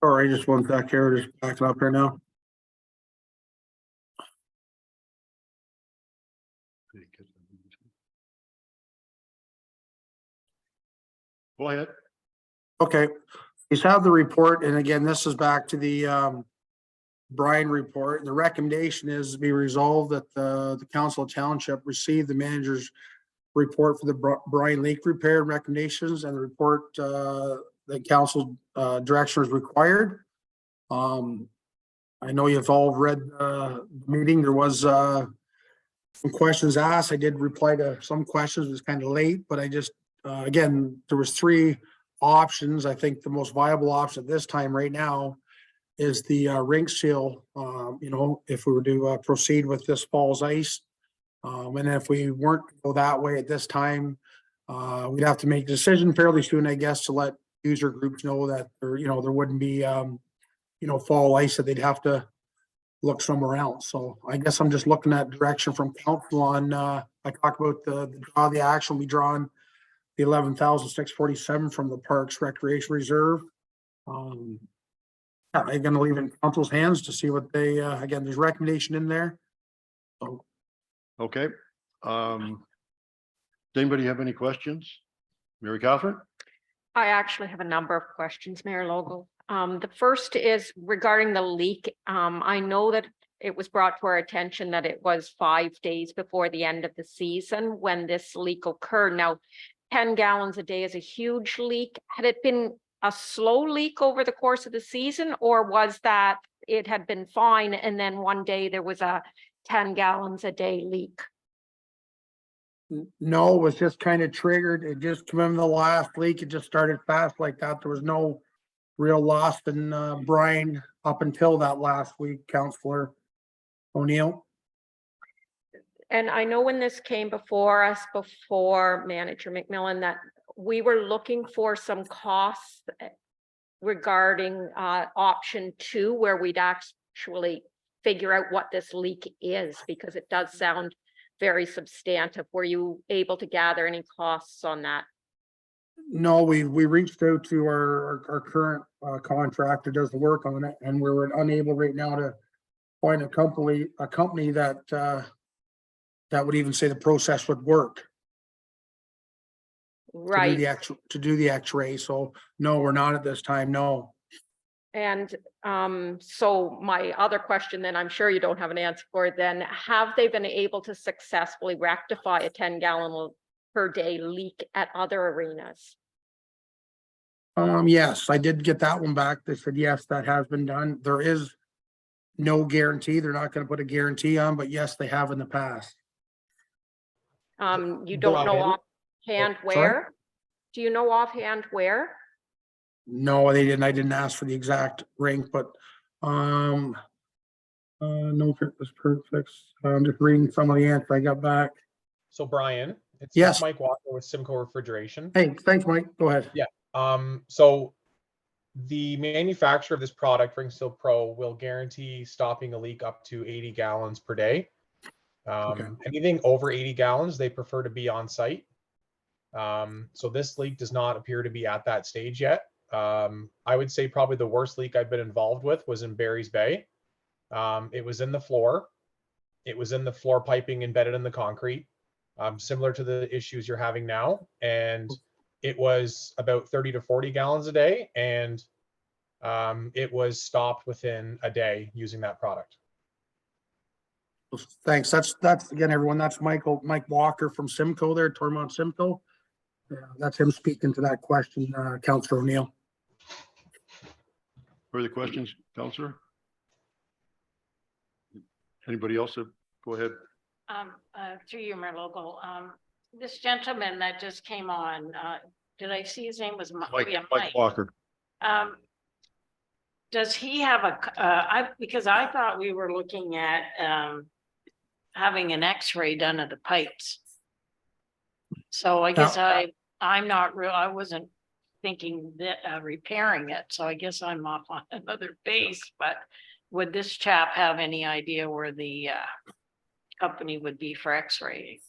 Sorry, just one sec here. Just backing up here now. Go ahead. Okay, he's have the report, and again, this is back to the Brian report. The recommendation is to be resolved that the Council of Township receive the manager's report for the Brian Lake repair recommendations and the report the council direction is required. I know you've all read the meeting. There was some questions asked. I did reply to some questions. It was kind of late, but I just again, there was 3 options. I think the most viable option at this time right now is the rink seal. You know, if we were to proceed with this fall's ice, and if we weren't to go that way at this time, we'd have to make a decision fairly soon, I guess, to let user groups know that there, you know, there wouldn't be, you know, fall ice, that they'd have to look somewhere else. So I guess I'm just looking at direction from council on. I talked about the action will be drawn the 11,647 from the Parks Recreation Reserve. I'm going to leave it in council's hands to see what they, again, there's recommendation in there. So. Okay. Does anybody have any questions? Mary Catherine? I actually have a number of questions, Mayor Logo. The first is regarding the leak. I know that it was brought to our attention that it was 5 days before the end of the season when this leak occurred. Now, 10 gallons a day is a huge leak. Had it been a slow leak over the course of the season, or was that it had been fine and then one day there was a 10 gallons a day leak? No, it was just kind of triggered. It just came in the last leak. It just started fast like that. There was no real loss in Brian up until that last week, Councillor O'Neill. And I know when this came before us, before Manager McMillan, that we were looking for some costs regarding option 2, where we'd actually figure out what this leak is, because it does sound very substantive. Were you able to gather any costs on that? No, we reached out to our current contractor, does the work on it, and we're unable right now to find a company that that would even say the process would work. Right. To do the X-ray. So no, we're not at this time, no. And so my other question, then I'm sure you don't have an answer for it, then have they been able to successfully rectify a 10-gallon per day leak at other arenas? Yes, I did get that one back. They said, yes, that has been done. There is no guarantee. They're not gonna put a guarantee on, but yes, they have in the past. You don't know Brian? offhand Sorry? where? Do you know offhand where? No, they didn't. I didn't ask for the exact rink, but, no, it was perfect. I'm just reading some of the answers I got back. So Brian, it's Yes. Mike Walker with Simcoe Refrigeration. Hey, thanks, Mike. Go ahead. Yeah. So the manufacturer of this product, Ringsteel Pro, will guarantee stopping a leak up to 80 gallons per day. Anything over 80 gallons, they prefer to be on site. So this leak does not appear to be at that stage yet. I would say probably the worst leak I've been involved with was in Barry's Bay. It was in the floor. It was in the floor piping embedded in the concrete, similar to the issues you're having now. And it was about 30 to 40 gallons a day. And it was stopped within a day using that product. Thanks. That's again, everyone, that's Mike Walker from Simcoe there, Tormont Simcoe. That's him speaking to that question, Councillor O'Neill. Further questions, Counselor? Anybody else? Go ahead. Through you, Mayor Local, this gentleman that just came on, did I see his name was Mike Mike. Walker. Does he have because I thought we were looking at, having an X-ray done of the pipes. So I guess I'm not I wasn't thinking that repairing it, so I guess I'm off on another base, but would this chap have any idea where the company would be for X-raying?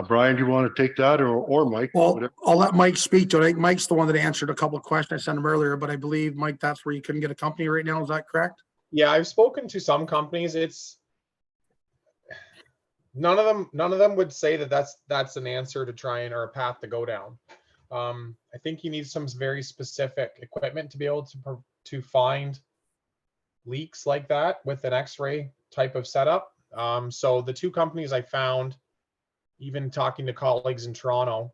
Brian, do you want to take that or Mike? Well, Whatever. I'll let Mike speak to it. I think Mike's the one that answered a couple of questions I sent him earlier, but I believe, Mike, that's where you couldn't get a company right now. Is that correct? Yeah, I've spoken to some companies. It's none of them would say that that's an answer to try or a path to go down. I think you need some very specific equipment to be able to find leaks like that with an X-ray type of setup. So the two companies I found, even talking to colleagues in Toronto,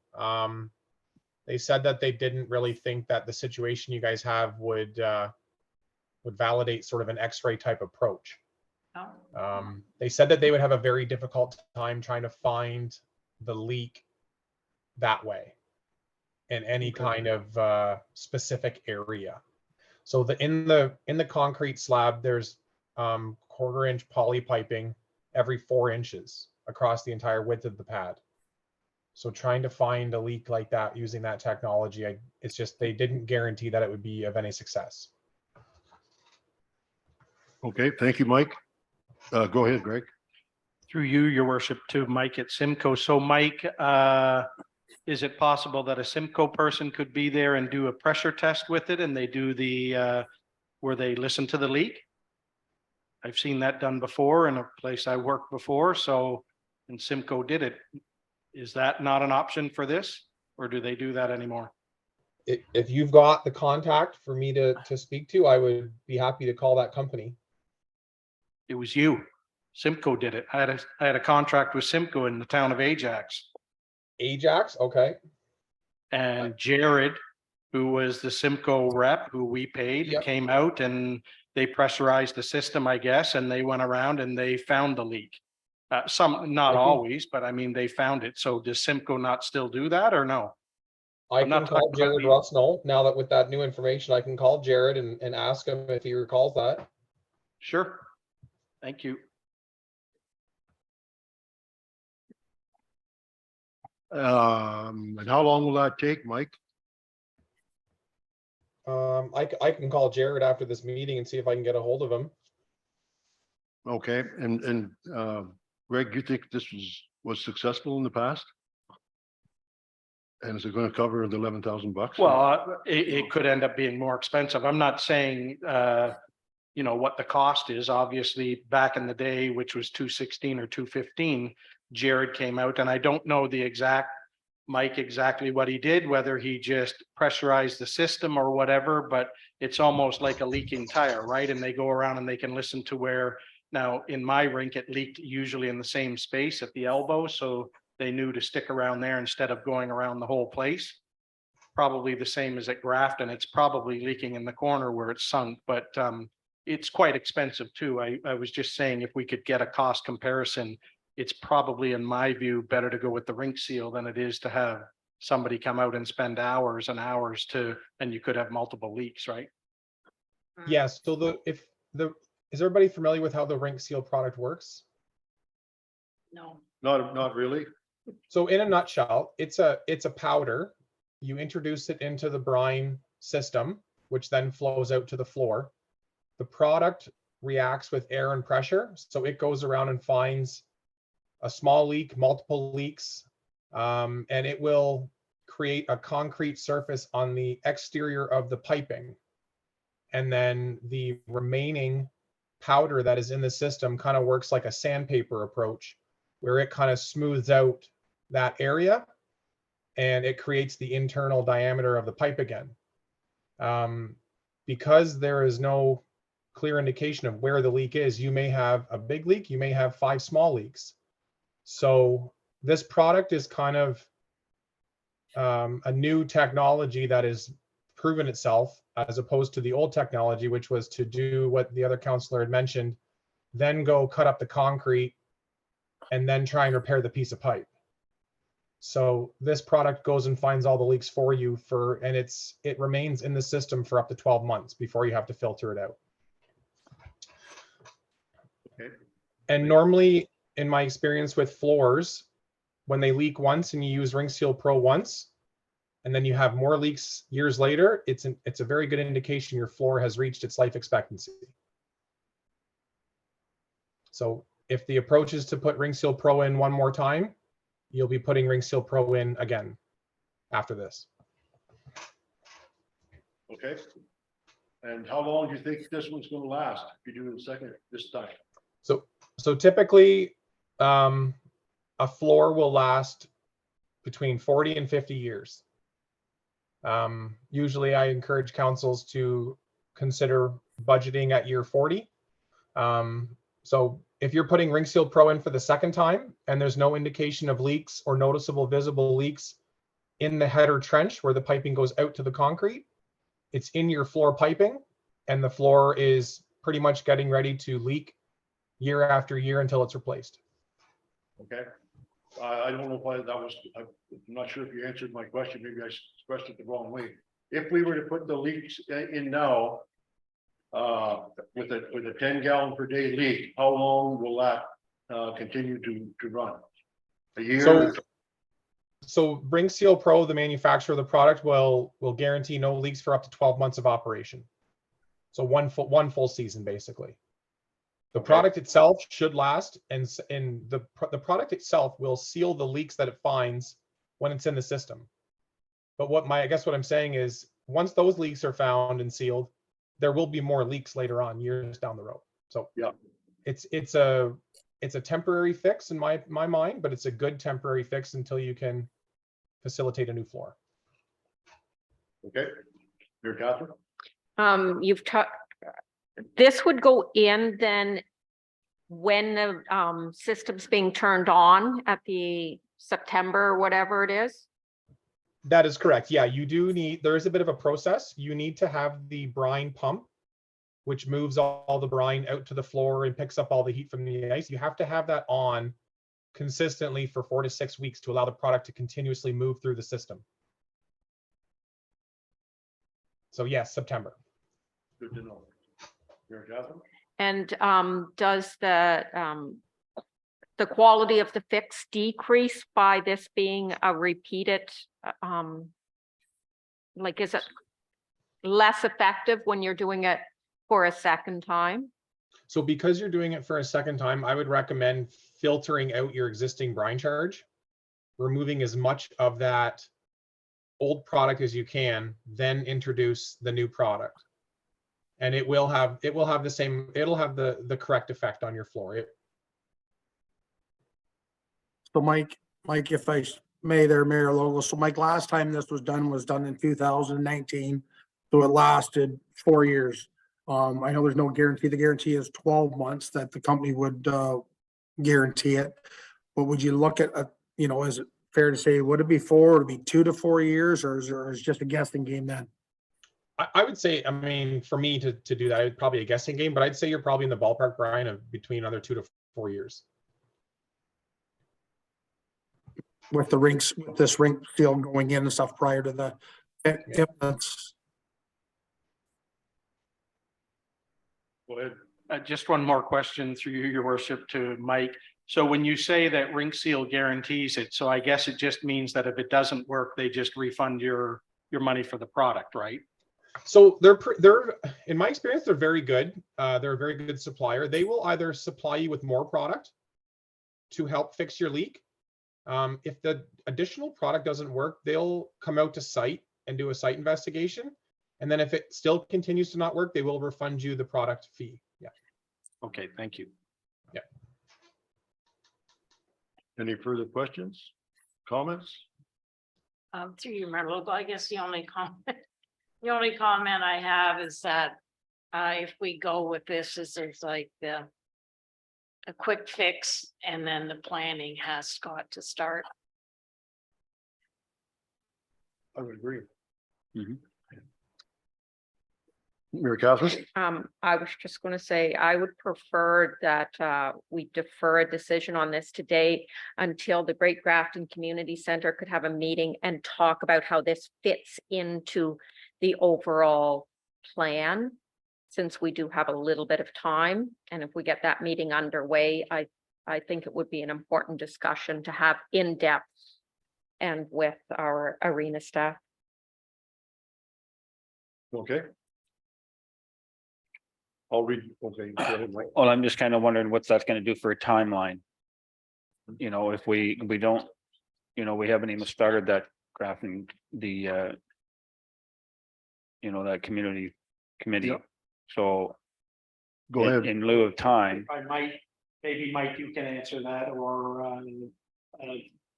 they said that they didn't really think that the situation you guys have would validate sort of an X-ray type approach. They said that they would have a very difficult time trying to find the leak that way in any kind of specific area. So in the concrete slab, there's 1/4-inch poly piping every 4 inches across the entire width of the pad. So trying to find a leak like that using that technology, it's just they didn't guarantee that it would be of any success. Okay, thank you, Mike. Go ahead, Greg. Through you, your worship, to Mike at Simcoe. So Mike, is it possible that a Simcoe person could be there and do a pressure test with it and they do where they listen to the leak? I've seen that done before in a place I worked before, and Simcoe did it. Is that not an option for this, or do they do that anymore? If you've got the contact for me to speak to, I would be happy to call that company. It was you. Simcoe did it. I had a contract with Simcoe in the town of Ajax. Ajax, okay. And Jared, who was the Simcoe rep, who we paid, came out and they pressurized the system, I guess, and they went around and they found the leak. Not always, but I mean, they found it. So does Simcoe not still do that or no? I can call Jared Russell now that with that new information, I can call Jared and ask him if he recalls that. Sure. Thank you. And how long will that take, Mike? I can call Jared after this meeting and see if I can get a hold of him. Okay, and Greg, you think this was successful in the past? And is it going to cover the 11,000 bucks? Well, it could end up being more expensive. I'm not saying, you know, what the cost is. Obviously, back in the day, which was 216 or 215, Jared came out, and I don't know the exact, Mike, exactly what he did, whether he just pressurized the system or whatever, but it's almost like a leaking tire, right? And they go around and they can listen to where, now in my rink, it leaked usually in the same space at the elbow, so they knew to stick around there instead of going around the whole place. Probably the same as at Grafton. It's probably leaking in the corner where it's sunk, but it's quite expensive too. I was just saying, if we could get a cost comparison, it's probably, in my view, better to go with the rink seal than it is to have somebody come out and spend hours and hours and you could have multiple leaks, right? Yes, so is everybody familiar with how the Rink Seal product works? No. Not really. So in a nutshell, it's a powder. You introduce it into the brine system, which then flows out to the floor. The product reacts with air and pressure. So it goes around and finds a small leak, multiple leaks, and it will create a concrete surface on the exterior of the piping. And then the remaining powder that is in the system kind of works like a sandpaper approach, where it kind of smooths out that area and it creates the internal diameter of the pipe again. Because there is no clear indication of where the leak is, you may have a big leak, you may have 5 small leaks. So this product is kind of a new technology that has proven itself, as opposed to the old technology, which was to do what the other counselor had mentioned, then go cut up the concrete and then try and repair the piece of pipe. So this product goes and finds all the leaks for you and it remains in the system for up to 12 months before you have to filter it out. Okay. And normally, in my experience with floors, when they leak once and you use Ring Seal Pro once, and then you have more leaks years later, it's a very good indication your floor has reached its life expectancy. So if the approach is to put Ring Seal Pro in one more time, you'll be putting Ring Seal Pro in again after this. Okay. And how long do you think this one's going to last if you do the second this time? So typically, a floor will last between 40 and 50 years. Usually I encourage councils to consider budgeting at year 40. So if you're putting Ring Seal Pro in for the second time and there's no indication of leaks or noticeable visible leaks in the header trench where the piping goes out to the concrete, it's in your floor piping and the floor is pretty much getting ready to leak year after year until it's replaced. Okay. I don't know why that was, I'm not sure if you answered my question. Maybe I expressed it the wrong way. If we were to put the leaks in now, with a 10 gallon per day leak, how long will that continue to run? A year? So Ring Seal Pro, the manufacturer of the product, will guarantee no leaks for up to 12 months of operation. So one full season, basically. The product itself should last, and the product itself will seal the leaks that it finds when it's in the system. But I guess what I'm saying is, once those leaks are found and sealed, there will be more leaks later on, years down the road. So yeah, it's a temporary fix in my mind, but it's a good temporary fix until you can facilitate a new floor. Okay, you're Catherine. You've talked, this would go in then when the system's being turned on at the September, or whatever it is? That is correct. Yeah, you do need, there is a bit of a process. You need to have the brine pump, which moves all the brine out to the floor and picks up all the heat from the ice. You have to have that on consistently for 4 to 6 weeks to allow the product to continuously move through the system. So yes, September. Good to know. You're Catherine. And does the quality of the fix decrease by this being a repeated, like, is it less effective when you're doing it for a second time? So because you're doing it for a second time, I would recommend filtering out your existing brine charge, removing as much of that old product as you can, then introduce the new product. And it will have the same, it'll have the correct effect on your floor. So Mike, if I may there, Mayor Logo, so Mike, last time this was done in 2019. So it lasted 4 years. I know there's no guarantee. The guarantee is 12 months that the company would guarantee it. But would you look at, is it fair to say, would it be 4, would it be 2 to 4 years, or is it just a guessing game then? I would say, I mean, for me to do that, it's probably a guessing game, but I'd say you're probably in the ballpark, Brian, of between another 2 to 4 years. With the rinks, with this rink seal going in and stuff prior to the, if that's. Go ahead. Just one more question through you, your worship, to Mike. So when you say that Rink Seal guarantees it, so I guess it just means that if it doesn't work, they just refund your money for the product, right? So they're in my experience, they're very good. They're a very good supplier. They will either supply you with more product to help fix your leak. If the additional product doesn't work, they'll come out to site and do a site investigation. And then if it still continues to not work, they will refund you the product fee. Yeah. Okay, thank you. Yeah. Any further questions, comments? Through you, Mayor Local, I guess the only comment I have is that if we go with this, is there's like a quick fix and then the planning has got to start. I would agree. Mayor Catherine? I was just going to say, I would prefer that we defer a decision on this today until the Great Grafton Community Center could have a meeting and talk about how this fits into the overall plan, since we do have a little bit of time. And if we get that meeting underway, I think it would be an important discussion to have in depth and with our arena staff. Okay. I'll read, okay. Go ahead, Mike. Well, I'm just kind of wondering what that's gonna do for a timeline. You know, if we don't, we haven't even started that graphing, the that community committee. Yep. So Go ahead. in lieu of time, I might, maybe Mike, you can answer that, or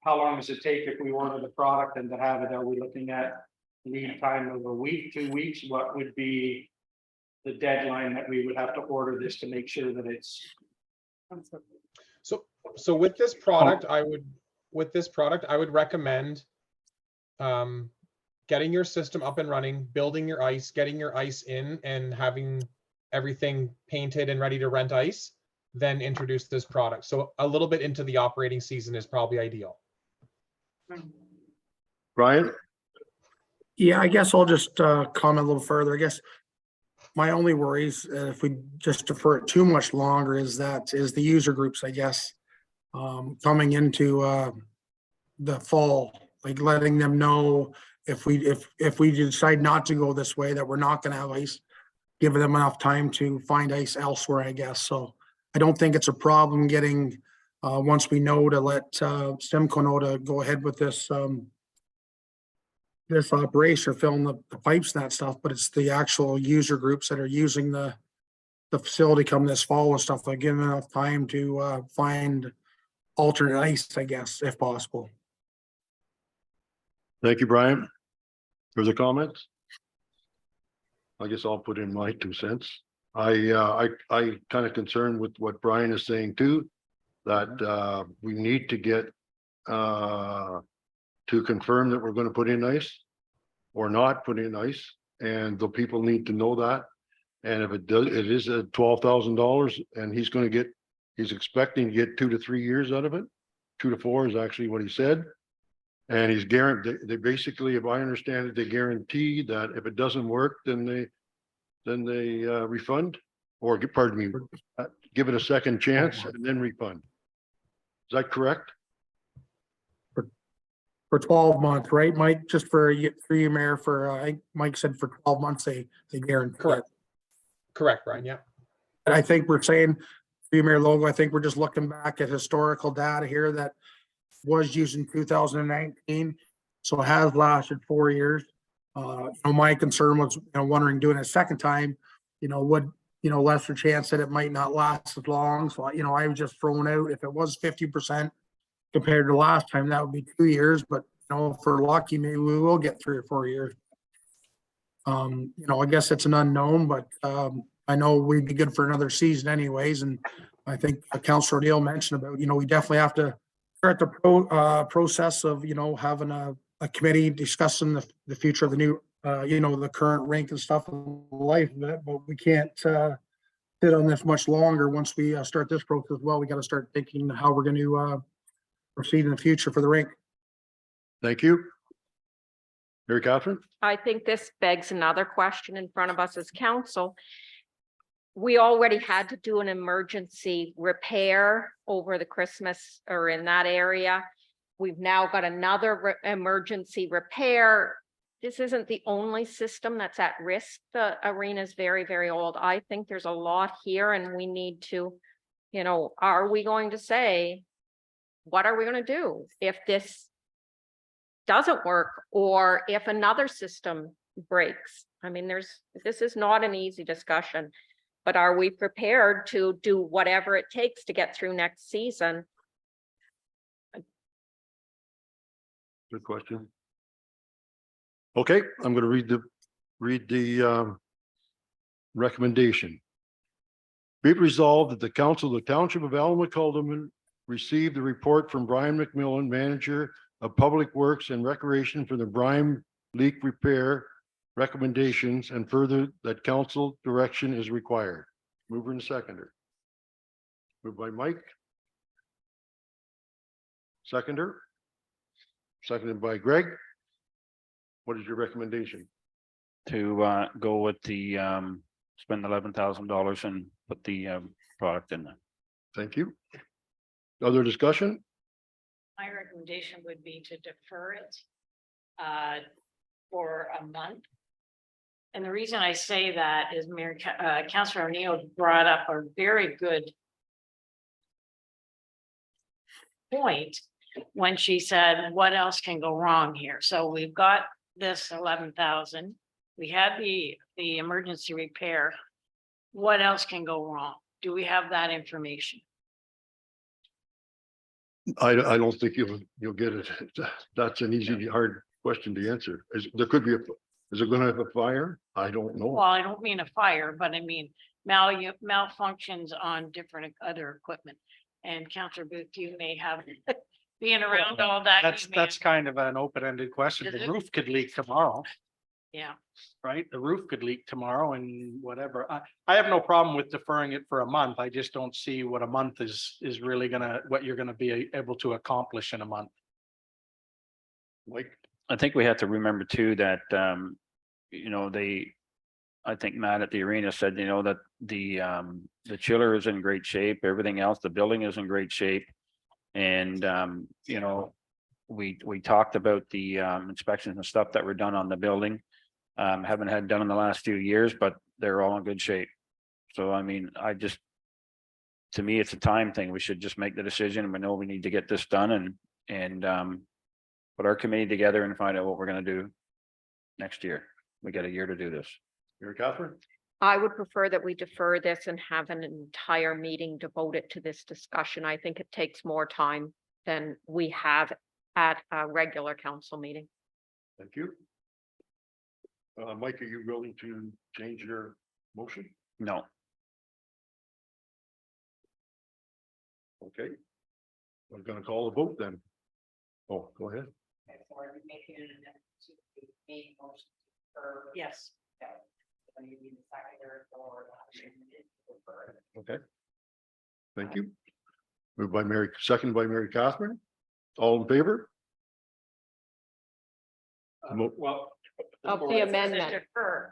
how long does it take if we order the product and to have it? Are we looking at lead time of a week, 2 weeks? What would be the deadline that we would have to order this to make sure that it's? So with this product, I would recommend getting your system up and running, building your ice, getting your ice in, and having everything painted and ready to rent ice, then introduce this product. So a little bit into the operating season is probably ideal. Brian? Yeah, I guess I'll just comment a little further. I guess my only worries, if we just defer it too much longer, is the user groups, I guess, coming into the fall, like letting them know if we decide not to go this way, that we're not going to have ice, giving them enough time to find ice elsewhere, I guess. So I don't think it's a problem getting, once we know, to let Stemco know to go ahead with this this operation, filling the pipes and that stuff, but it's the actual user groups that are using the facility come this fall and stuff, like giving enough time to find alternate ice, I guess, if possible. Thank you, Brian. Further comments? I guess I'll put in my 2 cents. I kind of concerned with what Brian is saying too, that we need to get to confirm that we're going to put in ice or not put in ice, and the people need to know that. And if it does, it is at $12,000, and he's expecting to get 2 to 3 years out of it. 2 to 4 is actually what he said. And he's guaranteed, they basically, if I understand it, they guarantee that if it doesn't work, then they refund, or pardon me, give it a second chance and then refund. Is that correct? for 12 months, right, Mike? Just for you, Mayor, for, I think Mike said for 12 months, they guarantee. Correct. Correct, Brian, yeah. And I think we're saying, for you, Mayor Logo, I think we're just looking back at historical data here that was used in 2019. So it has lasted 4 years. My concern was, wondering doing it a second time, would, lesser chance that it might not last as long. So, I was just throwing out, if it was 50% compared to last time, that would be 2 years, but, if we're lucky, maybe we will get 3 or 4 years. I guess it's an unknown, but, I know we'd be good for another season anyways, and I think Councilor O'Neill mentioned about, we definitely have to start the process of, having a committee discussing the future of the new, the current rink and stuff in life of it, but we can't sit on this much longer. Once we start this process, well, we got to start thinking how we're going to proceed in the future for the rink. Thank you. Mary Catherine? I think this begs another question in front of us as council. We already had to do an emergency repair over the Christmas or in that area. We've now got another emergency repair. This isn't the only system that's at risk. The arena is very, very old. I think there's a lot here and we need to, are we going to say, what are we going to do if this doesn't work or if another system breaks? I mean, this is not an easy discussion, but are we prepared to do whatever it takes to get through next season? Good question. Okay, I'm going to read the recommendation. Be it resolved that the Council of the Township of Allen-McCalderman received the report from Brian McMillan, Manager of Public Works and Recreation for the Brime Leak Repair recommendations, and further that council direction is required. Mover and seconder. Moved by Mike. Seconder. Seconded by Greg. What is your recommendation? To go with the spend $11,000 and put the product in there. Thank you. Other discussion? My recommendation would be to defer it for a month. And the reason I say that is Councilor O'Neill brought up a very good point when she said, what else can go wrong here? So we've got this 11,000. We had the emergency repair. What else can go wrong? Do we have that information? I don't think you'll get it. That's an easy, hard question to answer. Is it going to have a fire? I don't know. Well, I don't mean a fire, but I mean malfunctions on different other equipment. And Councilor Booth, you may have being around all that. That's kind of an open-ended question. Is The it? roof could leak tomorrow, Yeah. right? The roof could leak tomorrow and whatever. I have no problem with deferring it for a month. I just don't see what a month is really what you're gonna be able to accomplish in a month. Like, I think we have to remember too that, I think Matt at the arena said, that the chiller is in great shape, everything else, the building is in great shape. And, we talked about the inspections and stuff that were done on the building. Haven't had done in the last few years, but they're all in good shape. So, I mean, to me, it's a time thing. We should just make the decision. We know we need to get this done and put our committee together and find out what we're gonna do next year. We got a year to do this. Mary Catherine? I would prefer that we defer this and have an entire meeting devoted to this discussion. I think it takes more time than we have at a regular council meeting. Thank you. Mike, are you willing to change your motion? No, Okay. I'm gonna call the vote then. Oh, go ahead. Yes. Okay. Thank you. Moved by Mary, second by Mary Catherine. All in favor? Well, Of the amendment.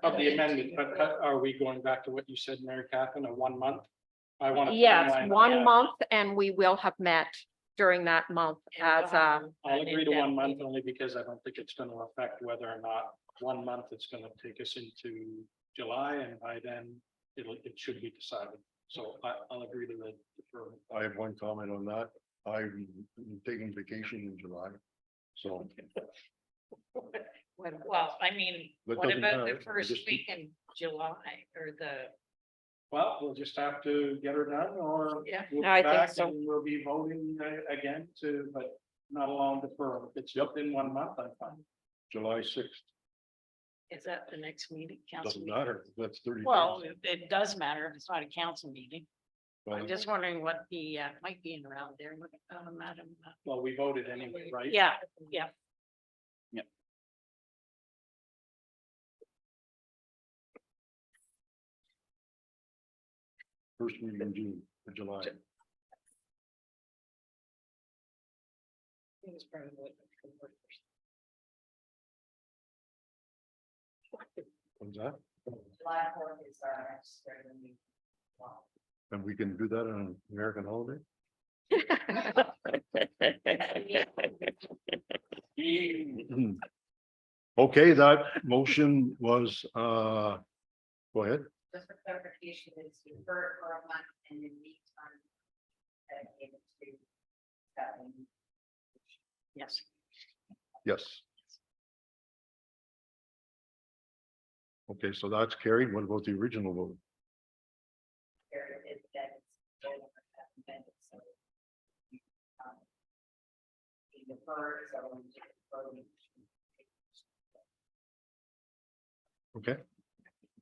of the amendment, but are we going back to what you said, Mary Catherine, a 1 month? I want. Yes, 1 month and we will have met during that month as, I'll agree to 1 month only because I don't think it's gonna affect whether or not 1 month it's gonna take us into July, and by then it should be decided. So I'll agree to the deferment. I have one comment on that. I'm taking vacation in July. So Well, I mean, That what doesn't about matter. the first Just- week in July or the? Well, we'll just have to get her done or. Yeah. we'll No, I come think back so. and We'll be voting again but not along deferral. If it's within 1 month, I'm fine. July 6th, Is that the next meeting? Council doesn't meeting? matter. That's 30 Well, days. it does matter if it's not a council meeting. Well, I'm just wondering what the, might be in around there, Madam. Well, we voted anyway, right? Yeah, yeah. First week in June, or July. It was probably what- When's that? July 4th is our next regular meeting. And we can do that on an American holiday? Okay, that motion was, go ahead. Just for clarification, it's deferred for a month and then meet time. Dedicated to that. Yes. Yes. Okay, so that's carried. What about the original vote? Okay.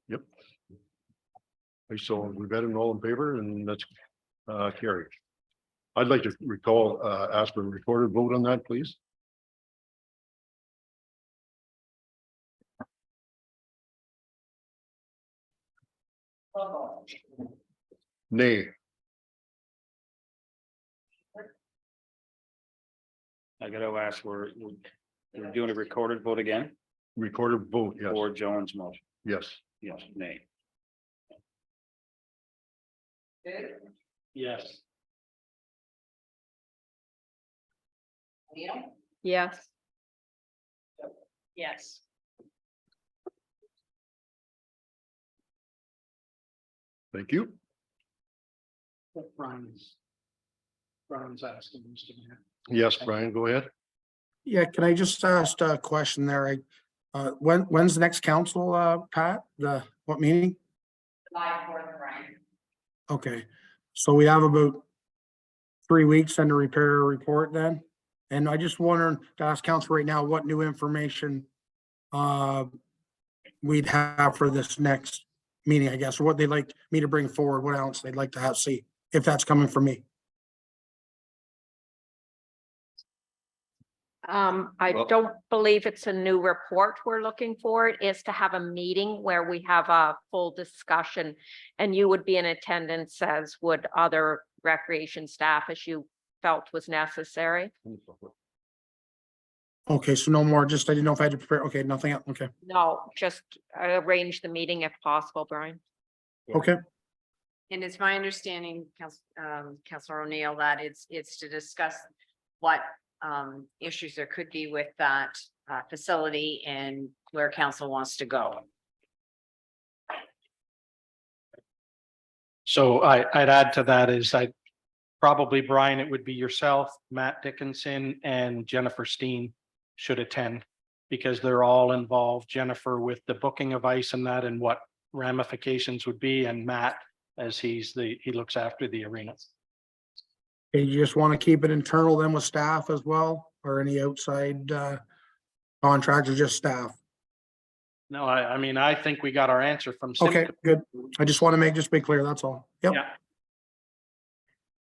Yep. Okay, so we bet all in favor and that's carried. I'd like to recall, ask for a recorded vote on that, please. Nay. I gotta ask, we're doing a recorded vote again Recorded vote, yes, for Jones' motion? yes. Yes, nay. Yes. yes. Yes. Thank you. Brian's asking, Mr. Mayor. Yes, Brian, go ahead. Yeah, can I just ask a question there? When's the next council, Pat? What meeting? July 4th, Brian. Okay, so we have about 3 weeks then to repair a report then? And I just wondering to ask council right now, what new information we'd have for this next meeting, I guess, or what they'd like me to bring forward, what else they'd like to have see, if that's coming from me. I Well- don't believe it's a new report we're looking for. It is to have a meeting where we have a full discussion. And you would be in attendance, as would other recreation staff, as you felt was necessary. Okay, so no more, just I didn't know if I had to prepare, okay, nothing else, okay, No, just arrange the meeting if possible, Brian. okay. And it's my understanding, Councilor O'Neill, that it's to discuss what issues there could be with that facility and where council wants to go. So I'd add to that is probably, Brian, it would be yourself, Matt Dickinson and Jennifer Steen should attend. Because they're all involved, Jennifer with the booking of ice and that and what ramifications would be, and Matt as he looks after the arena. Okay, you just want to keep it internal then with staff as well, or any outside contractors, just staff? No, I mean, I think we got our answer from. Okay, good. I just want to be clear, that's all. Yep. Yeah.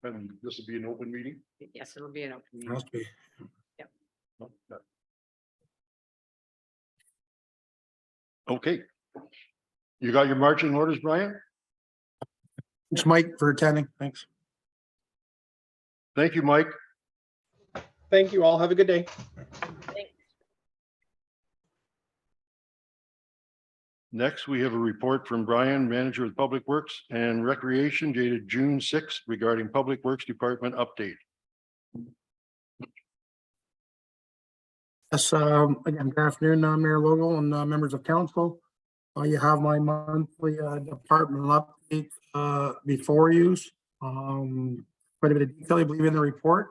And this will be an open meeting? Yes, it'll be an open meeting. Has to be. Okay. You got your marching orders, Brian? Thanks, Mike, for attending. Thanks. Thank you, Mike. Thank you all. Have a good day. Next, we have a report from Brian, Manager of Public Works and Recreation dated June 6th regarding Public Works Department update. Yes, again, good afternoon, Mayor Logo and members of council. You have my monthly department update before you. Quite a bit of detail, I believe, in the report.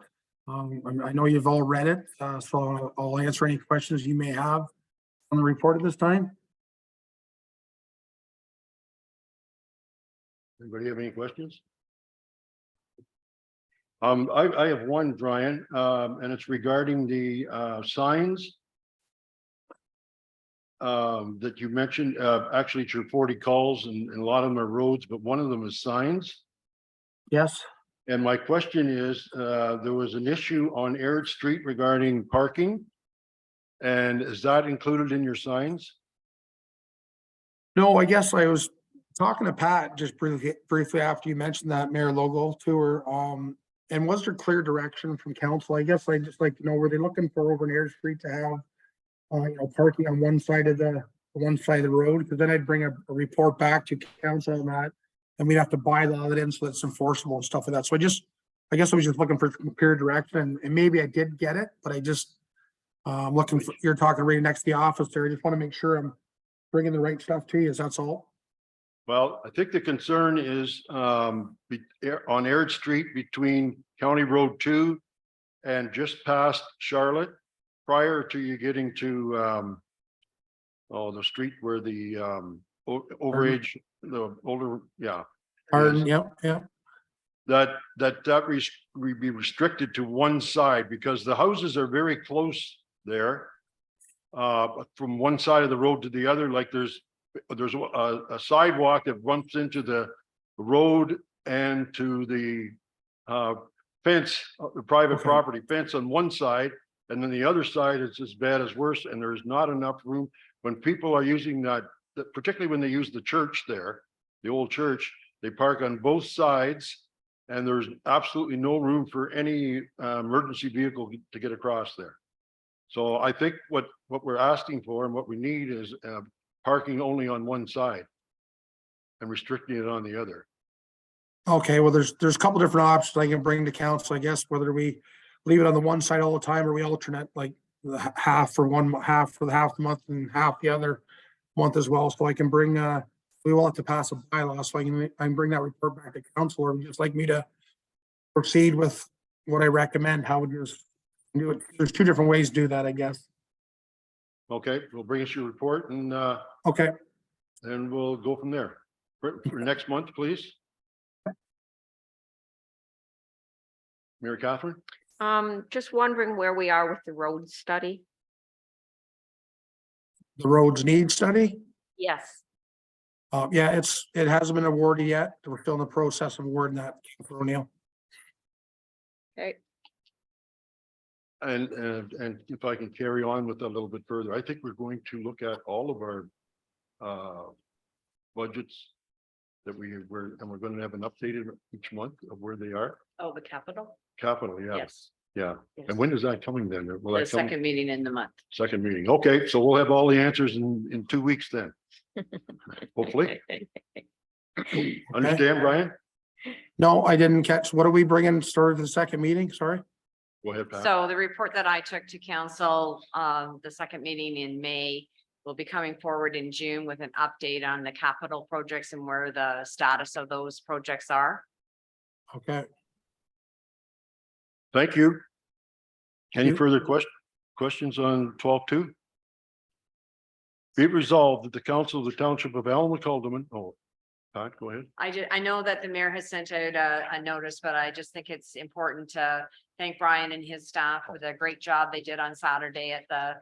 I know you've all read it, so I'll answer any questions you may have on the report at this time. Anybody have any questions? I have one, Brian, and it's regarding the signs that you mentioned. Actually, it's your 40 calls and a lot of them are roads, but one of them is signs. Yes, And my question is, there was an issue on Aird Street regarding parking. And is that included in your signs? no, I guess I was talking to Pat just briefly after you mentioned that, Mayor Logo, to her. And was there clear direction from council? I guess I'd just like to know, were they looking for over in Air Street to have parking on one side of the road? Because then I'd bring a report back to council on that, and we'd have to bylaw it in so it's enforceable and stuff like that. So I guess I was just looking for clear direction, and maybe I did get it, but I just looking for, you're talking right next to the office there. I just want to make sure I'm bringing the right stuff to you. That's all. Well, I think the concern is on Aird Street between County Road 2 and just past Charlotte, prior to you getting to the street where the overage, the older, yeah. Pardon, yep. That would be restricted to one side because the houses are very close there. From one side of the road to the other, like there's a sidewalk that runs into the road and to the fence, the private property fence on one side, and then the other side is as bad as worse, and there's not enough room. When people are using that, particularly when they use the church there, the old church, they park on both sides, and there's absolutely no room for any emergency vehicle to get across there. So I think what we're asking for and what we need is parking only on one side and restricting it on the other. Okay, well, there's a couple different options I can bring to council, I guess, whether we leave it on the one side all the time or we alternate, like the half for the half the month and half the other month as well. So I can bring we will have to pass a bylaw, so I can bring that report back to council, or just like me to proceed with what I recommend. How would you do it? There's two different ways to do that, I guess. Okay, we'll bring us your report and Okay, and we'll go from there. For next month, please. Mary Catherine? Just wondering where we are with the road study. the roads need study. Yes. Yeah, it hasn't been awarded yet. We're still in the process of awarding that, O'Neill. Okay. And if I can carry on with that a little bit further, I think we're going to look at all of our budgets that we're going to have an updated each month of where they are. Oh, the capital? Capital, yeah, Yes. yeah. Yes. And when is that coming then? Will The that come? second meeting in the month. Second meeting. Okay, so we'll have all the answers in 2 weeks then. Hopefully. Understand, Brian? No, I didn't catch. What are we bringing started for the second meeting? Sorry. Go ahead, Pat. So the report that I took to council, the second meeting in May, will be coming forward in June with an update on the capital projects and where the status of those projects are. Okay. Thank you. Any you. further questions on 12.2? Be it resolved that the council of the township of Allen Calderman, Pat, go ahead. I know that the mayor has sent out a notice, but I just think it's important to thank Brian and his staff for the great job they did on Saturday at the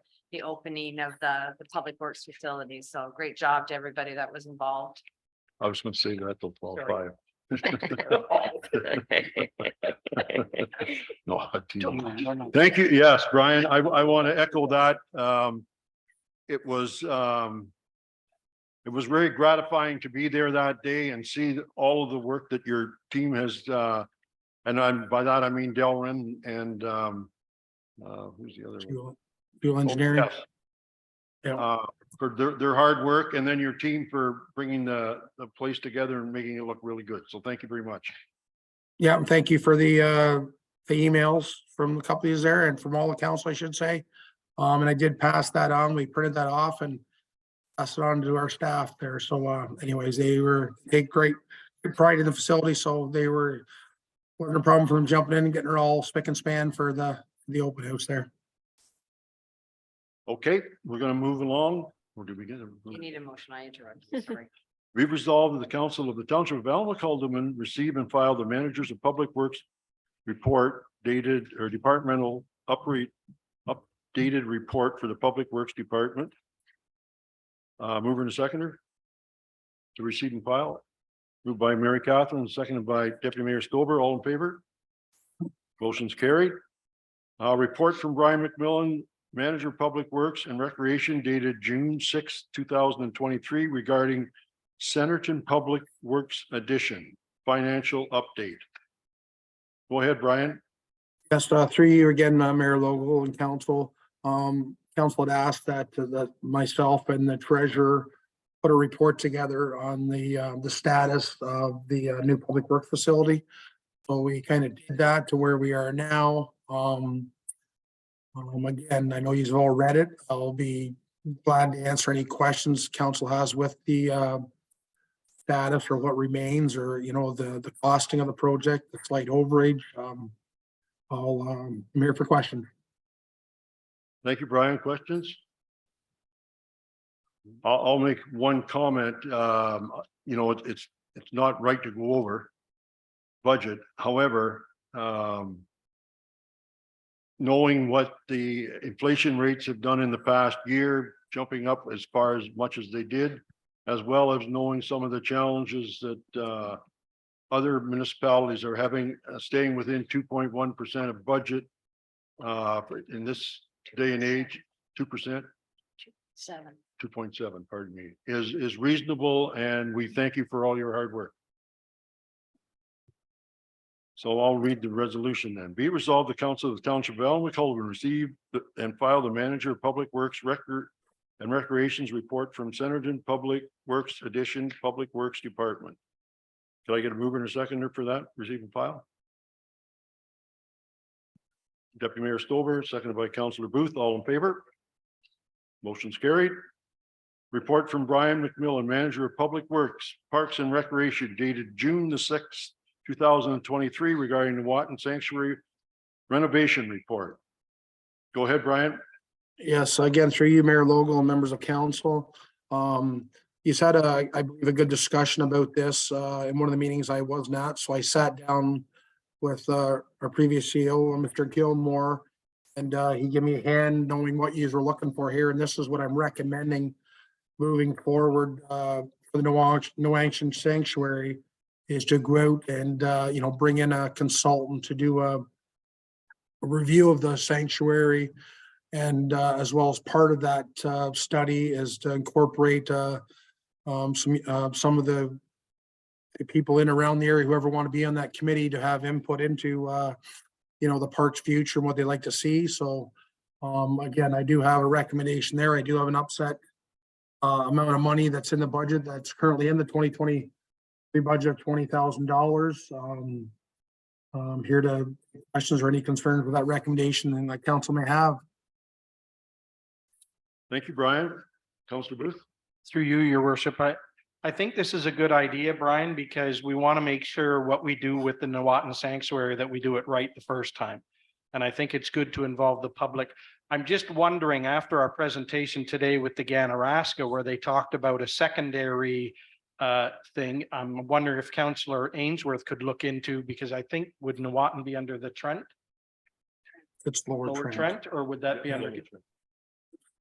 opening of the Public Works facilities. So great job to everybody that was involved. I was going to say that till 12:05. No, I tease you. Thank you. Yes, Brian, I want to echo that. It was very gratifying to be there that day and see all of the work that your team has, by that I mean Delrin and who's the other one? Fuel engineering. Yes. For their hard work, and then your team for bringing the place together and making it look really good. So thank you very much. Yeah, and thank you for the emails from the companies there and from all the council, I should say. And I did pass that on. We printed that off and passed it on to our staff there. So anyways, they take great pride in the facility, so they wasn't a problem for them jumping in and getting it all spick and span for the open house there. Okay, we're gonna move along. Or did we get it? You need a motion, I interrupted, sorry. Be resolved that the council of the township of Alma Alderman receive and file the managers of public works report dated or departmental updated report for the public works department. Mover and seconder. To receive and file. Moved by Mary Catherine, seconded by Deputy Mayor Stover. All in favor? Motion's carried. Report from Brian McMillan, Manager of Public Works and Recreation dated June 6, 2023 regarding Centerton Public Works Addition financial update. Go ahead, Brian. Yes, through you again, Mayor Logal and council. Council had asked that myself and the treasurer put a report together on the status of the new public works facility. So we kind of did that to where we are now. Again, I know you've all read it. I'll be glad to answer any questions council has with the status or what remains, or, you know, the costing of the project, the slight overage. I'm here for questions. Thank you, Brian. Questions? I'll make one comment. You know, it's not right to go over budget. However, knowing what the inflation rates have done in the past year, jumping up as far as much as they did, as well as knowing some of the challenges that other municipalities are having, staying within 2.1% of budget in this day and age, 2%. 2.7, pardon me, is reasonable, and we thank you for all your hard work. So I'll read the resolution then. Be resolved, the council of the township of Elm will receive and file the manager of public works record and recreations report from Centerton Public Works Addition Public Works Department. Can I get a mover and a seconder for that? Receive and file. Deputy Mayor Stover, seconded by Councillor Booth. All in favor? Motion's carried. Report from Brian McMillan, Manager of Public Works, Parks and Recreation dated June the 6th, 2023 regarding the Watton Sanctuary renovation report. Go ahead, Brian. Yes, again, through you, Mayor Logal and members of council. He's had I believe, a good discussion about this in one of the meetings I was not. So I sat down with our previous CEO, Mr. Gilmore, and he gave me a hand knowing what you were looking for here. And this is what I'm recommending moving forward for the Noangshan Sanctuary, is to go out and, you know, bring in a consultant to do a review of the sanctuary. And as well as part of that study is to incorporate some of the people in around the area, whoever want to be on that committee, to have input into, you know, the park's future and what they like to see. So again, I do have a recommendation there. I do have an upset amount of money that's in the budget that's currently in the 2023 budget of $20,000. Here to questions or any concerns with that recommendation and that council may have. Thank you, Brian. Councillor Booth. Through you, your worship, I think this is a good idea, Brian, because we want to make sure what we do with the Newawton Sanctuary, that we do it right the first time. And I think it's good to involve the public. I'm just wondering, after our presentation today with the Ganaraska, where they talked about a secondary thing, I'm wondering if Councillor Ainsworth could look into, because I think, would Newawton be under the Trent? It's Lower Trent. Or would that be under?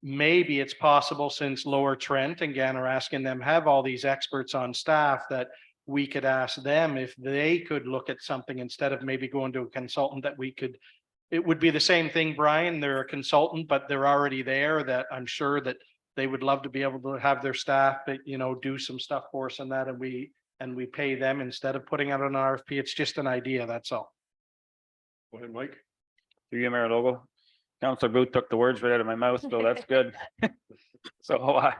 Maybe it's possible, since Lower Trent and Ganaraska and them have all these experts on staff, that we could ask them if they could look at something instead of maybe going to a consultant, that we could. It would be the same thing, Brian. They're a consultant, but they're already there, that I'm sure that they would love to be able to have their staff that, you know, do some stuff for us and that, and we pay them instead of putting out an RFP. It's just an idea, that's all. Go ahead, Mike. Through you, Mayor Logo. Councillor Booth took the words right out of my mouth, so that's good. So,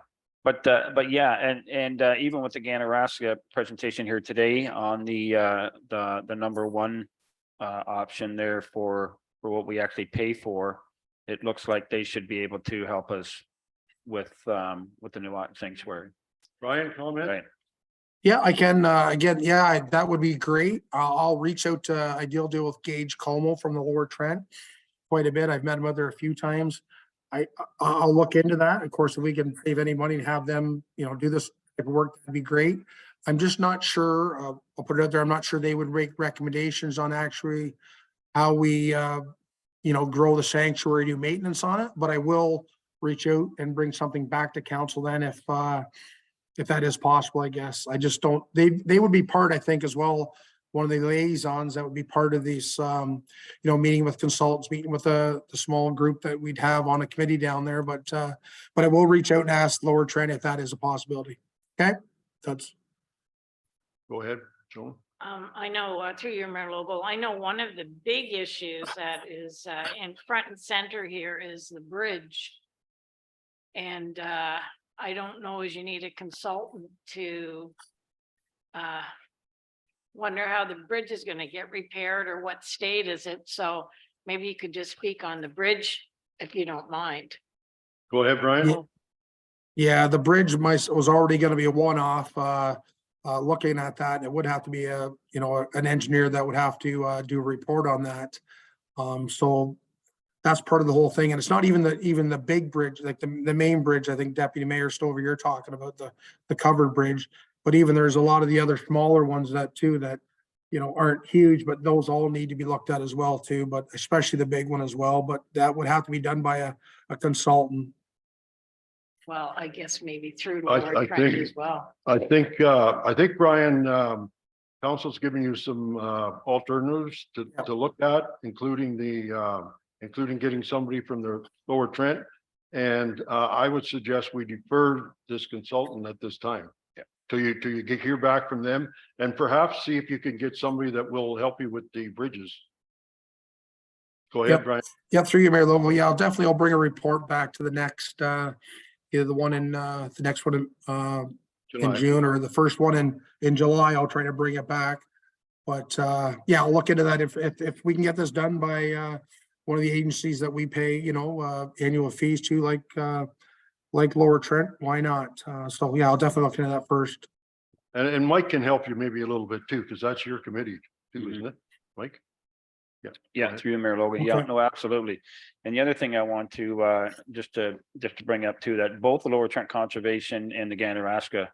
but yeah, and even with the Ganaraska presentation here today on the number one option there for what we actually pay for, it looks like they should be able to help us with the New Orleans Sanctuary. Brian, comment? Right. Yeah, I can, again, yeah, that would be great. I'll reach out to, deal with Gage Como from the Lower Trent quite a bit. I've met him out there a few times. I'll look into that. Of course, if we can save any money and have them, do this type of work, that'd be great. I'm just not sure, I'll put it out there, I'm not sure they would make recommendations on actually how we, grow the sanctuary, do maintenance on it, but I will reach out and bring something back to council then if that is possible, I guess. I just don't, they would be part, I think, as well, one of the liaisons that would be part of these, meeting with consultants, meeting with the small group that we'd have on a committee down there, but I will reach out and ask Lower Trent if that is a possibility. Okay, that's. Go ahead, Joan. I know, through your Mayor Lobo, I know one of the big issues that is in front and center here is the bridge. And I don't know as you need a consultant to wonder how the bridge is gonna get repaired or what state is it. So maybe you could just speak on the bridge if you don't mind. Go ahead, Brian. Yeah, the bridge was already gonna be a one-off, looking at that, it would have to be an engineer that would have to do a report on that. So that's part of the whole thing. And it's not even the big bridge, like the main bridge, I think Deputy Mayor Stover, you're talking about the covered bridge. But even there's a lot of the other smaller ones that aren't huge, but those all need to be looked at as well too, but especially the big one as well. But that would have to be done by a consultant. Well, I guess maybe through I Lower Trent think- as well. I think Brian, council's giving you some alternatives to look at, including getting somebody from the Lower Trent. And I would suggest we defer this consultant at this time. Till you hear back from them, and perhaps see if you can get somebody that will help you with the bridges. Go ahead, Yep. Brian. Yeah, through you, Mayor Lobo. Yeah, I'll bring a report back to the next, either the one in, the next one in July. June or the first one in July. I'll try to bring it back. But yeah, I'll look into that. If we can get this done by one of the agencies that we pay, annual fees to, like Lower Trent, why not? So yeah, I'll definitely look into that first. And Mike can help you maybe a little bit too, because that's your committee too, isn't it, Mike? Yeah, through Mayor Logan. Yeah, Okay. no, absolutely. And the other thing I want to just to bring up too, that both the Lower Trent Conservation and the Ganaraska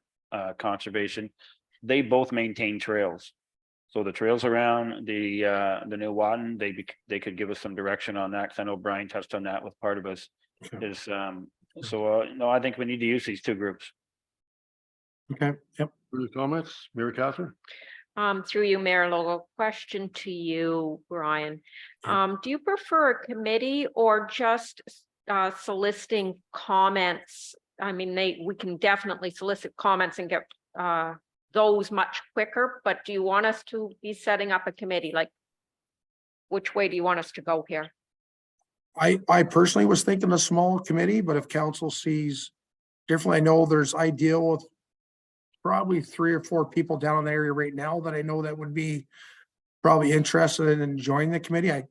Conservation, they both maintain trails. So the trails around the New Wadden, they could give us some direction on that, because I know Brian touched on that with part of us. Okay. Is no, I think we need to use these two groups. Okay, yep. Further comments, Mary Catherine? Through you, Mayor Logo, question to you, Brian. Do you prefer a committee or just soliciting comments? I mean, we can definitely solicit comments and get those much quicker, but do you want us to be setting up a committee? Like, which way do you want us to go here? I personally was thinking a small committee, but if council sees differently, I know I deal with probably 3 or 4 people down in the area right now that I know that would be probably interested in joining the committee. I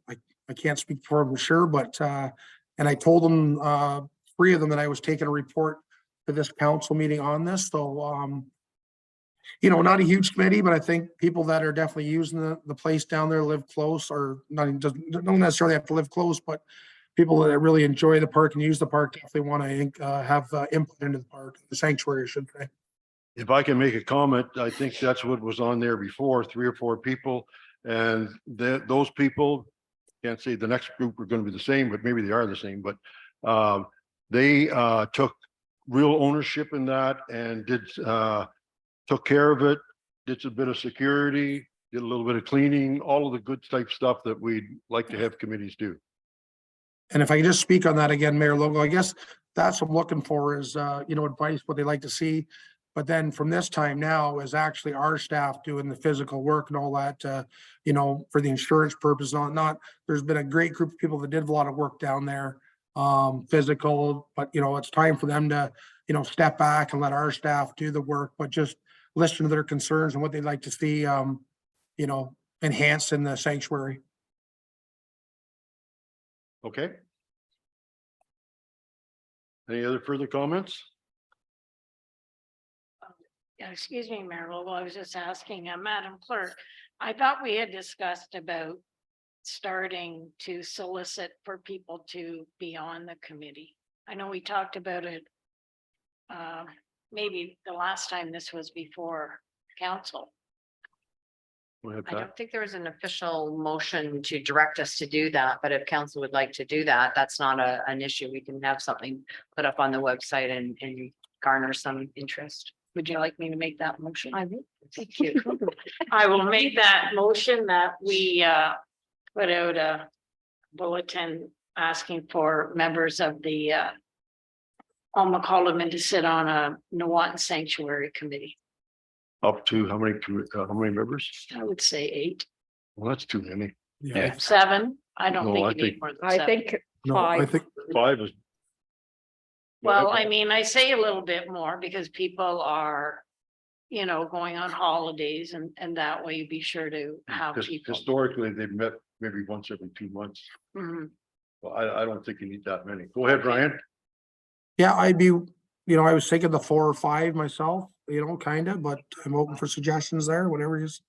can't speak for them, sure, but and I told them 3 of them that I was taking a report to this council meeting on this. So not a huge committee, but I think people that are definitely using the place down there, live close, or don't necessarily have to live close, but people that really enjoy the park and use the park definitely want to have input into the park, the sanctuary, I should say. If I can make a comment, I think that's what was on there before, 3 or 4 people. And those people, can't say the next group are going to be the same, but maybe they are the same, but they took real ownership in that and took care of it, did a bit of security, did a little bit of cleaning, all of the good type stuff that we'd like to have committees do. And if I can just speak on that again, Mayor Logo, I guess that's what I'm looking for is, advice, what they like to see. But then from this time now is actually our staff doing the physical work and all that, for the insurance purpose, there's been a great group of people that did a lot of work down there, physical, but it's time for them to, step back and let our staff do the work, but just listen to their concerns and what they'd like to see, enhanced in the sanctuary. Okay. Any other further comments? Yeah, excuse me, Mayor Lowell, I was just asking, Madam Clerk, I thought we had discussed about starting to solicit for people to be on the committee. I know we talked about it. Maybe the last time this was before council. Go ahead, I Pat. don't think there was an official motion to direct us to do that, but if council would like to do that, that's not an issue. We can have something put up on the website and garner some interest. Would you like me to make that motion? I would. Thank you. I will make that motion that we put out a bulletin asking for members of the Alma-Colleman to sit on a Nawatin Sanctuary Committee. Up to how many members? I would say 8, Well, that's too many. Yeah. 7. I don't No, think I you need think- more than I 7. think No, I five. think, 5 is. Well, I mean, I say a little bit more because people are, going on holidays and that way you be sure to have people. Historically, they've met maybe once every 2 months. Mhm. Well, I don't think you need that many. Go ahead, Brian. yeah, I'd be, I was thinking the 4 or 5 myself, kind of, but I'm open for suggestions there, whatever is.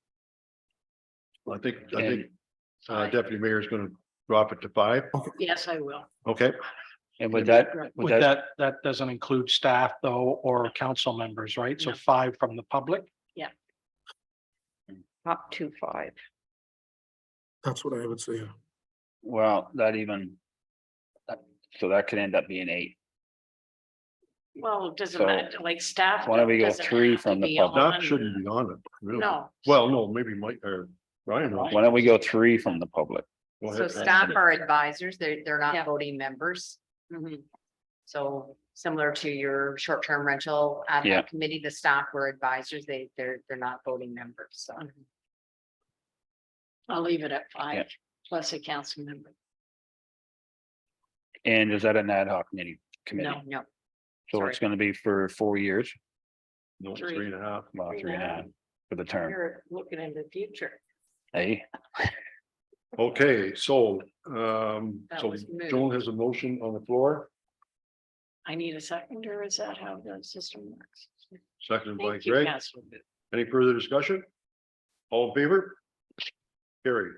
I think Deputy Mayor is gonna drop it to 5. Yes, I will. Okay, And with that, With that doesn't include staff though, or council members, right? So No. 5 from the public. Up to 5. That's what I would say. well, so that could end up being 8. Well, it doesn't So, matter, like staff. why don't we go doesn't 3 have to from the be public? on. that shouldn't be on it, really. No. Well, no, maybe Mike or Brian. will. Why don't we go 3 from the public? Go So ahead. staff are advisors, they're Yeah. not voting members. Mhm. So similar to your short-term rental ad Yeah. hoc committee, the staff were advisors, they're not voting members, so. I'll leave it at 5 Yeah. plus a council member. And is that an ad hoc committee? No, No, So it's gonna be for 4 years, No, 3. 3.5. well, 3 3 and a half now. for the term. You're looking into the future. Hey, Okay, so, That so was moved. Joan has a motion on the floor, I need a second, or is that how the system works? seconded by Thank you, Greg. Councilor. Any further discussion? All in favor? Carried.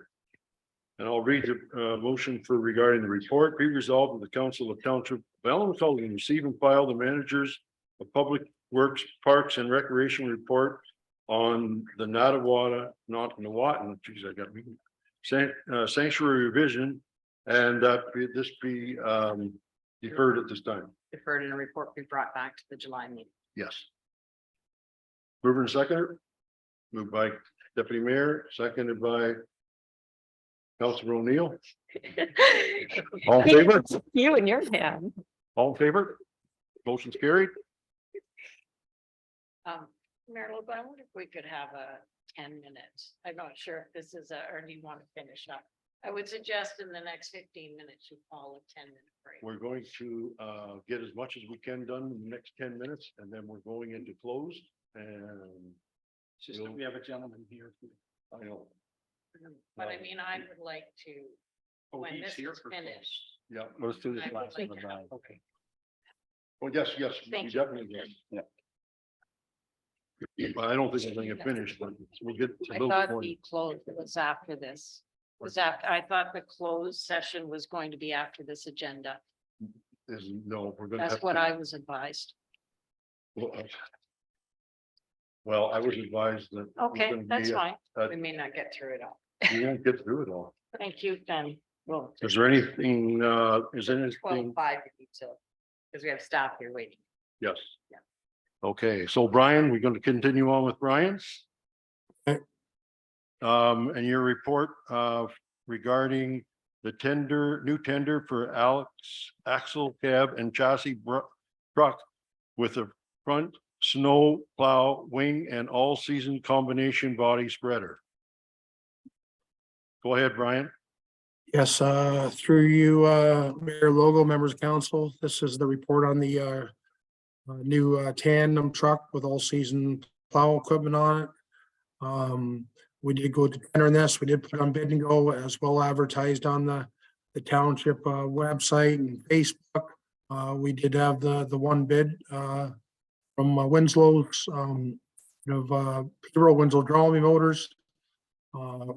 And I'll read the motion for regarding the report. Be resolved that the Council of Township of Allen receive and file the managers of Public Works, Parks and Recreation report on the Nawatin, geez, I got me. Sanctuary revision, and that this be deferred at this time. deferred and a report be brought back to the July meeting. Yes. Mover and seconder, moved by Deputy Mayor, seconded by Councilor O'Neill. All in favor? You and your hand. All in favor? Motion's carried. Mayor Lobo, I wonder if we could have a 10 minutes. I'm not sure if this is or do you want to finish up? I would suggest in the next 15 minutes, you call a 10-minute break. We're going to get as much as we can done in the next 10 minutes, and then we're going into closed and. It's just that we have a gentleman here. I know, But I mean, I would like to, Oh, when he's this here is for finished. yeah. let's do this I would last like one. to- Brian. Okay. Well, yes, you Thank you. definitely, yes. But I don't think it's going to finish, but we'll get. a I little thought more. the close was after this. Was after, I thought the closed session was going to be after this agenda. No, we're gonna. That's have what to- I was advised. Well, I was advised that. it was Okay, gonna that's be fine. We may not get through it all. You won't get through it all. Thank you, then. Well, Is there anything, is anything? 12:05 if you still, because we have staff here waiting. Yes. Yeah. Okay, so Brian, we're going to continue on with Brian. Okay. And your report regarding the new tender for axle cab and chassis truck with a front snow plow, wing and all-season combination body spreader. Go ahead, Brian. Yes, through you, Mayor Logo, members of council, this is the report on the new tandem truck with all-season plow equipment on it. We did go to tender on this, we did put on bid and go as well advertised on the township website and Facebook. We did have the one bid, from Winslow's, Peterborough Winslow Drolmy Motors.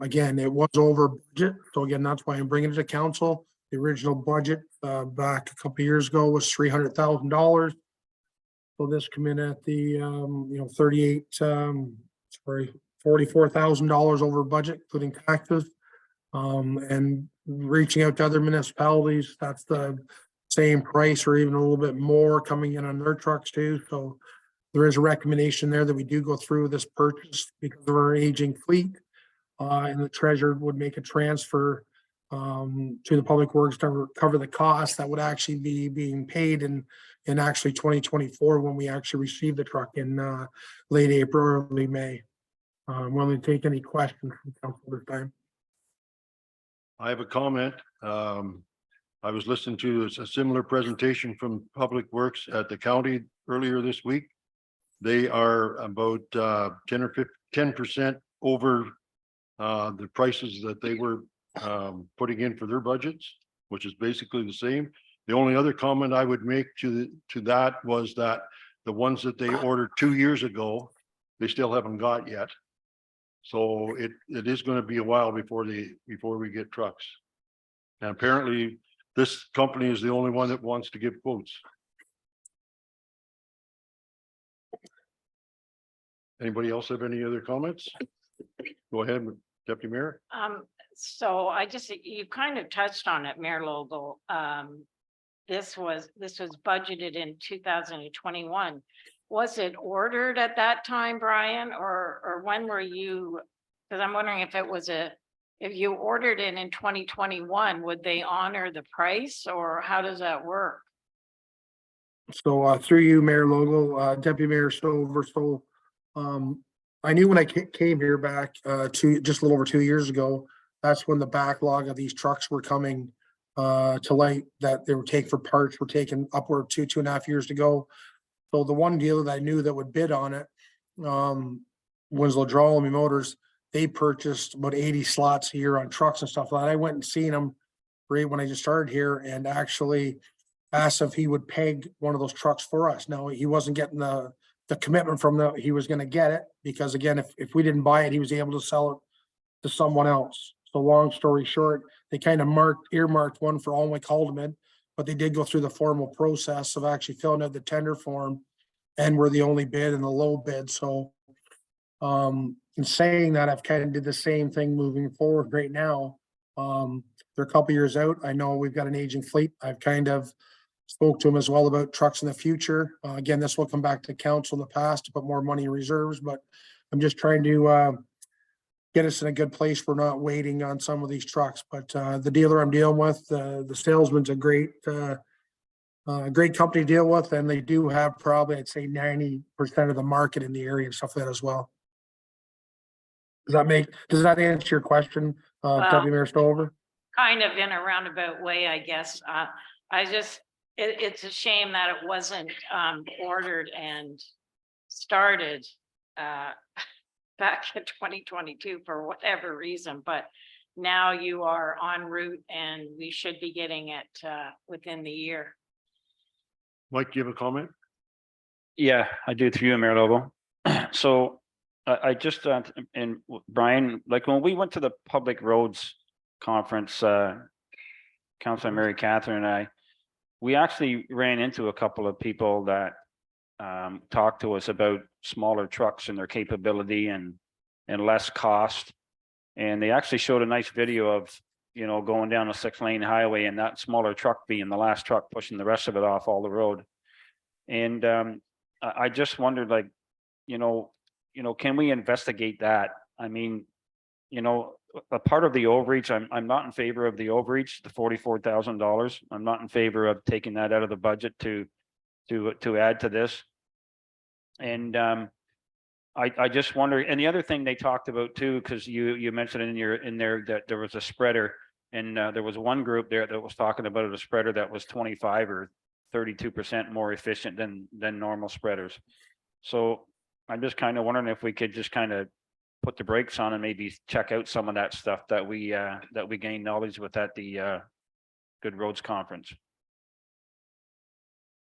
Again, it was over budget, so again, that's why I'm bringing it to council. The original budget, back a couple years ago was $300,000. So this come in at the, 44,000 over budget, including taxes. And reaching out to other municipalities, that's the same price or even a little bit more coming in on their trucks too. So there is a recommendation there that we do go through this purchase because of our aging fleet. And the treasurer would make a transfer to the public works to cover the cost that would actually be being paid in actually 2024 when we actually receive the truck in late April, early May. Willing to take any questions from council this time. I have a comment. I was listening to a similar presentation from Public Works at the county earlier this week. They are about 10% over the prices that they were putting in for their budgets, which is basically the same. The only other comment I would make to that was that the ones that they ordered 2 years ago, they still haven't got yet. So it is going to be a while before we get trucks. And apparently this company is the only one that wants to give quotes. Anybody else have any other comments? Go ahead, Deputy Mayor. So you kind of touched on it, Mayor Logal. This was budgeted in 2021. Was it ordered at that time, Brian, or when were you? Because I'm wondering if you ordered it in 2021, would they honor the price or how does that work? So through you, Mayor Logal, Deputy Mayor Stover, so I knew when I came here back just a little over 2 years ago, that's when the backlog of these trucks were coming to light, that they were taken for parts were taken upward to 2.5 years to go. So the one dealer that I knew that would bid on it, Winslow Drolmy Motors, they purchased about 80 slots a year on trucks and stuff like that. I went and seen them right when I just started here and actually asked if he would peg one of those trucks for us. Now, he wasn't getting the commitment from he was gonna get it, because again, if we didn't buy it, he was able to sell it to someone else. So long story short, they kind of earmarked one for Alnwick Haldeman, but they did go through the formal process of actually filling out the tender form and were the only bid and the low bid. So in saying that, I've kind of did the same thing moving forward right now. They're a couple years out. I know we've got an aging fleet. I've kind of spoke to him as well about trucks in the future. Again, this will come back to council in the past to put more money in reserves, but I'm just trying to get us in a good place. We're not waiting on some of these trucks, but the dealer I'm dealing with, the salesman's a great company to deal with, and they do have probably, I'd say 90% of the market in the area and stuff like that as well. Does that answer your question, Deputy Mayor Stover? Kind of in a roundabout way, I guess. It's a shame that it wasn't ordered and started back in 2022 for whatever reason, but now you are en route and we should be getting it within the year. Mike, do you have a comment? Yeah, I do through you, Mayor Lobo. So I just, and Brian, like when we went to the public roads conference, Councilor Mary Catherine and I, we actually ran into a couple of people that talked to us about smaller trucks and their capability and less cost. And they actually showed a nice video of, going down a 6-lane highway and that smaller truck being the last truck pushing the rest of it off all the road. And I just wondered, like, can we investigate that? I mean, a part of the overreach, I'm not in favor of the overreach, the $44,000. I'm not in favor of taking that out of the budget to add to this. And I just wonder, and the other thing they talked about too, because you mentioned in there that there was a spreader, and there was one group there that was talking about a spreader that was 25 or 32% more efficient than normal spreaders. So I'm just kind of wondering if we could just kind of put the brakes on and maybe check out some of that stuff that we gained knowledge with at the Good Roads Conference.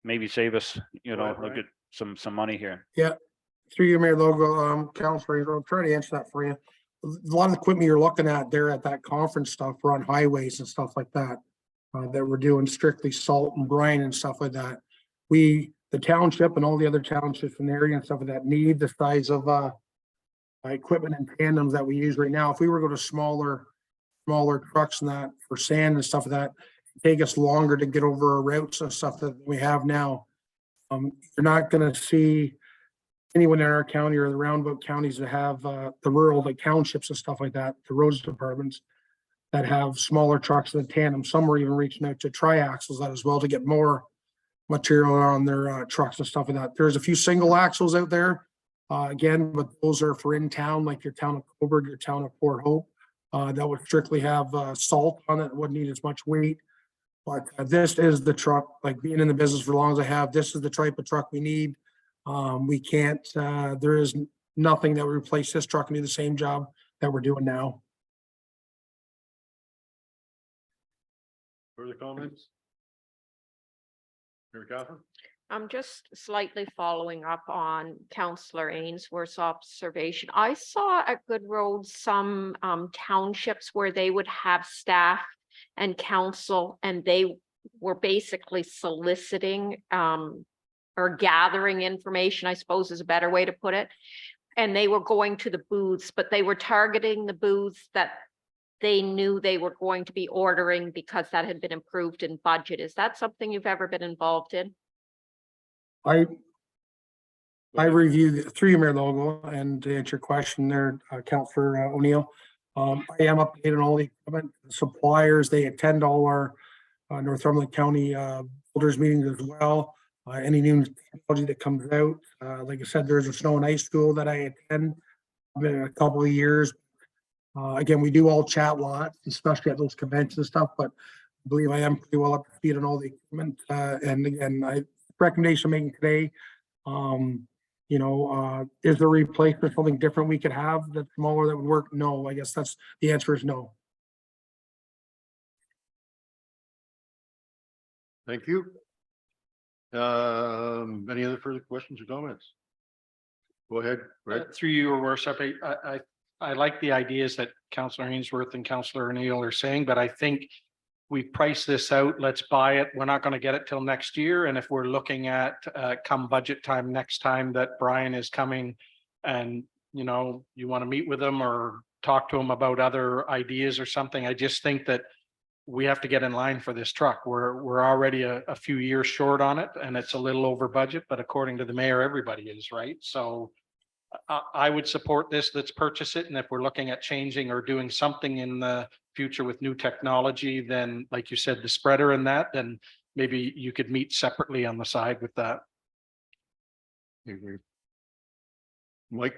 maybe save us, you know, Right, look right. at some money here. Through your mayor logo, Counselor, I'll try to answer that for you. A lot of the equipment you're looking at there at that conference stuff, we're on highways and stuff like that. That we're doing strictly salt and brine and stuff like that. The township and all the other townships in the area and stuff like that need the size of, equipment and tandems that we use right now. If we were to go to smaller trucks and that for sand and stuff like that, it'd take us longer to get over our routes and stuff that we have now. You're not gonna see anyone in our county or the roundabout counties that have, the rural, like townships and stuff like that, the roads departments that have smaller trucks than tandem. Some are even reaching out to triaxles that as well to get more material on their, trucks and stuff like that. There's a few single axles out there. Again, but those are for in town, like your town of Coburg, your town of Port Hope. That would strictly have, salt on it, wouldn't need as much weight. But this is the truck, like being in the business for as long as I have, this is the type of truck we need. We can't, there is nothing that would replace this truck and do the same job that we're doing now. Further comments? Mayor Catherine? I'm just slightly following up on Councillor Ainsworth's observation. I saw at Good Road some townships where they would have staff and council, and they were basically soliciting or gathering information, I suppose is a better way to put it. And they were going to the booths, but they were targeting the booths that they knew they were going to be ordering because that had been improved in budget. Is that something you've ever been involved in? I reviewed through your mayor logo, and to answer your question there, Councillor O'Neill. I am updating all the equipment suppliers. They attend all our Northumberland County builders meetings as well. Any new technology that comes out. Like I said, there's a snow and ice school that I attend. I've been in a couple of years. Again, we do all chat lots, especially at those conventions and stuff, but I believe I am pretty well up to speed on all the equipment. And again, recommendation I'm making today, is there a replacement, something different we could have that's smaller that would work? No, I guess that's, the answer is no. Thank you. Any other further questions or comments? Go ahead, Greg. Through you, your worship, I like the ideas that Councillor Ainsworth and Councillor O'Neill are saying, but I think we price this out, let's buy it. We're not going to get it till next year. And if we're looking at come budget time next time that Brian is coming and, you want to meet with him or talk to him about other ideas or something, I just think that we have to get in line for this truck. We're already a few years short on it and it's a little over budget, but according to the mayor, everybody is, right? So I would support this. Let's purchase it. And if we're looking at changing or doing something in the future with new technology, then like you said, the spreader and that, then maybe you could meet separately on the side with that. Mike?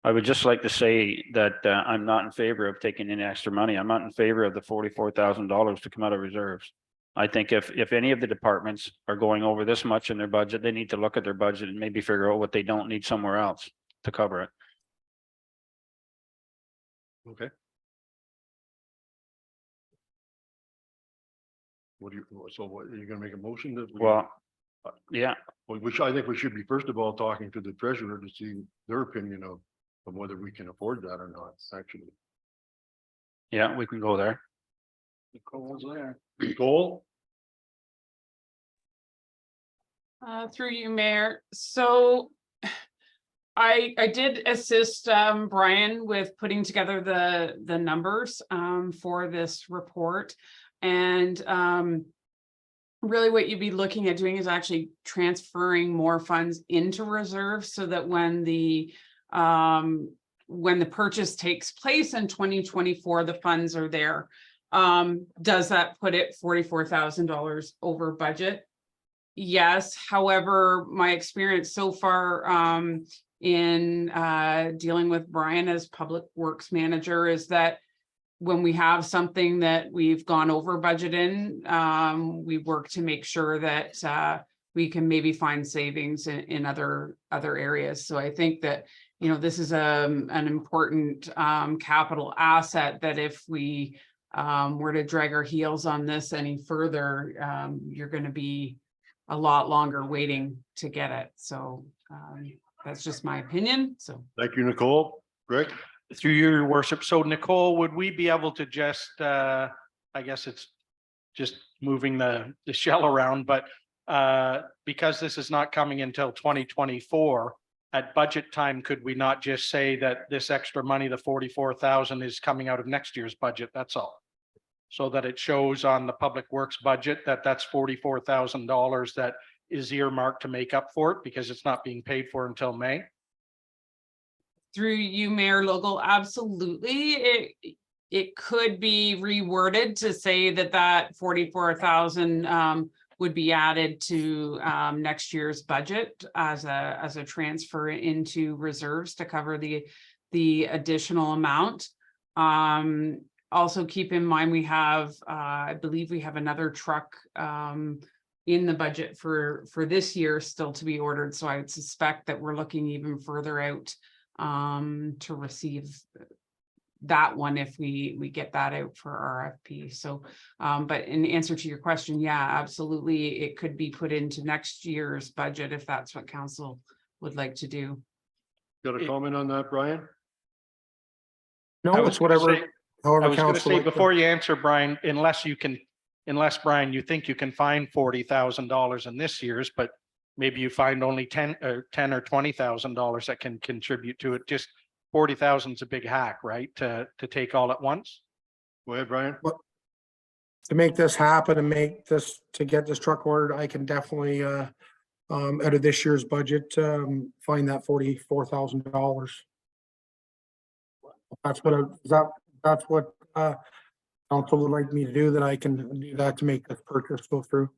I would just like to say that I'm not in favor of taking any extra money. I'm not in favor of the $44,000 to come out of reserves. I think if any of the departments are going over this much in their budget, they need to look at their budget and maybe figure out what they don't need somewhere else to cover it. Okay. So what, are you gonna make a motion that? Well, yeah, Which I think we should be, first of all, talking to the treasurer to see their opinion of whether we can afford that or not, actually. yeah, we can go there. Nicole's there. Nicole? Through you, Mayor. So I did assist Brian with putting together the numbers for this report. And really what you'd be looking at doing is actually transferring more funds into reserves so that when the purchase takes place in 2024, the funds are there. Does that put it $44,000 over budget? Yes. However, my experience so far in dealing with Brian as Public Works Manager is that when we have something that we've gone over budget in, we work to make sure that we can maybe find savings in other areas. So I think that, this is an important capital asset that if we were to drag our heels on this any further, you're going to be a lot longer waiting to get it. So that's just my opinion. So Thank you, Nicole. Greg? Through your worship. So Nicole, would we be able to just, I guess it's just moving the shell around, but because this is not coming until 2024, at budget time, could we not just say that this extra money, the 44,000, is coming out of next year's budget? That's all. So that it shows on the Public Works budget that that's $44,000 that is earmarked to make up for it because it's not being paid for until May. through you, Mayor Logal, absolutely. It could be reworded to say that that 44,000 would be added to next year's budget as a transfer into reserves to cover the additional amount. Also keep in mind, we have, I believe we have another truck in the budget for this year still to be ordered. So I would suspect that we're looking even further out to receive that one if we get that out for RFP. So, but in answer to your question, yeah, absolutely. It could be put into next year's budget if that's what council would like to do. Got a comment on that, Brian? No, it's whatever, I however was gonna council. say, like to- before you answer, Brian, unless Brian, you think you can find $40,000 in this year's, but maybe you find only 10 or $20,000 that can contribute to it. Just 40,000 is a big hack, right? To take all at once. Go ahead, Brian. To make this happen and to get this truck ordered, I can definitely, out of this year's budget, find that $44,000. That's what council would like me to do, that I can do that to make this purchase go through.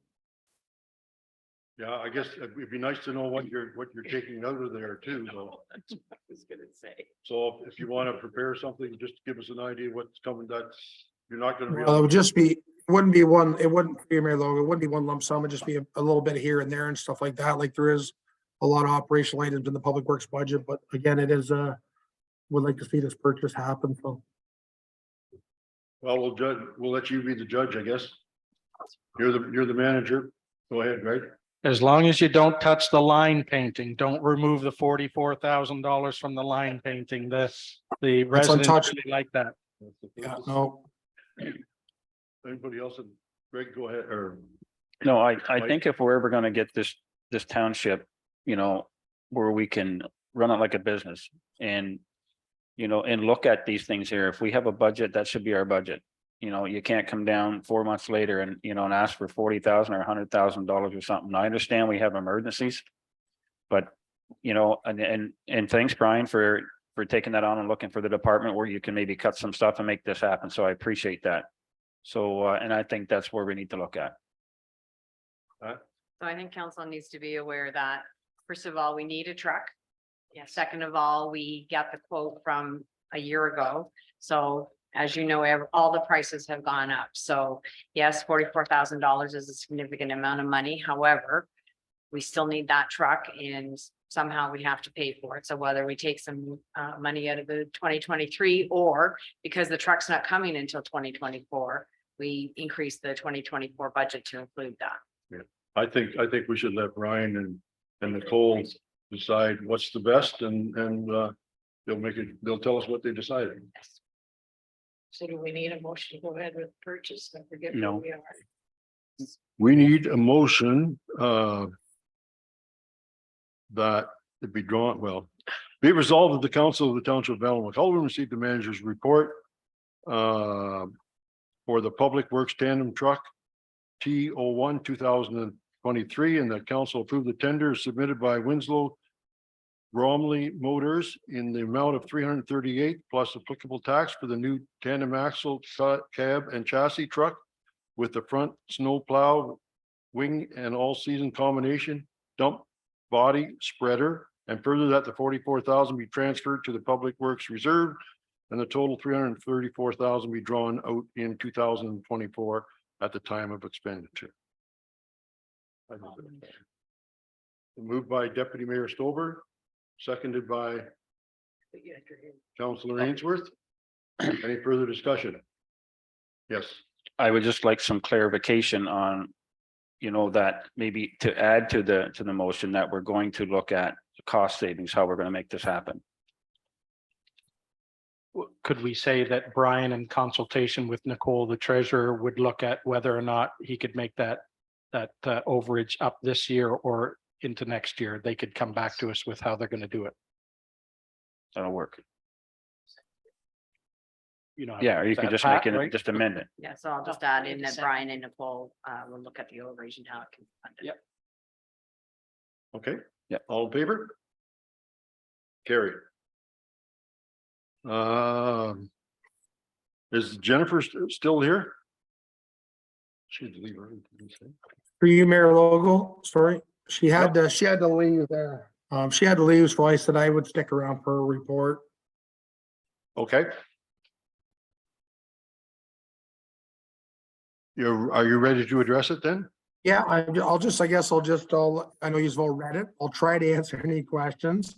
Yeah, I guess it'd be nice to know what you're taking out of there too, though. That's what I was gonna say. So if you want to prepare something, just give us an idea what's coming, that's, you're not gonna be. Well, it would just be, it wouldn't be Mayor Logan, it wouldn't be one lump sum, it'd just be a little bit here and there and stuff like that, like there is a lot of operational items in the Public Works budget, but again, it is, would like to see this purchase happen, so. Well, we'll let you be the judge, I guess. You're the manager. Go ahead, Greg. As long as you don't touch the line painting, don't remove the $44,000 from the line painting. The That's residents untouched. really like that. Yeah, no, Anybody else? Greg, go ahead, or No, I Mike? think if we're ever gonna get this township, where we can run it like a business and, and look at these things here, if we have a budget, that should be our budget. You can't come down 4 months later and, and ask for 40,000 or $100,000 or something. I understand we have emergencies. But, and thanks, Brian, for taking that on and looking for the department where you can maybe cut some stuff and make this happen. So I appreciate that. So, and I think that's where we need to look at. So I think council needs to be aware that, first of all, we need a truck. Yeah. Second of all, we got the quote from a year ago. So as you know, all the prices have gone up. So yes, $44,000 is a significant amount of money. However, we still need that truck and somehow we have to pay for it. So whether we take some money out of the 2023 or because the truck's not coming until 2024, we increase the 2024 budget to include that. I think we should let Brian and Nicole decide what's the best and they'll tell us what they decided. So do we need a motion to go ahead with the purchase? I forget No. where we are. We need a motion that it be drawn, be it resolved that the council of the township of Allen McCollum received the manager's report for the Public Works tandem truck T01 2023, and that council approved the tender submitted by Winslow Bromley Motors in the amount of $338 plus applicable tax for the new tandem axle cab and chassis truck with the front snow plow, wing and all-season combination dump body spreader, and further that the 44,000 be transferred to the Public Works Reserve and the total 334,000 be drawn out in 2024 at the time of expenditure. Moved by Deputy Mayor Stover, seconded by Councillor Ainsworth. Any further discussion? Yes. I would just like some clarification on, you know, that maybe to add to the motion that we're going to look at cost savings, how we're going to make this happen. Could we say that Brian, in consultation with Nicole, the treasurer, would look at whether or not he could make that overage up this year or into next year? They could come back to us with how they're going to do it. That'll work. You know. Yeah, or you is could that just Pat, make it, right? just amend it. Yeah, so I'll just add in that Brian and Nicole will look at the overage and how it can. be funded. Yep. Okay. Yeah. All in favor? Carry. Is Jennifer still here? She had to leave early. didn't she? For you, Mayor Logo, sorry, she had to leave there. She had to leave, so I said I would stick around for a report. Okay. Are you ready to address it then? Yeah, I guess I know you've all read it. I'll try to answer any questions.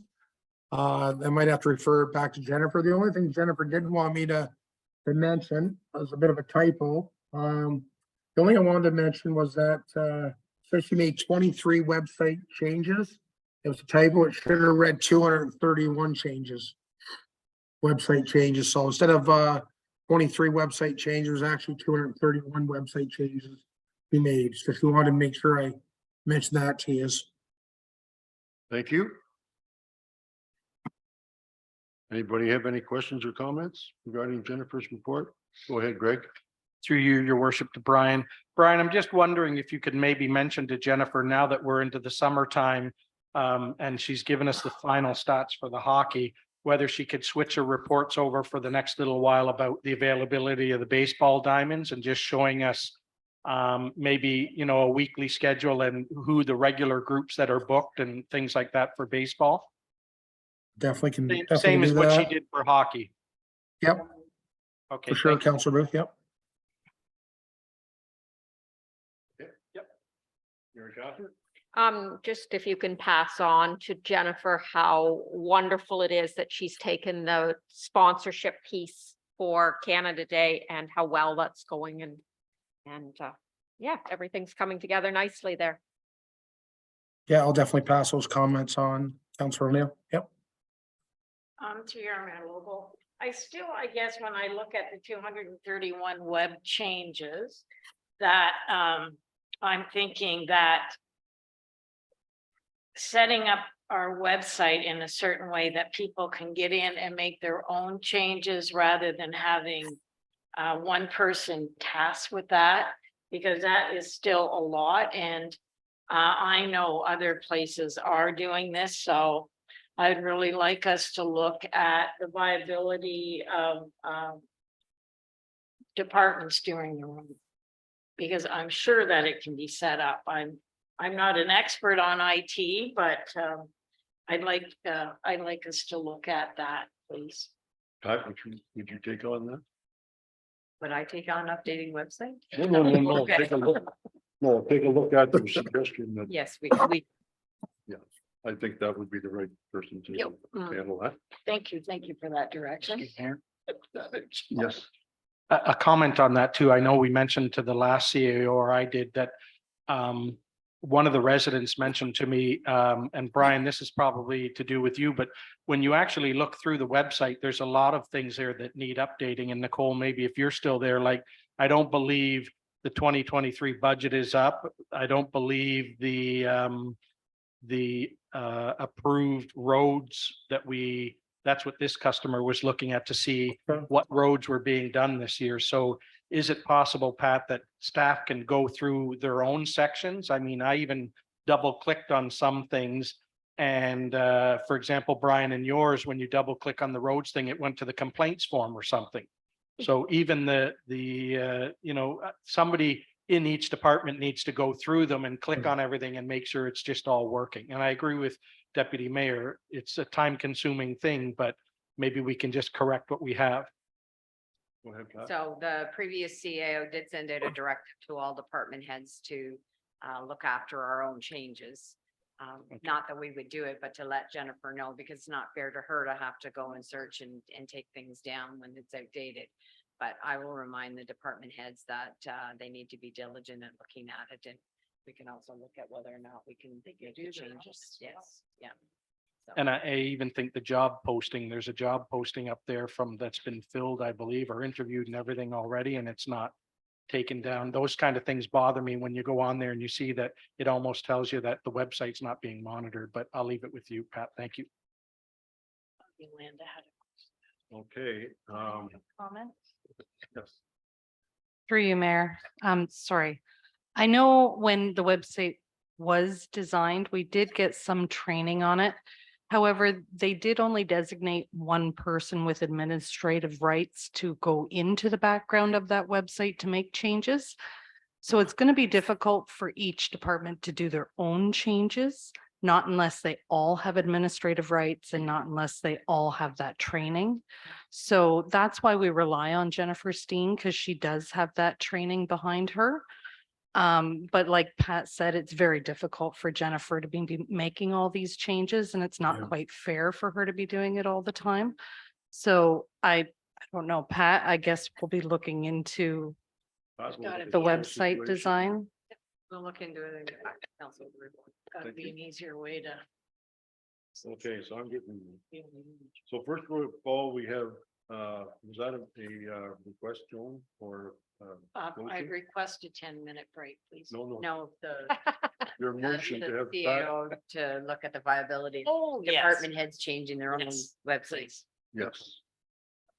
I might have to refer it back to Jennifer. The only thing Jennifer didn't want me to mention was a bit of a typo. The only thing I wanted to mention was that, so she made 23 website changes. It was a typo. It should have read 231 changes. Website changes. So instead of 23 website changes, actually 231 website changes we made. So she wanted to make sure I mentioned that to you. Thank you. Anybody have any questions or comments regarding Jennifer's report? Go ahead, Greg. Through you, your worship, to Brian. Brian, I'm just wondering if you could maybe mention to Jennifer, now that we're into the summertime, and she's given us the final stats for the hockey, whether she could switch her reports over for the next little while about the availability of the baseball diamonds and just showing us maybe, you know, a weekly schedule and who the regular groups that are booked and things like that for baseball. Definitely can. Same definitely as do what she that. did for hockey. Yep, Okay. for sure, thank you. Councilor Booth, yep. Just if you can pass on to Jennifer how wonderful it is that she's taken the sponsorship piece for Canada Day and how well that's going and yeah, everything's coming together nicely there. Yeah, I'll definitely pass those comments on, Councilor O'Neill, yep. To your Mayor Lobo, I guess when I look at the 231 web changes, that I'm thinking that setting up our website in a certain way that people can get in and make their own changes rather than having one person tasked with that, because that is still a lot. And I know other places are doing this, so I'd really like us to look at the viability of departments doing their own. Because I'm sure that it can be set up. I'm not an expert on IT, but I'd like us to look at that, please. Pat, would you take on that? Would I take on updating website? No. Okay. Take a look. No, take a look at the suggestion that, Yes, I think that would be the right person to Yep. handle that. Thank you for that direction. Yes. A comment on that too. I know we mentioned to the last CAO, or I did, that one of the residents mentioned to me, and Brian, this is probably to do with you, but when you actually look through the website, there's a lot of things there that need updating. And Nicole, maybe if you're still there, like, I don't believe the 2023 budget is up. I don't believe the approved roads that's what this customer was looking at to see what roads were being done this year. So is it possible, Pat, that staff can go through their own sections? I mean, I even double clicked on some things. And for example, Brian, in yours, when you double click on the roads thing, it went to the complaints form or something. So even somebody in each department needs to go through them and click on everything and make sure it's just all working. And I agree with Deputy Mayor, it's a time consuming thing, but maybe we can just correct what we have. Go ahead, Pat. So the previous CAO did send out a directive to all department heads to look after our own changes. Not that we would do it, but to let Jennifer know, because it's not fair to her to have to go and search and take things down when it's outdated. But I will remind the department heads that they need to be diligent in looking at it. we can also look at whether or not we can make changes. Yes, yeah. So- And I even think the job posting, there's a job posting up there that's been filled, I believe, or interviewed and everything already, and it's not taken down. Those kind of things bother me when you go on there and you see that it almost tells you that the website's not being monitored, but I'll leave it with you, Pat. Thank you. Yolanda had Okay, a comment. yes. Through you, Mayor. Sorry. I know when the website was designed, we did get some training on it. However, they did only designate one person with administrative rights to go into the background of that website to make changes. So it's going to be difficult for each department to do their own changes, not unless they all have administrative rights and not unless they all have that training. So that's why we rely on Jennifer Steen, because she does have that training behind her. But like Pat said, it's very difficult for Jennifer to be making all these changes, and it's not quite fair for her to be doing it all the time. So I don't know, Pat, I guess we'll be looking into the website design. We'll look into it and get back to council. Gotta be an easier way to. Okay, so I'm getting, so first of all, we have, was that a request, Joan, or? I motion? request a 10-minute break, please. No, No, the your motion to have. that? CEO to look at the viability. of Oh, yes. Department heads changing their own Yes, websites. Yes.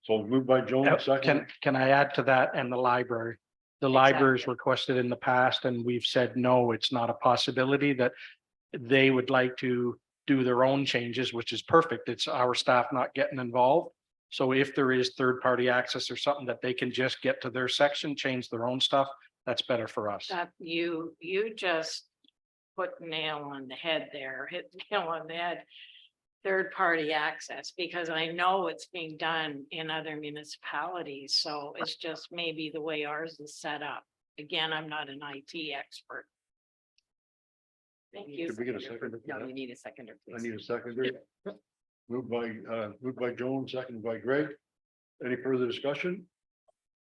So moved by Joan, second. Can I add to that and the library? The library's requested in the past and we've said, no, it's not a possibility, that they would like to do their own changes, which is perfect. It's our staff not getting involved. So if there is third-party access or something that they can just get to their section, change their own stuff, that's better for us. That you just put nail on the head there, hit the nail on the head. Third-party access, because I know it's being done in other municipalities, so it's just maybe the way ours is set up. Again, I'm not an IT expert. Thank you. Did we get a second? No, you need a seconder, I please. need a seconder. Moved by Joan, seconded by Greg. Any further discussion?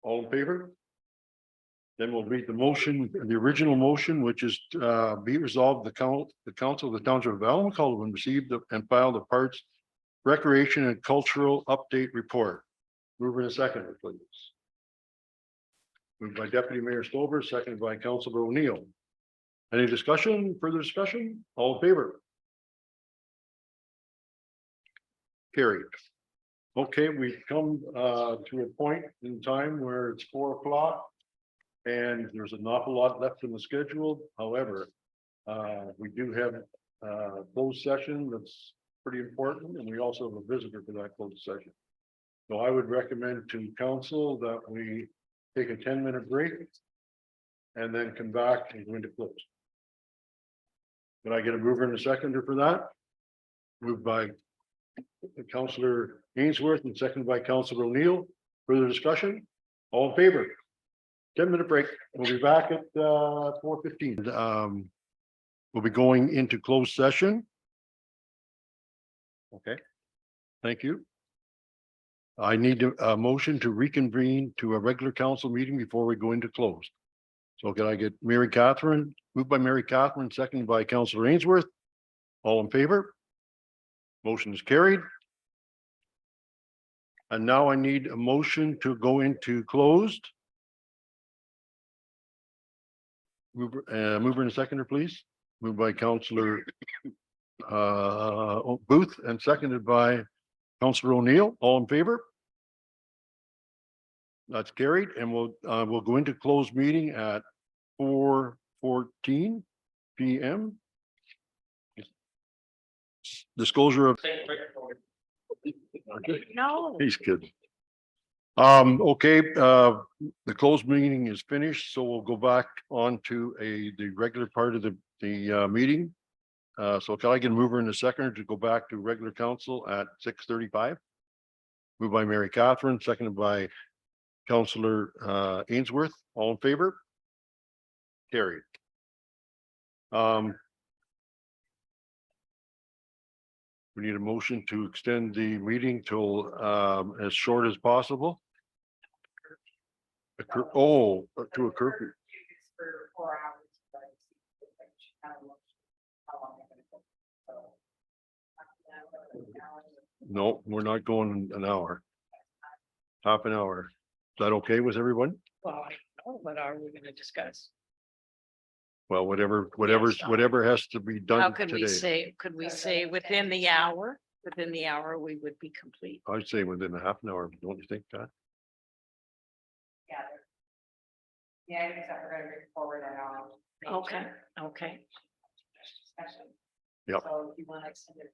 All in favor? Then we'll read the motion, the original motion, which is be resolved, the council of the township of Allen Cullivan received and filed the parks recreation and cultural update report. Move in a second, please. Moved by Deputy Mayor Stover, seconded by Councilor O'Neill. Any discussion, further discussion? All in favor? Carried. Okay, we've come to a point in time where it's 4 o'clock. And there's an awful lot left in the schedule. However, we do have closed session that's pretty important, and we also have a visitor for that closed session. So I would recommend to council that we take a 10-minute break and then come back and go into close. Can I get a mover and a seconder for that? Moved by Councillor Ainsworth and seconded by Councillor O'Neill. Further discussion? All in favor? 10-minute break. We'll be back at 4:15. We'll be going into closed session. Okay. Thank you. I need a motion to reconvene to a regular council meeting before we go into closed. So can I get Mary Catherine, moved by Mary Catherine, seconded by Councillor Ainsworth. All in favor? Motion is carried. And now I need a motion to go into closed. Mover and seconder, please. Moved by Councillor Booth and seconded by Councillor O'Neill. All in favor? That's carried, and we'll go into closed meeting at 4:14 PM. Disclosure of. No. He's kidding. Okay, the closed meeting is finished, so we'll go back on to the regular part of the meeting. So can I get a mover in a second to go back to regular council at 6:35? Moved by Mary Catherine, seconded by Councillor Ainsworth. All in favor? Carried. We need a motion to extend the meeting till as short as possible. To a curfew. No, we're not going an hour. Half an hour. Is that okay with everyone? Well, I don't know, what are we gonna discuss? Well, whatever, Yes. whatever has to be How done could we today. say, within the hour? Within the hour, we would be complete. I'd say within a half an hour, don't you think, Pat? Yeah, except we're gonna bring forward and all. Okay, okay. Yep. So if you want to extend it.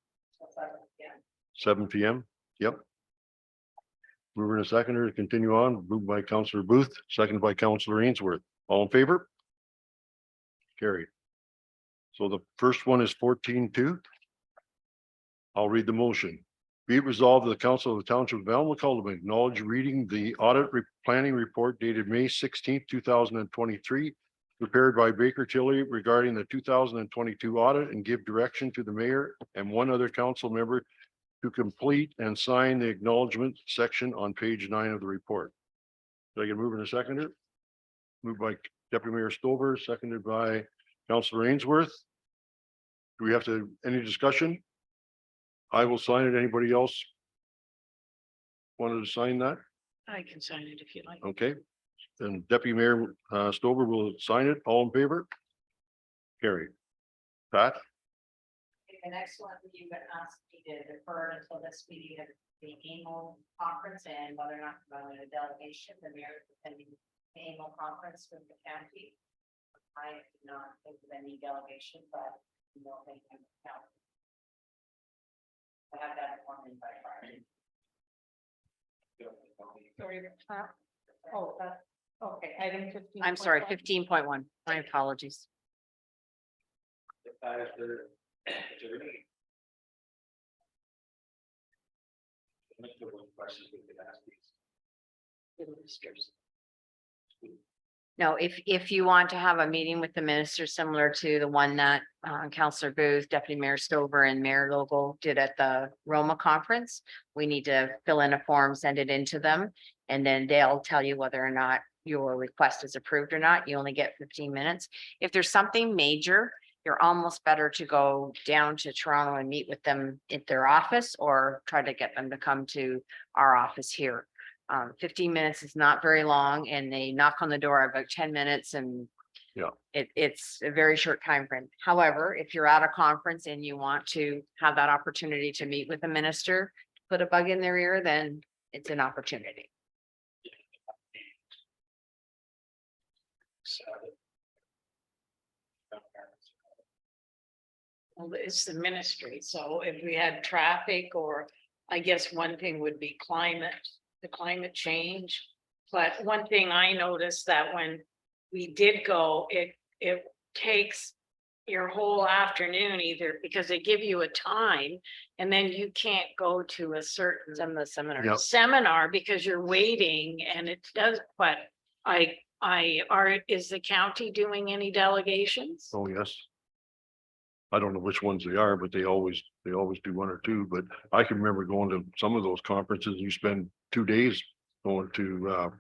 7 PM, yep. Mover and a seconder to continue on, moved by Councillor Booth, seconded by Councillor Ainsworth. All in favor? Carried. So the first one is 14-2. I'll read the motion. Be it resolved that the Council of the Township of Elmwood acknowledge reading the planning report dated May 16th, 2023, prepared by Baker Tilly regarding the 2022 audit, and give direction to the mayor and one other council member to complete and sign the acknowledgement section on page 9 of the report. So I can move in a seconder. Moved by Deputy Mayor Stover, seconded by Councillor Ainsworth. Do we have to, any discussion? I will sign it. Anybody else wanted to sign that? I can sign it if you like. Okay. Then Deputy Mayor Stover will sign it. All in favor? Carried. Pat? The next one, you would ask me to defer until this meeting of the annual conference and whether or not we're going to delegation, the mayor attending the annual conference with the county. I do not think of any delegation, but you know, they can count. I have that form in by Friday. Oh, okay, item 15. I'm sorry, 15.1. My apologies. No, if you want to have a meeting with the minister similar to the one that Councillor Booth, Deputy Mayor Stover and Mayor Logal did at the Roma conference, we need to fill in a form, send it into them, and then they'll tell you whether or not your request is approved or not. You only get 15 minutes. If there's something major, you're almost better to go down to Toronto and meet with them at their office or try to get them to come to our office here. 15 minutes is not very long and they knock on the door about 10 minutes and Yeah. it's a very short time frame. However, if you're at a conference and you want to have that opportunity to meet with a minister, put a bug in their ear, then it's an opportunity. Well, it's the ministry, so if we had traffic, or I guess one thing would be the climate change. But one thing I noticed that when we did go, it takes your whole afternoon either, because they give you a time and then you can't go to a certain Some of the seminars. Yep. seminar because you're waiting, and it does, but is the county doing any delegations? Oh, yes. I don't know which ones they are, but they always do one or two, but I can remember going to some of those conferences. You spend 2 days going to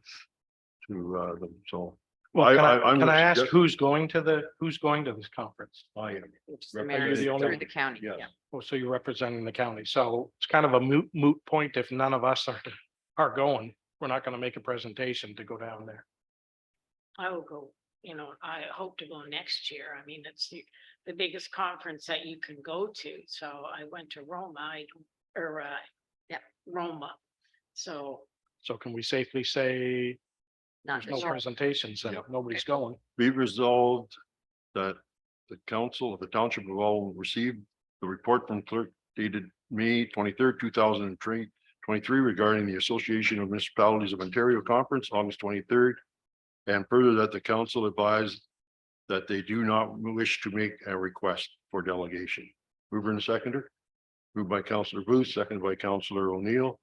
them, so. Well, I'm can I gonna ask suggest- who's going to this conference? I am. Which the Are mayor you is the only through one? the county. Yes. Yeah. Oh, so you're representing the county. So it's kind of a moot point if none of us are going. We're not going to make a presentation to go down there. I will go, I hope to go next year. I mean, it's the biggest conference that you can go to. So I went to Roma, Roma. So So can we safely say Not there's no this year. presentations and Yep. nobody's going? Be resolved that the council of the township of all receive the report from clerk dated May 23rd, 2023 regarding the Association of Municipalities of Ontario Conference, August 23rd. And further that the council advised that they do not wish to make a request for delegation. Mover and seconder, moved by Councillor Booth, seconded by Councillor O'Neill.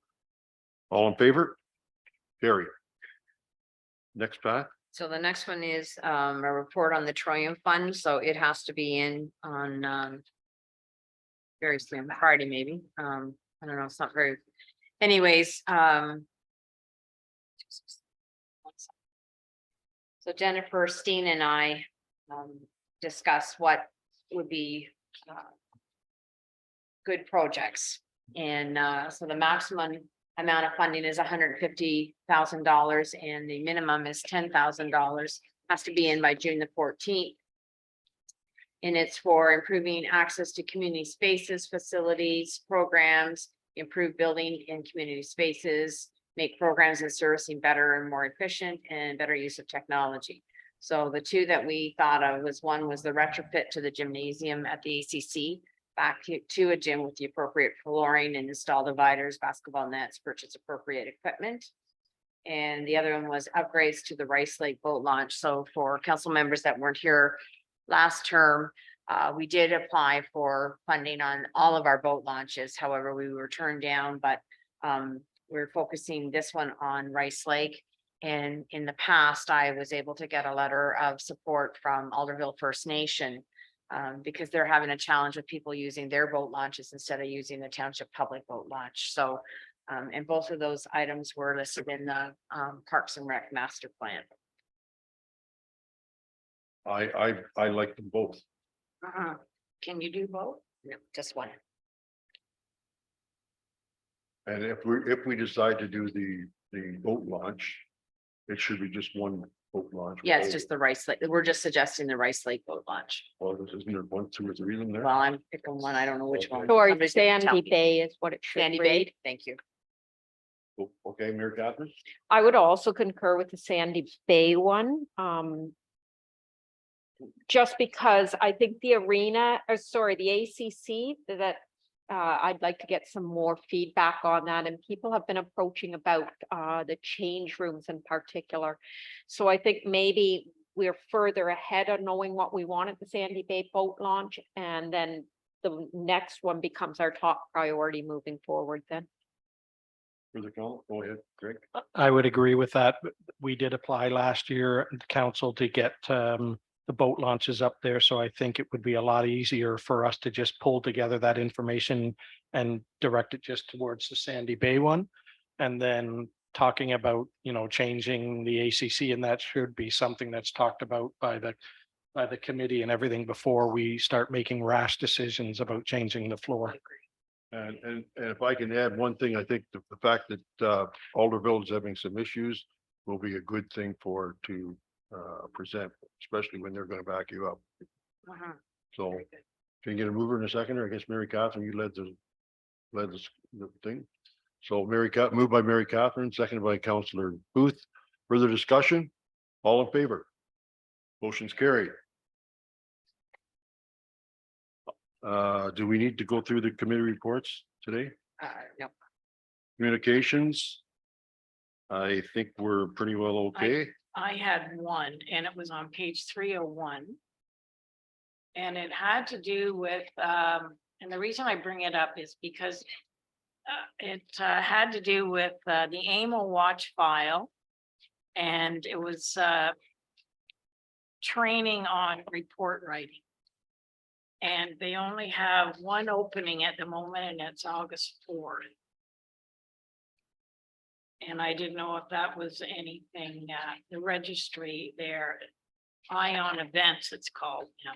All in favor? Carry. Next, Pat. So the next one is a report on the Trillium Fund. So it has to be in on very soon, Friday maybe. I don't know, it's not very, anyways, so Jennifer Steen and I discussed what would be good projects. And so the maximum amount of funding is $150,000 and the minimum is $10,000. Has to be in by June the 14th. And it's for improving access to community spaces, facilities, programs, improve building in community spaces, make programs and servicing better and more efficient, and better use of technology. So the two that we thought of was, one was the retrofit to the gymnasium at the ACC, back to a gym with the appropriate flooring and install dividers, basketball nets, purchase appropriate equipment. And the other one was upgrades to the Rice Lake boat launch. So for council members that weren't here last term, we did apply for funding on all of our boat launches. However, we were turned down, but we're focusing this one on Rice Lake. And in the past, I was able to get a letter of support from Alderville First Nation because they're having a challenge with people using their boat launches instead of using the township public boat launch. So, and both of those items were listed in the Parks and Rec master plan. I like them both. Can you do both? No, just one. And if we decide to do the boat launch, it should be just one boat launch. Yeah, it's just the Rice Lake. We're just suggesting the Rice Lake boat launch. Well, isn't there one, two or three of them there? Well, I'm picking one. I don't know which one. Or Somebody's gonna tell Sandy me. Bay is what it should Sandy read. Bay, thank you. Oh, okay, Mayor Catherine? I would also concur with the Sandy Bay one. Just because I think the arena, or sorry, the ACC, that I'd like to get some more feedback on that, and people have been approaching about the change rooms in particular. So I think maybe we're further ahead of knowing what we want at the Sandy Bay boat launch, and then the next one becomes our top priority moving forward then. Further comment? Go ahead, Greg. I would agree with that. We did apply last year, council, to get the boat launches up there. So I think it would be a lot easier for us to just pull together that information and direct it just towards the Sandy Bay one. And then talking about, you know, changing the ACC, and that should be something that's talked about by the committee and everything before we start making rash decisions about changing the floor. And if I can add one thing, I think the fact that Alderville is having some issues will be a good thing to present, especially when they're going to back you up. So can you get a mover and a seconder? I guess Mary Catherine, you led the thing. So moved by Mary Catherine, seconded by Councillor Booth. Further discussion? All in favor? Motion's carried. Do we need to go through the committee reports today? No. Communications? I think we're pretty well okay. I had one, and it was on page 301. And it had to do with, and the reason I bring it up is because it had to do with the AMO watch file. And it was training on report writing. And they only have one opening at the moment, and it's August 4th. And I didn't know if that was anything, the registry there, Ion Events, it's called. Yeah.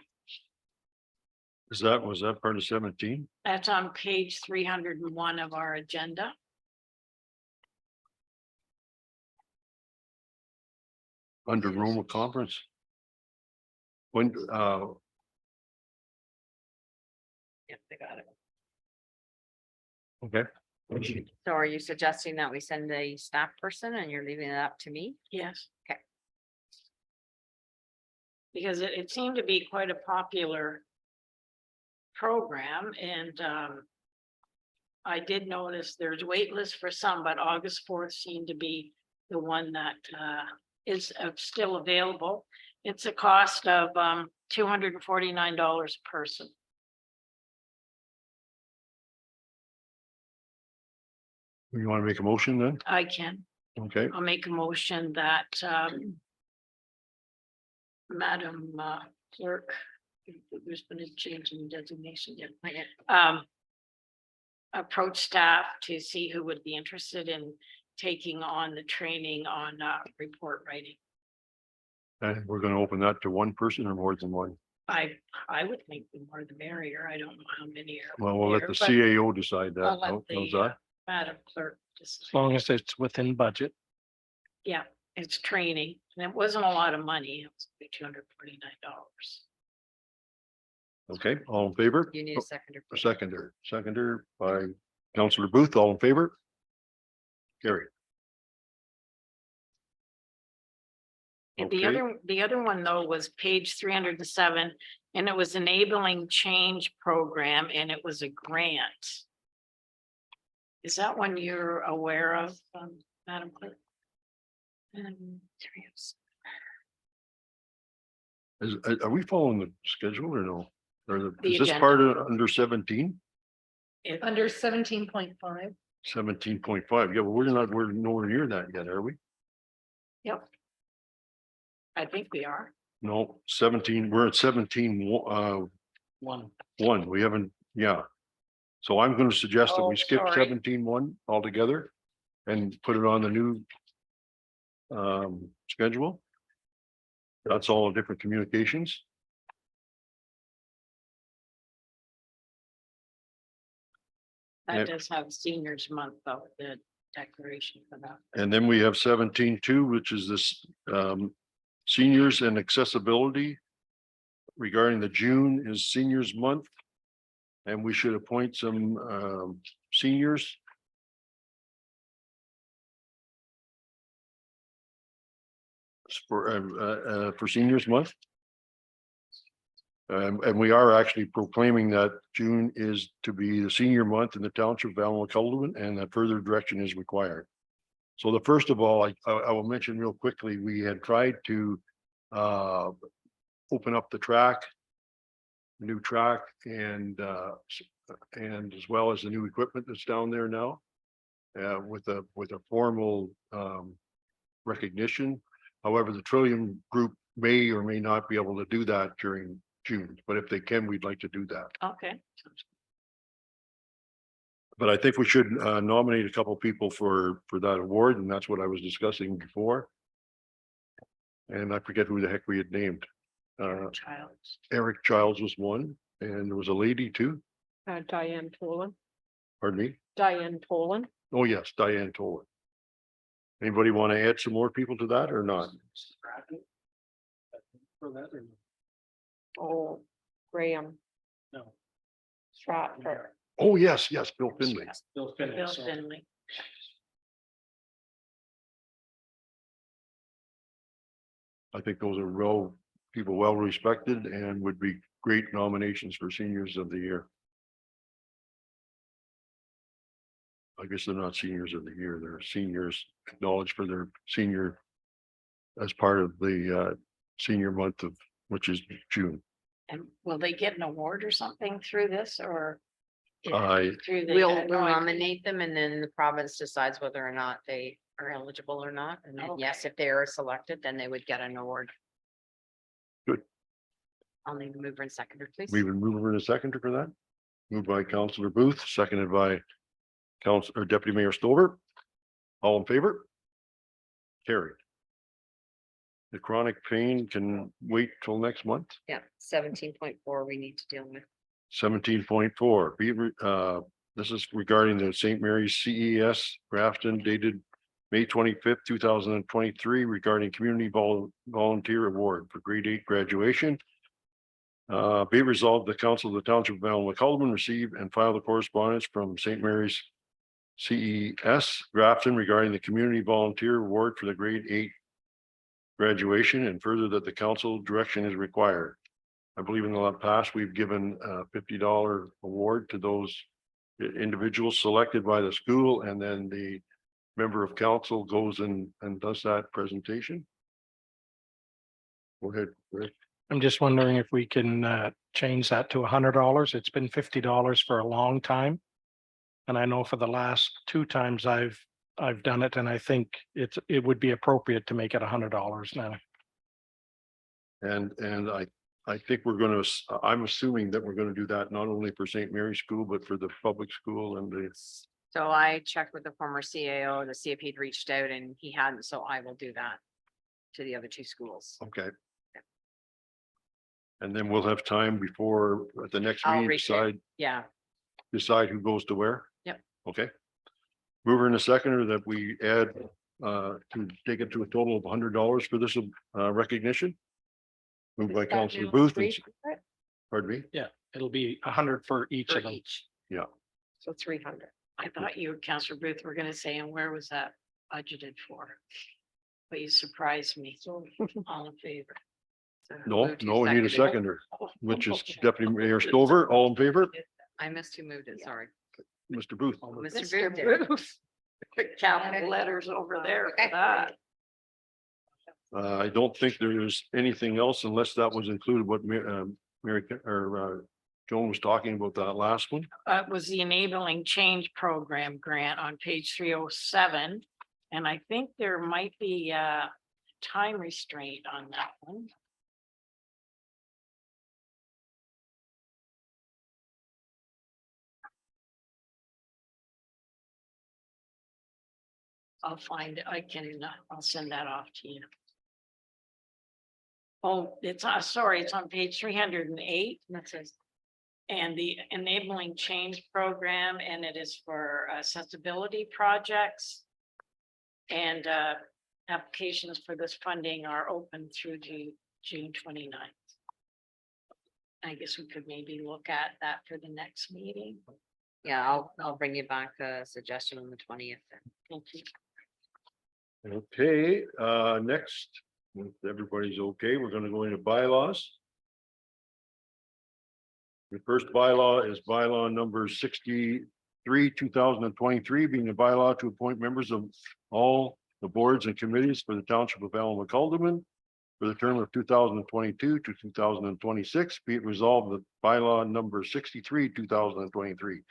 Was that part of 17? That's on page 301 of our agenda. Under Roma conference? When, Yep, they got it. okay. So are you suggesting that we send a staff person and you're leaving it up to me? Yes. Okay. Because it seemed to be quite a popular program, and I did notice there's wait list for some, but August 4th seemed to be the one that is still available. It's a cost of $249 a person. You want to make a motion then? I can. Okay, I'll make a motion that Madam Clerk, there's been a change in designation yet. Approach staff to see who would be interested in taking on the training on report writing. and we're going to open that to one person or more than one? I would think the more the merrier. I don't know how many are. Well, we'll let the here, but CAO decide that. I'll let No, how's the, that? Madam Clerk, As long as it's within budget. yeah, it's training, and it wasn't a lot of money. It was $249. Okay, all in favor? You need a seconder. A seconder by Councillor Booth, all in favor? Carry. The other one though was page 307, and it was enabling change program, and it was a grant. Is that one you're aware of, Madam Clerk? 307. Are we following the schedule or no? Or The is this agenda. part of under 17? Under 17.5. 17.5, yeah, well, we're nowhere near that yet, are we? Yep. I think we are. No, 17, we're at 17, One. we haven't, yeah. So I'm gonna suggest that Oh, we skip sorry. 17.1 altogether and put it on the new schedule. That's all different communications. That Yep. does have seniors month though, the declaration for that. And then we have 17.2, which is this seniors and accessibility. Regarding the June is seniors month. And we should appoint some seniors. For seniors month. And we are actually proclaiming that June is to be the senior month in the township of Allen Cullivan, and that further direction is required. So the first of all, I will mention real quickly, we had tried to open up the track. New track and as well as the new equipment that's down there now. With a formal recognition. However, the Trillium Group may or may not be able to do that during June, but if they can, we'd like to do that. Okay. But I think we should nominate a couple people for that award, and that's what I was discussing before. And I forget who the heck we had named. Childs. Eric Childs was one, and there was a lady too. Diane Tolan. Pardon me? Diane Tolan. Oh, yes, Diane Tolan. Anybody want to add some more people to that or not? For that or Oh, Graham. no? Stratford. Oh, yes, Bill Finley. Bill Finley, Bill so- Finley. I think those are people well respected and would be great nominations for seniors of the year. I guess they're not seniors of the year, they're seniors acknowledged for their senior as part of the senior month of, which is June. And will they get an award or something through this or? Through the. We'll no, I- nominate them and then the province decides whether or not they are eligible or not. And then, yes, if they are selected, then they would get an award. Good. I'll need a mover and seconder, please. We would move over in a second for that. Moved by Councillor Booth, seconded by Deputy Mayor Stover. All in favor? Carried. The chronic pain can wait till next month. Yeah, 17.4 we need to deal with. 17.4, this is regarding the St. Mary's CES Grafton dated May 25th, 2023 regarding Community Volunteer Award for grade 8 graduation. Be it resolved, the Council of the Township of Allen McCullough receive and file the correspondence from St. Mary's CES Grafton regarding the Community Volunteer Award for the grade 8 graduation, and further that the council direction is required. I believe in the past, we've given a $50 award to those individuals selected by the school, and then the member of council goes and does that presentation. Go ahead, Rick. I'm just wondering if we can change that to $100. It's been $50 for a long time. And I know for the last 2 times I've done it, and I think it would be appropriate to make it $100 now. And I think I'm assuming that we're gonna do that not only for St. Mary's School, but for the public school and the. So I checked with the former CAO to see if he'd reached out and he hadn't, so I will do that to the other 2 schools. Okay. And then we'll have time before at the next I'll meeting, read it. decide Yeah, who goes to where. Yep. Okay. Mover and a seconder that we add to take it to a total of $100 for this recognition. Moved by Councillor Booth. and- Pardon me? Yeah, it'll be 100 for each for of them. each. Yeah. So 300. I thought you, Councillor Booth, were gonna say, and where was that budgeted for? But you surprised me. All in favor? So No, moved, you no, we need a seconded. seconder, which is Deputy Mayor Stover. All in favor? I missed who moved it, sorry. Mr. Booth. Mr. Booth did. Booth. Capital letters over there for that. I don't think there's anything else unless that was included what Mary or Joan was talking about that last one. It was the Enabling Change Program grant on page 307. And I think there might be a time restraint on that one. I'll find it. I'll send that off to you. Oh, it's, sorry, it's on page 308. That says, And the Enabling Change Program, and it is for accessibility projects. And applications for this funding are open through June 29th. I guess we could maybe look at that for the next meeting. yeah, I'll bring you back a suggestion on the 20th. Thank you. Okay, next, if everybody's okay, we're gonna go into bylaws. The first bylaw is bylaw number 63, 2023, being a bylaw to appoint members of all the boards and committees for the Township of Allen McCalderman for the term of 2022 to 2026. Be it resolved that bylaw number 63, 2023,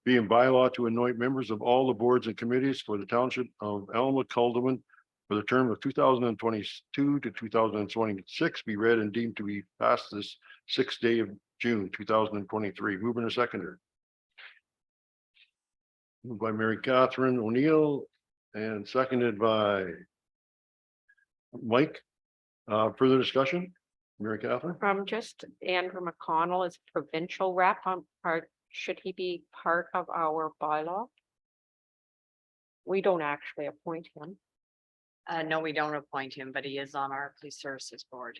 being bylaw to anoint members of all the boards and committees for the Township of Allen McCalderman for the term of 2022 to 2026, be read and deemed to be passed this 6th day of June 2023. Moving a seconder. Moved by Mary Catherine O'Neill and seconded by Mike. Further discussion? Mary Catherine? Just Andrew McConnell is provincial rep on part, should he be part of our bylaw? We don't actually appoint him. No, we don't appoint him, but he is on our police services board.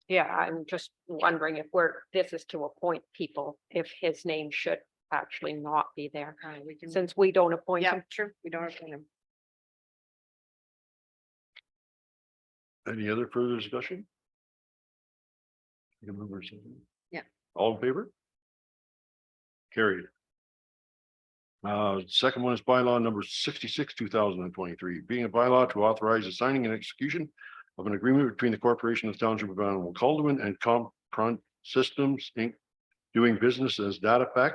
Yeah, I'm just wondering if this is to appoint people, if his name should actually not be there, We can, since we don't appoint yeah, him. true, we don't appoint him. Any other further discussion? You can move or something. Yeah. All in favor? Carried. Second one is bylaw number 66, 2023, being a bylaw to authorize the signing and execution of an agreement between the Corporation of Township of Allen McCalderman and Compront Systems, Inc., doing business as DataFax.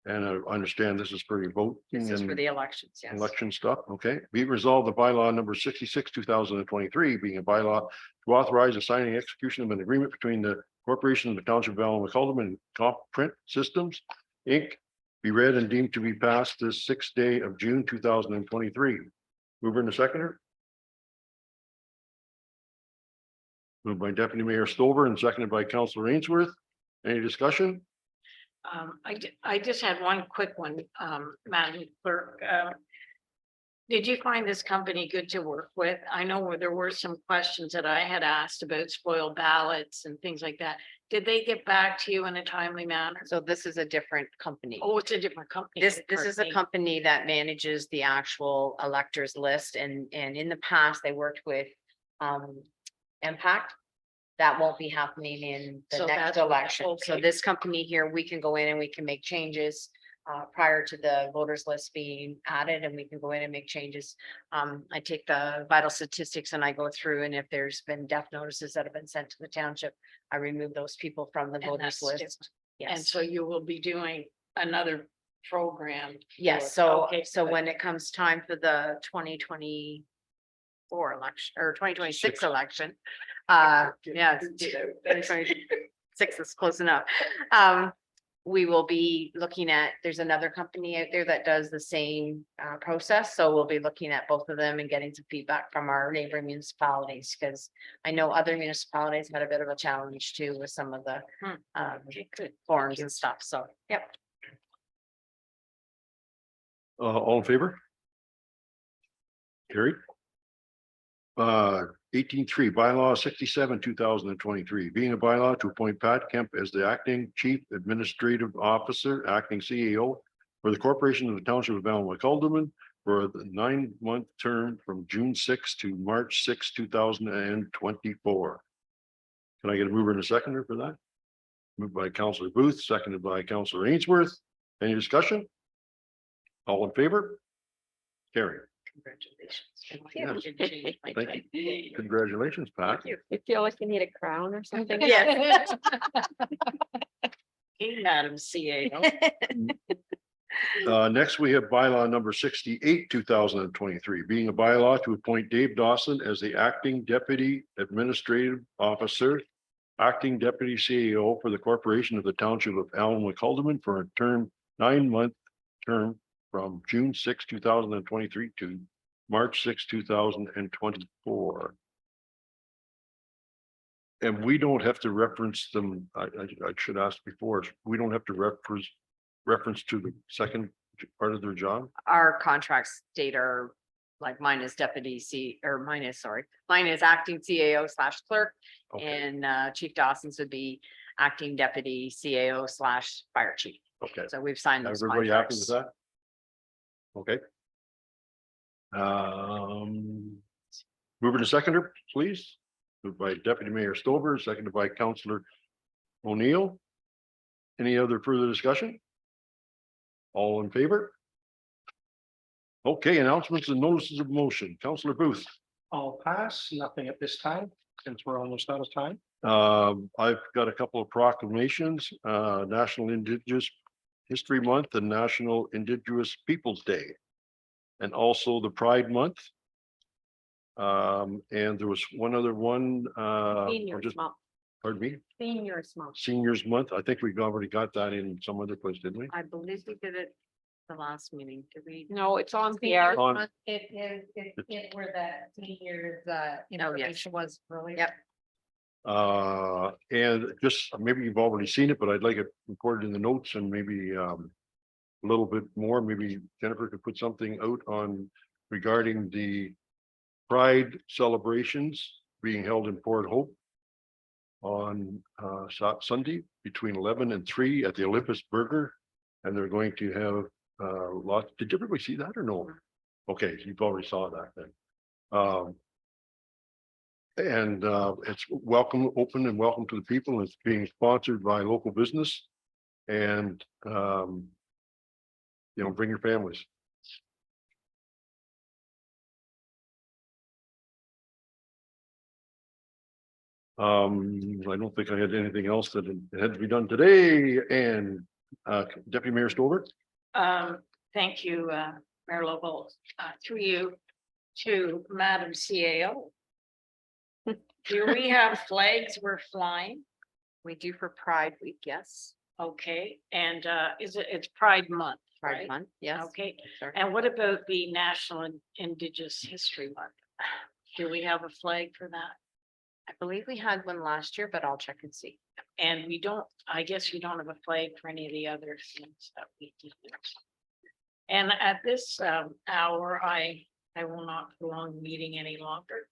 And I understand this is for your voting This is for and the elections, yes. election stuff. Okay, be it resolved the bylaw number 66, 2023, being a bylaw to authorize the signing and execution of an agreement between the Corporation of the Township of Allen McCalderman and Comprint Systems, Inc., be read and deemed to be passed this 6th day of June 2023. Mover and a seconder. Moved by Deputy Mayor Stover and seconded by Councillor Ainsworth. Any discussion? I just had one quick one, Madam Clerk. Did you find this company good to work with? I know there were some questions that I had asked about spoiled ballots and things like that. Did they get back to you in a timely manner? So this is a different company. Oh, it's a different company. This is a Pardon me. company that manages the actual electors list, and in the past, they worked with Impact. That won't be happening in the So next that's election. So okay. this company here, we can go in and we can make changes prior to the voters list being added, and we can go in and make changes. I take the vital statistics and I go through, and if there's been death notices that have been sent to the township, I remove those people from the And voters that's list. different. And Yes. so you will be doing another program. Yes, for- so, okay, so good. when it comes time for the 2024 election or 2026 election, yeah, 2026 is close enough. we will be looking at, there's another company out there that does the same process. So we'll be looking at both of them and getting some feedback from our neighboring municipalities, because I know other municipalities had a bit of a challenge too with some of the forms and stuff. So, yep. All in favor? Carried. 18.3, bylaw 67, 2023, being a bylaw to appoint Pat Kemp as the acting chief administrative officer, acting CEO for the corporation of the township of Allen Alderman for the 9-month term from June 6 to March 6, 2024. Can I get a mover and a seconder for that? Moved by Councillor Booth, seconded by Councillor Ainsworth. Any discussion? All in favor? Carry. Congratulations. Thank you. Congratulations, Pat. You feel like you need a crown or something? Yes. Hey, Madam CAO. Next, we have bylaw number 68, 2023, being a bylaw to appoint Dave Dawson as the acting deputy administrative officer, acting deputy CEO for the corporation of the township of Allen Alderman for a term 9-month term from June 6, 2023 to March 6, 2024. And we don't have to reference them. I should ask before, we don't have to reference to the second part of their job. Our contracts state are, like mine is mine is acting CAO / clerk. Okay. And Chief Dawson's would be acting deputy CAO / fire chief. Okay. So we've signed those Everybody happy contracts. with that? Okay. Mover to seconder, please. Moved by Deputy Mayor Stover, seconded by Councillor O'Neill. Any other further discussion? All in favor? Okay, announcements and notices of motion. Councillor Booth. I'll pass, nothing at this time, since we're almost out of time. I've got a couple of proclamations, National Indigenous History Month and National Indigenous Peoples' Day. And also the Pride Month. And there was one other one, Seniors month. pardon me, Seniors month. Seniors Month. I think we've already got that in some other place, didn't we? I believe we did it the last meeting. Did we? No, it's on Seniors PR. On- It is, it where the seniors, information was earlier. Yep. And just maybe you've already seen it, but I'd like it recorded in the notes and maybe a little bit more. Maybe Jennifer could put something out on regarding the Pride celebrations being held in Port Hope on Sunday between 11 and 3 at the Olympus Burger. And they're going to have lots. Did everybody see that or no? Okay, you've already saw that then. And it's welcome, open and welcome to the people. It's being sponsored by local business and bring your families. I don't think I had anything else that had to be done today. And Deputy Mayor Stover. Thank you, Mayor Lovell, through you to Madam CAO. Do we have flags we're flying? We do for Pride Week, yes. Okay, and it's Pride Month, Pride right? Month, yes. Okay, Sure. and what about the National Indigenous History Month? Do we have a flag for that? I believe we had one last year, but I'll check and see. And we don't, I guess you don't have a flag for any of the other things that we did. And at this hour, I will not prolong the meeting any longer.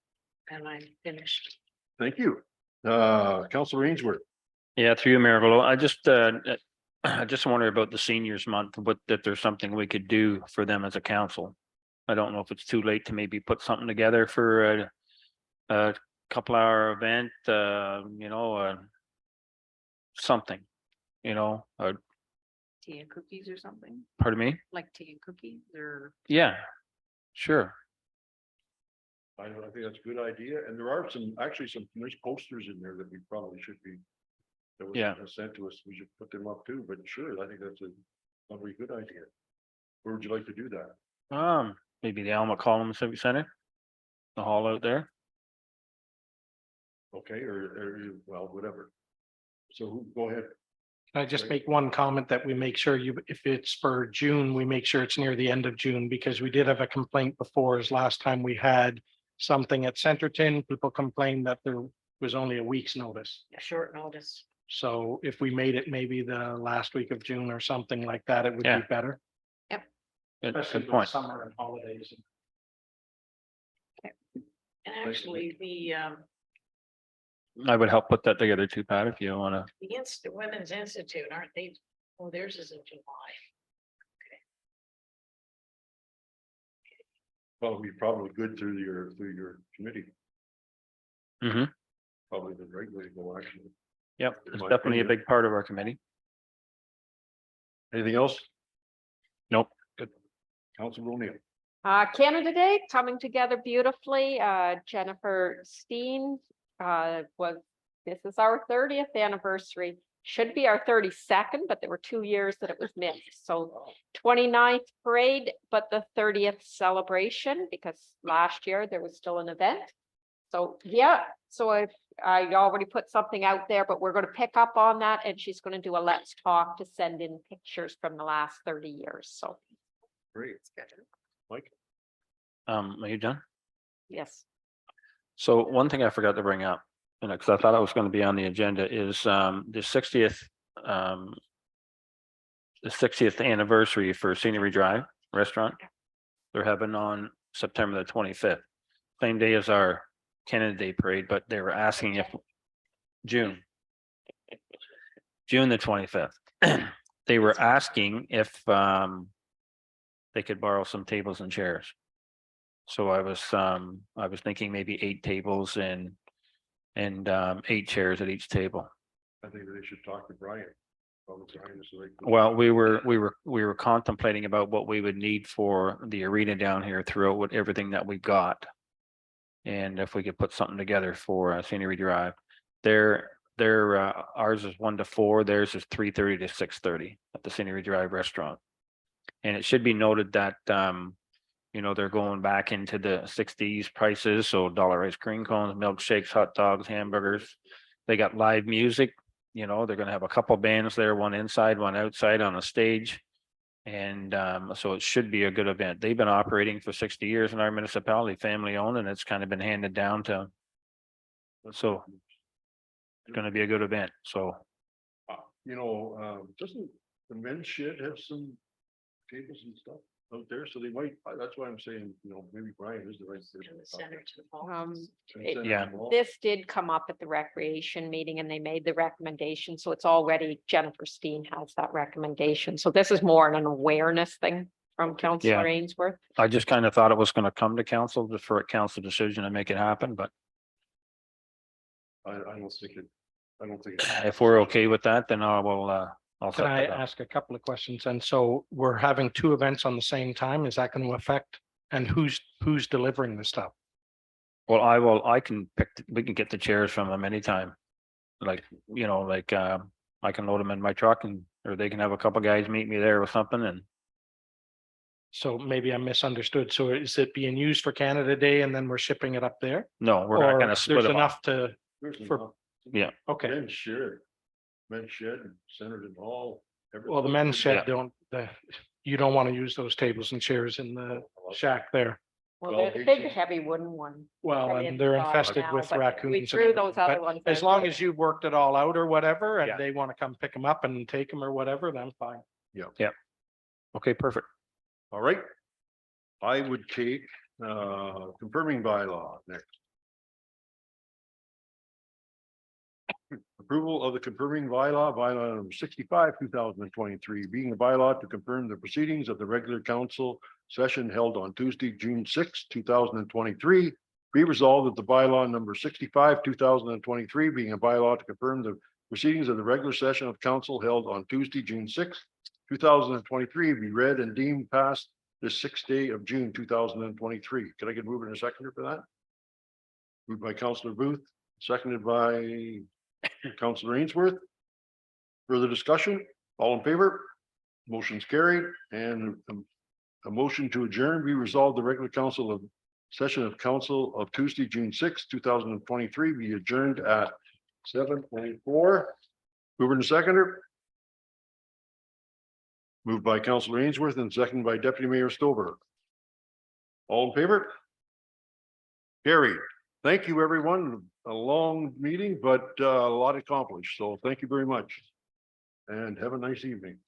And I'm finished. Thank you. Councillor Ainsworth. Yeah, through you, Mayor Golo. I just wonder about the seniors month, but that there's something we could do for them as a council. I don't know if it's too late to maybe put something together for a couple hour event, something, Tea and cookies or something, pardon me? like tea and cookies or. Yeah, sure. I think that's a good idea. And there are actually some nice posters in there that we probably should be. That was Yeah. sent to us. We should put them up too, but sure, I think that's a very good idea. Where would you like to do that? Maybe the Alma Column Civic Center, the hall out there. Okay, or well, whatever. So go ahead. I just make one comment that we make sure if it's for June, we make sure it's near the end of June, because we did have a complaint before, as last time we had something at Centerton, people complained that there was only a week's notice. Short notice. So if we made it maybe the last week of June or something like that, it would Yeah. be better. Especially Good with point. summer and holidays. And actually, the I would help put that together too, Pat, if you wanna. the Women's Institute, aren't they? Oh, theirs is in July. Well, we probably good through your committee, Mm-hmm. probably the right way to go, actually. Yep, In it's my definitely a opinion. big part of our committee. Anything else? Nope. Good. Councilor O'Neill. Canada Day coming together beautifully. Jennifer Steen this is our 30th anniversary. Should be our 32nd, but there were 2 years that it was missed. So 29th parade, but the 30th celebration, because last year there was still an event. So yeah, so I already put something out there, but we're going to pick up on that, and she's going to do a let's talk to send in pictures from the last 30 years. So Great. Mike? Are you done? yes. So one thing I forgot to bring up, you know, because I thought it was going to be on the agenda, is the 60th anniversary for Scenery Drive Restaurant. They're having on September the 25th, same day as our Canada Day parade, but they were asking if June the 25th. They were asking if they could borrow some tables and chairs. So I was thinking maybe 8 tables and 8 chairs at each table. I think they should talk to Brian. Probably Brian is the right- Well, we were contemplating about what we would need for the arena down here throughout with everything that we got. And if we could put something together for Scenery Drive, ours is 1 to 4, theirs is 3:30 to 6:30 at the Scenery Drive Restaurant. And it should be noted that you know, they're going back into the 60s prices, so dollar ice cream cones, milkshakes, hot dogs, hamburgers. They got live music, you know, they're gonna have a couple bands there, one inside, one outside on a stage. And so it should be a good event. They've been operating for 60 years in our municipality, family owned, and it's kind of been handed down to. So it's gonna be a good event, so. You know, doesn't the men's shed have some tables and stuff out there? So they might, that's why I'm saying, you know, maybe Brian is the right person. To the to talk center to. to the hall. Yeah. This did come up at the recreation meeting and they made the recommendation, so it's already, Jennifer Steen has that recommendation, so this is more an awareness thing from Councillor Ainsworth. I just kind of thought it was gonna come to council, just for a council decision to make it happen, but I don't think it, if we're okay with that, then I'll Can set I that up. ask a couple of questions? And so we're having 2 events on the same time. Is that going to affect? And who's delivering the stuff? Well, I can we can get the chairs from them anytime. Like, you know, like, I can load them in my truck or they can have a couple guys meet me there with something and. So maybe I misunderstood. So is it being used for Canada Day and then we're shipping it up there? No, we're not Or gonna split there's them up. enough to, There's for- enough. Yeah. okay. Men's shed and centered in all. Well, the men's shed Yeah. you don't want to use those tables and chairs in the shack there. Well, Well, they're the big heavy wooden one. Well, They're and they're inside infested now, with but raccoons. we and threw everything. those other But ones as out. long as you worked it all out or whatever, Yeah. and they want to come pick them up and take them or whatever, then fine. Okay, perfect. All right. I would take confirming bylaw next. Approval of the confirming bylaw number 65, 2023, being a bylaw to confirm the proceedings of the regular council session held on Tuesday, June 6, 2023. Be resolved that the bylaw number 65, 2023, being a bylaw to confirm the proceedings of the regular session of council held on Tuesday, June 6, 2023, be read and deemed passed this 6th day of June, 2023. Can I get moving in a second for that? Moved by Councillor Booth, seconded by Councillor Ainsworth. Further discussion? All in favor? Motion's carried, and a motion to adjourn be resolved. The regular council of session of council of Tuesday, June 6, 2023 be adjourned at 7:24. Mover and seconder. Moved by Councillor Ainsworth and seconded by Deputy Mayor Stover. All in favor? Carried. Thank you, everyone. A long meeting, but a lot accomplished. So thank you very much. And have a nice evening.